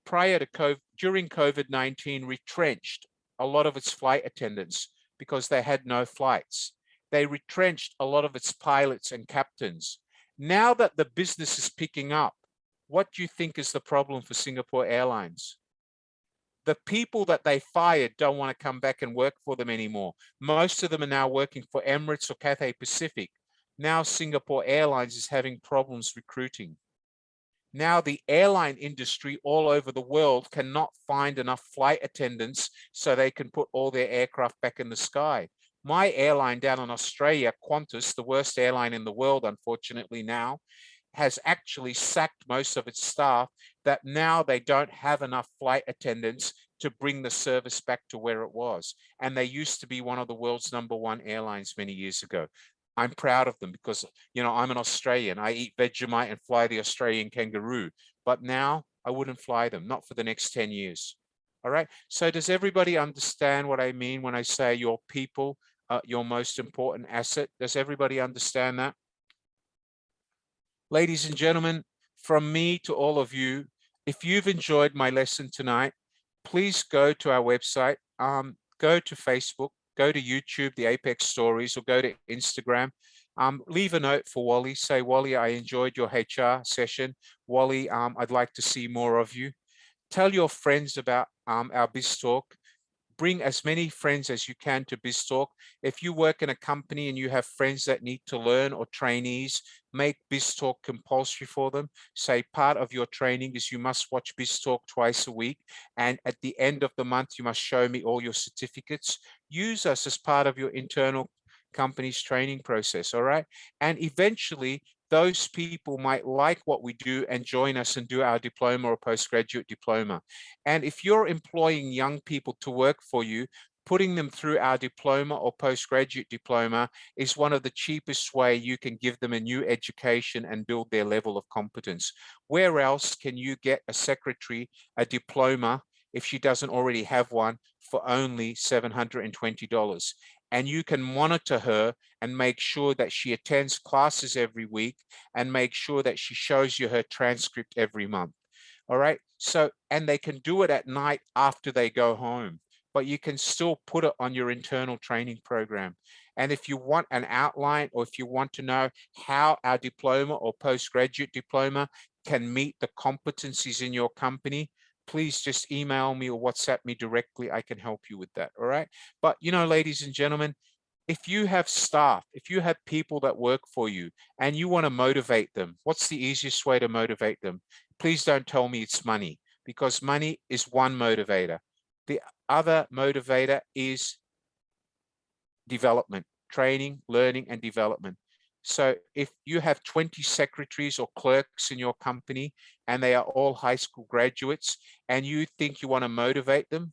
during COVID-19, retrenched a lot of its flight attendants because they had no flights. They retrenched a lot of its pilots and captains. Now that the business is picking up, what do you think is the problem for Singapore Airlines? The people that they fired don't want to come back and work for them anymore. Most of them are now working for Emirates or Cathay Pacific. Now Singapore Airlines is having problems recruiting. Now the airline industry all over the world cannot find enough flight attendants so they can put all their aircraft back in the sky. My airline down in Australia, Qantas, the worst airline in the world, unfortunately now, has actually sacked most of its staff, that now they don't have enough flight attendants to bring the service back to where it was. And they used to be one of the world's #1 airlines many years ago. I'm proud of them because, you know, I'm an Australian. I eat Vegemite and fly the Australian kangaroo. But now I wouldn't fly them, not for the next 10 years. All right. So does everybody understand what I mean when I say your people are your most important asset? Does everybody understand that? Ladies and gentlemen, from me to all of you, if you've enjoyed my lesson tonight, please go to our website, go to Facebook, go to YouTube, the Apex Stories, or go to Instagram. Leave a note for Wally. Say, Wally, I enjoyed your HR session. Wally, I'd like to see more of you. Tell your friends about our BizTalk. Bring as many friends as you can to BizTalk. If you work in a company and you have friends that need to learn or trainees, make BizTalk compulsory for them. Say part of your training is you must watch BizTalk twice a week. And at the end of the month, you must show me all your certificates. Use us as part of your internal company's training process, all right? And eventually, those people might like what we do and join us and do our diploma or postgraduate diploma. And if you're employing young people to work for you, putting them through our diploma or postgraduate diploma is one of the cheapest way you can give them a new education and build their level of competence. Where else can you get a secretary a diploma if she doesn't already have one for only $720? And you can monitor her and make sure that she attends classes every week and make sure that she shows you her transcript every month. All right. So, and they can do it at night after they go home, but you can still put it on your internal training program. And if you want an outline, or if you want to know how our diploma or postgraduate diploma can meet the competencies in your company, please just email me or WhatsApp me directly. I can help you with that. All right. But, you know, ladies and gentlemen, if you have staff, if you have people that work for you and you want to motivate them, what's the easiest way to motivate them? Please don't tell me it's money, because money is one motivator. The other motivator is development, training, learning, and development. So if you have 20 secretaries or clerks in your company and they are all high school graduates and you think you want to motivate them,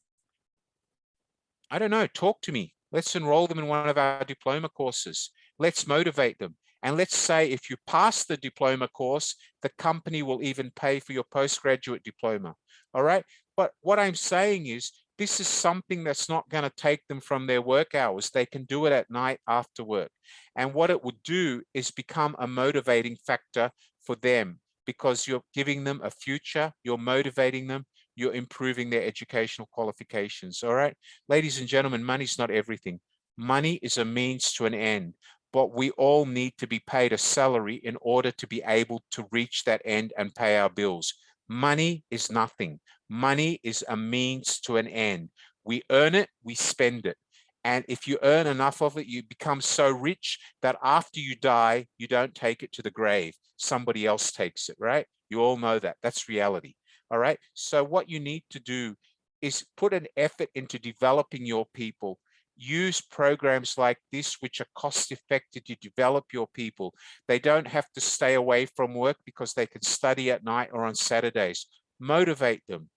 I don't know, talk to me. Let's enroll them in one of our diploma courses. Let's motivate them. And let's say if you pass the diploma course, the company will even pay for your postgraduate diploma. All right. But what I'm saying is this is something that's not going to take them from their work hours. They can do it at night after work. And what it would do is become a motivating factor for them because you're giving them a future, you're motivating them, you're improving their educational qualifications. All right. Ladies and gentlemen, money's not everything. Money is a means to an end, but we all need to be paid a salary in order to be able to reach that end and pay our bills. Money is nothing. Money is a means to an end. We earn it, we spend it. And if you earn enough of it, you become so rich that after you die, you don't take it to the grave. Somebody else takes it, right? You all know that. That's reality. All right. So what you need to do is put an effort into developing your people. Use programs like this, which are cost effective to develop your people. They don't have to stay away from work because they can study at night or on Saturdays. Motivate them.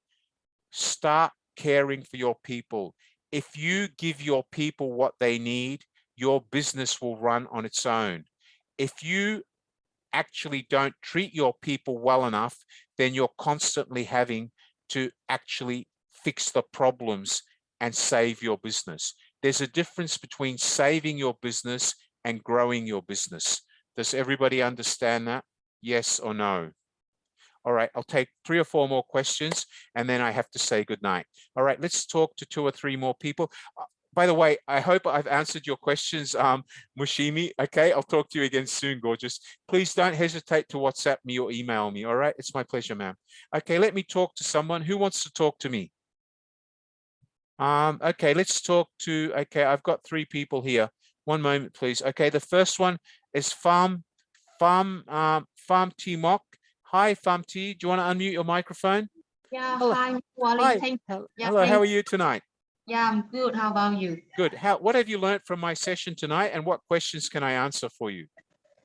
Start caring for your people. If you give your people what they need, your business will run on its own. If you actually don't treat your people well enough, then you're constantly having to actually fix the problems and save your business. There's a difference between saving your business and growing your business. Does everybody understand that? Yes or no? All right, I'll take 3 or 4 more questions and then I have to say goodnight. All right, let's talk to 2 or 3 more people. By the way, I hope I've answered your questions, Mushimi. Okay, I'll talk to you again soon, gorgeous. Please don't hesitate to WhatsApp me or email me. All right, it's my pleasure, ma'am. Okay, let me talk to someone. Who wants to talk to me? Okay, let's talk to, okay, I've got 3 people here. One moment, please. Okay, the first one is Farm Timok. Hi, Farm T. Do you want to unmute your microphone? Yeah, hello. hi, Wally. Hi. Thank you. Yeah, hello, how are you tonight? Yeah, I'm good. How about you? Good. What have you learned from my session tonight and what questions can I answer for you?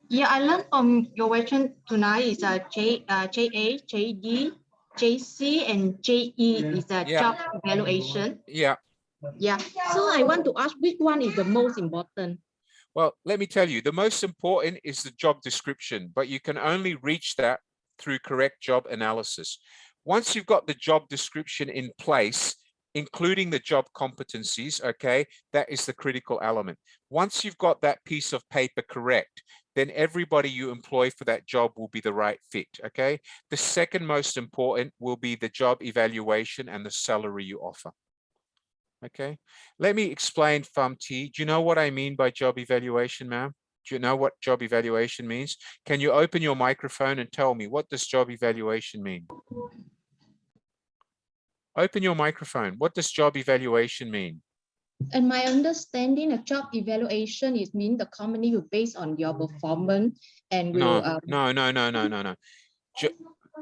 Yeah, I learned from your question tonight is JA, JD, JC, and JE is a job evaluation. Yeah. Yeah. So I want to ask which one is the most important? Well, let me tell you, the most important is the job description, but you can only reach that through correct job analysis. Once you've got the job description in place, including the job competencies, okay, that is the critical element. Once you've got that piece of paper correct, then everybody you employ for that job will be the right fit, okay? The second most important will be the job evaluation and the salary you offer. Okay, let me explain, Famti. Do you know what I mean by job evaluation, ma'am? Do you know what job evaluation means? Can you open your microphone and tell me, what does job evaluation mean? Open your microphone. What does job evaluation mean? And my understanding of job evaluation is mean the company will base on your performance and will No.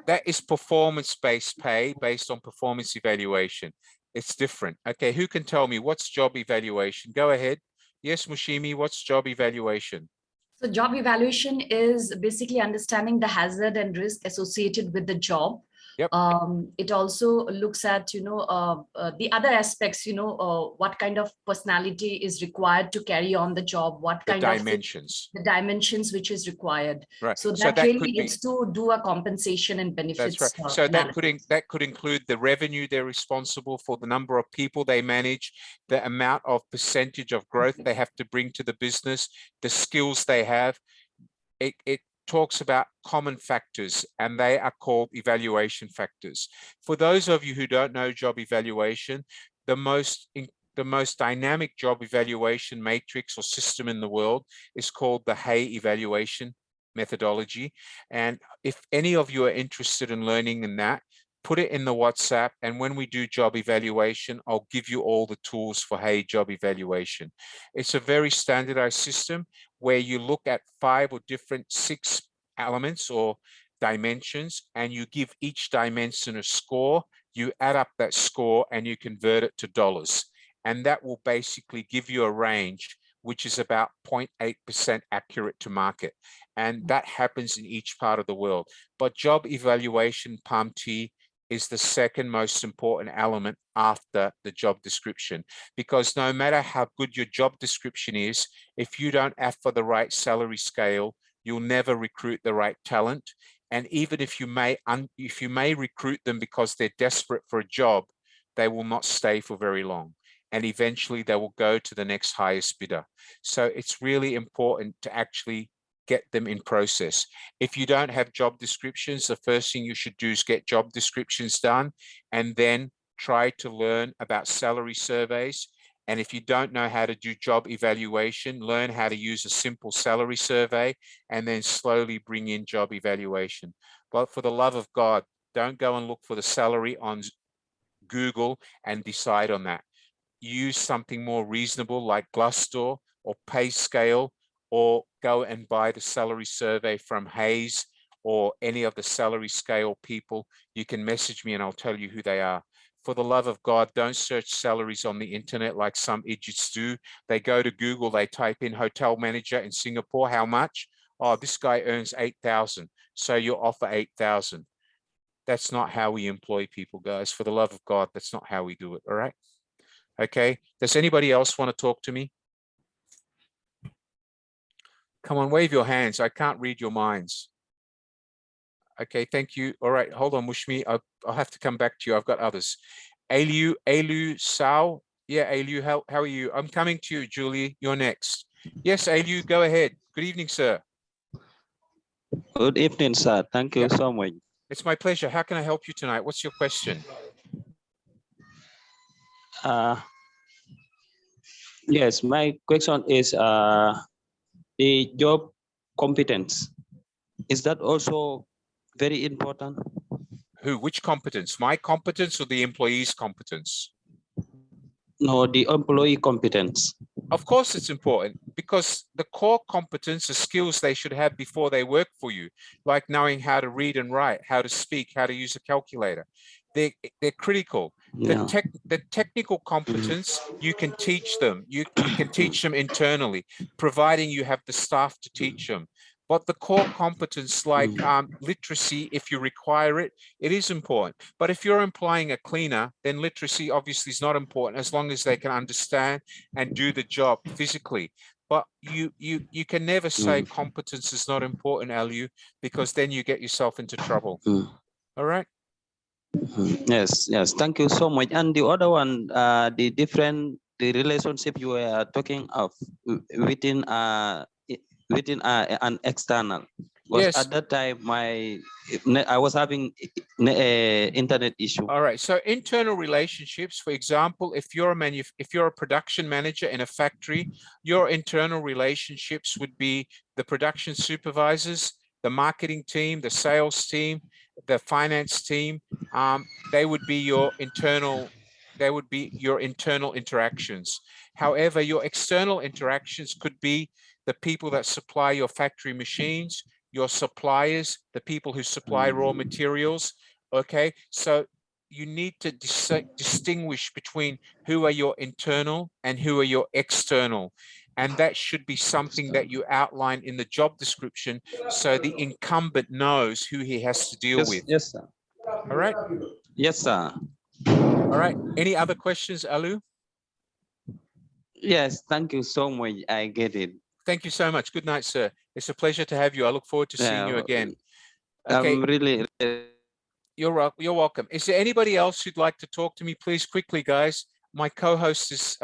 That is performance-based pay based on performance evaluation. It's different. Okay, who can tell me what's job evaluation? Go ahead. Yes, Mushimi, what's job evaluation? So job evaluation is basically understanding the hazard and risk associated with the job. Yep. It also looks at, the other aspects, what kind of personality is required to carry on the job, what kind of the dimensions which is required. Right. So that really needs to do a compensation and benefits. That's right. So that could include the revenue they're responsible for, the number of people they manage, the amount of percentage of growth they have to bring to the business, the skills they have. It talks about common factors and they are called evaluation factors. For those of you who don't know job evaluation, the most dynamic job evaluation matrix or system in the world is called the Hay evaluation methodology. And if any of you are interested in learning in that, put it in the WhatsApp, and when we do job evaluation, I'll give you all the tools for Hay job evaluation. It's a very standardized system where you look at 5 or 6 elements or dimensions, and you give each dimension a score, you add up that score and you convert it to dollars. And that will basically give you a range which is about 0.8% accurate to market. And that happens in each part of the world. But job evaluation, PAMT, is the second most important element after the job description. Because no matter how good your job description is, if you don't offer the right salary scale, you'll never recruit the right talent. And even if you may recruit them because they're desperate for a job, they will not stay for very long. And eventually they will go to the next highest bidder. So it's really important to actually get them in process. If you don't have job descriptions, the first thing you should do is get job descriptions done and then try to learn about salary surveys. And if you don't know how to do job evaluation, learn how to use a simple salary survey and then slowly bring in job evaluation. But for the love of God, don't go and look for the salary on Google and decide on that. Use something more reasonable like Glassdoor or PayScale, or go and buy the salary survey from Hayes or any of the salary scale people. You can message me and I'll tell you who they are. For the love of God, don't search salaries on the internet like some idiots do. They go to Google, they type in hotel manager in Singapore, how much? Oh, this guy earns 8,000, so you offer 8,000. That's not how we employ people, guys. For the love of God, that's not how we do it, all right? Okay, does anybody else want to talk to me? Come on, wave your hands. I can't read your minds. Okay, thank you. All right, hold on, Mushmi. I'll have to come back to you. I've got others. Ailu Sao. Yeah, Ailu, how are you? I'm coming to you, Julie. You're next. Yes, Ailu, go ahead. Good evening, sir. Good evening, sir. Thank you so much. It's my pleasure. How can I help you tonight? What's your question? Yes, my question is the job competence. Is that also very important? Which competence? My competence or the employee's competence? No, the employee competence. Of course it's important, because the core competence are skills they should have before they work for you, like knowing how to read and write, how to speak, how to use a calculator. They're critical. Yeah. The technical competence, you can teach them. You can teach them internally, providing you have the staff to teach them. But the core competence like literacy, if you require it, it is important. But if you're employing a cleaner, then literacy obviously is not important as long as they can understand and do the job physically. But you can never say competence is not important, Aliu, because then you get yourself into trouble. All right? Yes, yes. Thank you so much. And the other one, the relationship you were talking of within an external. Was Yes. at that time I was having internet issue. All right. So internal relationships, for example, if you're a production manager in a factory, your internal relationships would be the production supervisors, the marketing team, the sales team, the finance team. They would be your internal interactions. However, your external interactions could be the people that supply your factory machines, your suppliers, the people who supply raw materials. Okay, so you need to distinguish between who are your internal and who are your external. And that should be something that you outline in the job description so the incumbent knows who he has to deal with. Yes, sir. All right? Yes, sir. All right. Any other questions, Alu? Yes, thank you so much. I get it. Thank you so much. Good night, sir. It's a pleasure to have you. I look forward to seeing you again. Okay. I'm really. You're welcome. Is there anybody else who'd like to talk to me? Please, quickly, guys. My co-host is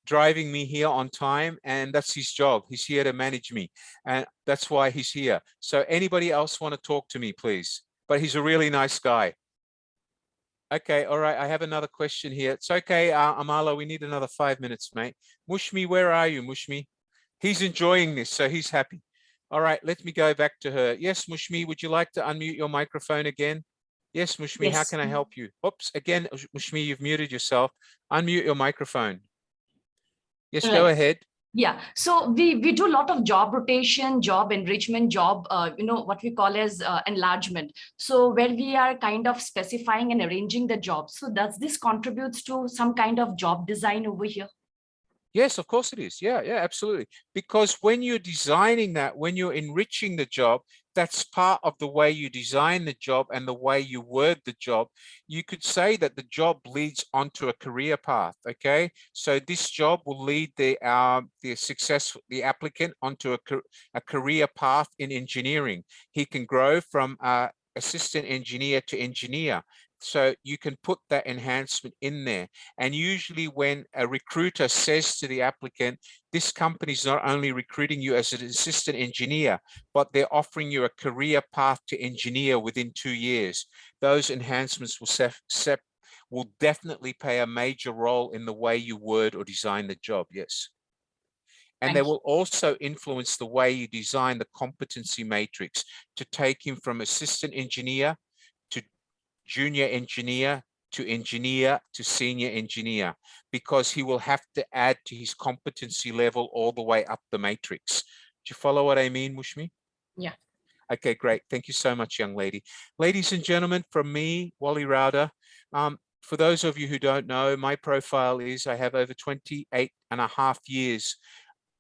driving me here on time, and that's his job. He's here to manage me, and that's why he's here. So anybody else want to talk to me, please? But he's a really nice guy. Okay, all right. I have another question here. It's okay, Amala. We need another 5 minutes, mate. Mushmi, where are you, Mushmi? He's enjoying this, so he's happy. All right, let me go back to her. Yes, Mushmi, would you like to unmute your microphone again? Yes, Mushmi, Yes. how can I help you? Oops, again, Mushmi, you've muted yourself. Unmute your microphone. Yes, go Right. ahead. Yeah, so we do a lot of job rotation, job enrichment, job, what we call as enlargement. So where we are kind of specifying and arranging the job. So does this contributes to some kind of job design over here? Yes, of course it is. Yeah, absolutely. Because when you're designing that, when you're enriching the job, that's part of the way you design the job and the way you word the job. You could say that the job leads onto a career path. Okay, so this job will lead the applicant onto a career path in engineering. He can grow from assistant engineer to engineer. So you can put that enhancement in there. And usually when a recruiter says to the applicant, this company is not only recruiting you as an assistant engineer, but they're offering you a career path to engineer within 2 years. Those enhancements will definitely play a major role in the way you word or design the job. Yes. And they will also influence the way you design the competency matrix to take him from assistant engineer to junior engineer to senior engineer, because he will have to add to his competency level all the way up the matrix. Do you follow what I mean, Mushmi? Yeah. Okay, great. Thank you so much, young lady. Ladies and gentlemen, from me, Wally Rauda, for those of you who don't know, my profile is I have over 28.5 years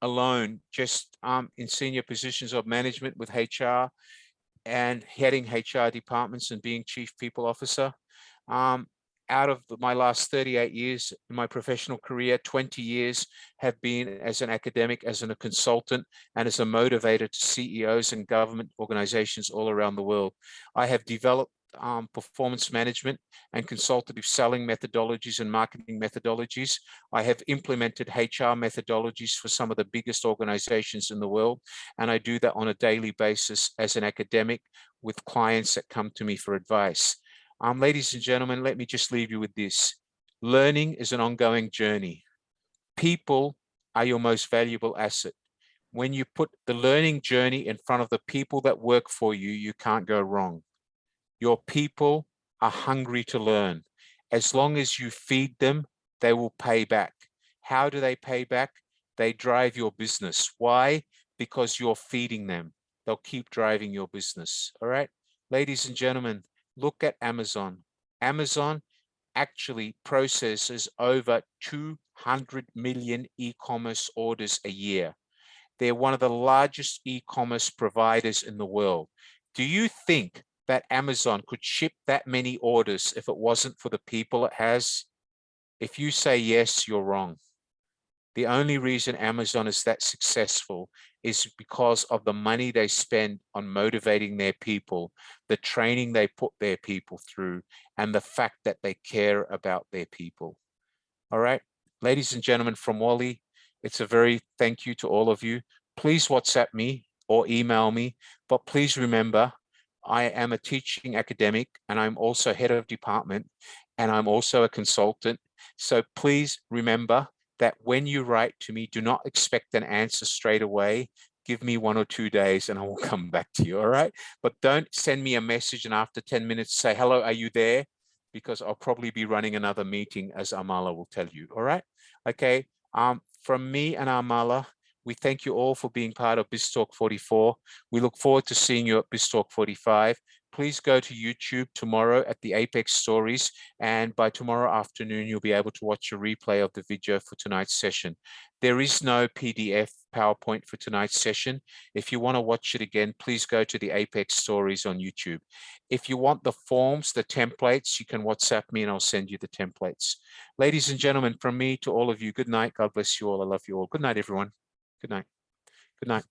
alone just in senior positions of management with HR and heading HR departments and being chief people officer. Out of my last 38 years in my professional career, 20 years have been as an academic, as a consultant, and as a motivator to CEOs and government organizations all around the world. I have developed performance management and consultative selling methodologies and marketing methodologies. I have implemented HR methodologies for some of the biggest organizations in the world, and I do that on a daily basis as an academic with clients that come to me for advice. Ladies and gentlemen, let me just leave you with this. Learning is an ongoing journey. People are your most valuable asset. When you put the learning journey in front of the people that work for you, you can't go wrong. Your people are hungry to learn. As long as you feed them, they will pay back. How do they pay back? They drive your business. Why? Because you're feeding them. They'll keep driving your business. All right, ladies and gentlemen, look at Amazon. Amazon actually processes over 200 million e-commerce orders a year. They're one of the largest e-commerce providers in the world. Do you think that Amazon could ship that many orders if it wasn't for the people it has? If you say yes, you're wrong. The only reason Amazon is that successful is because of the money they spend on motivating their people, the training they put their people through, and the fact that they care about their people. All right, ladies and gentlemen, from Wally, it's a very thank you to all of you. Please WhatsApp me or email me, but please remember, I am a teaching academic and I'm also head of department and I'm also a consultant. So please remember that when you write to me, do not expect an answer straight away. Give me 1 or 2 days and I will come back to you, all right? But don't send me a message and after 10 minutes say, hello, are you there? Because I'll probably be running another meeting, as Amala will tell you, all right? Okay, from me and Amala, we thank you all for being part of BizTalk 44. We look forward to seeing you at BizTalk 45. Please go to YouTube tomorrow at the Apex Stories, and by tomorrow afternoon, you'll be able to watch a replay of the video for tonight's session. There is no PDF PowerPoint for tonight's session. If you want to watch it again, please go to the Apex Stories on YouTube. If you want the forms, the templates, you can WhatsApp me and I'll send you the templates. Ladies and gentlemen, from me to all of you, good night. God bless you all. I love you all. Good night, everyone. Good night. Good night.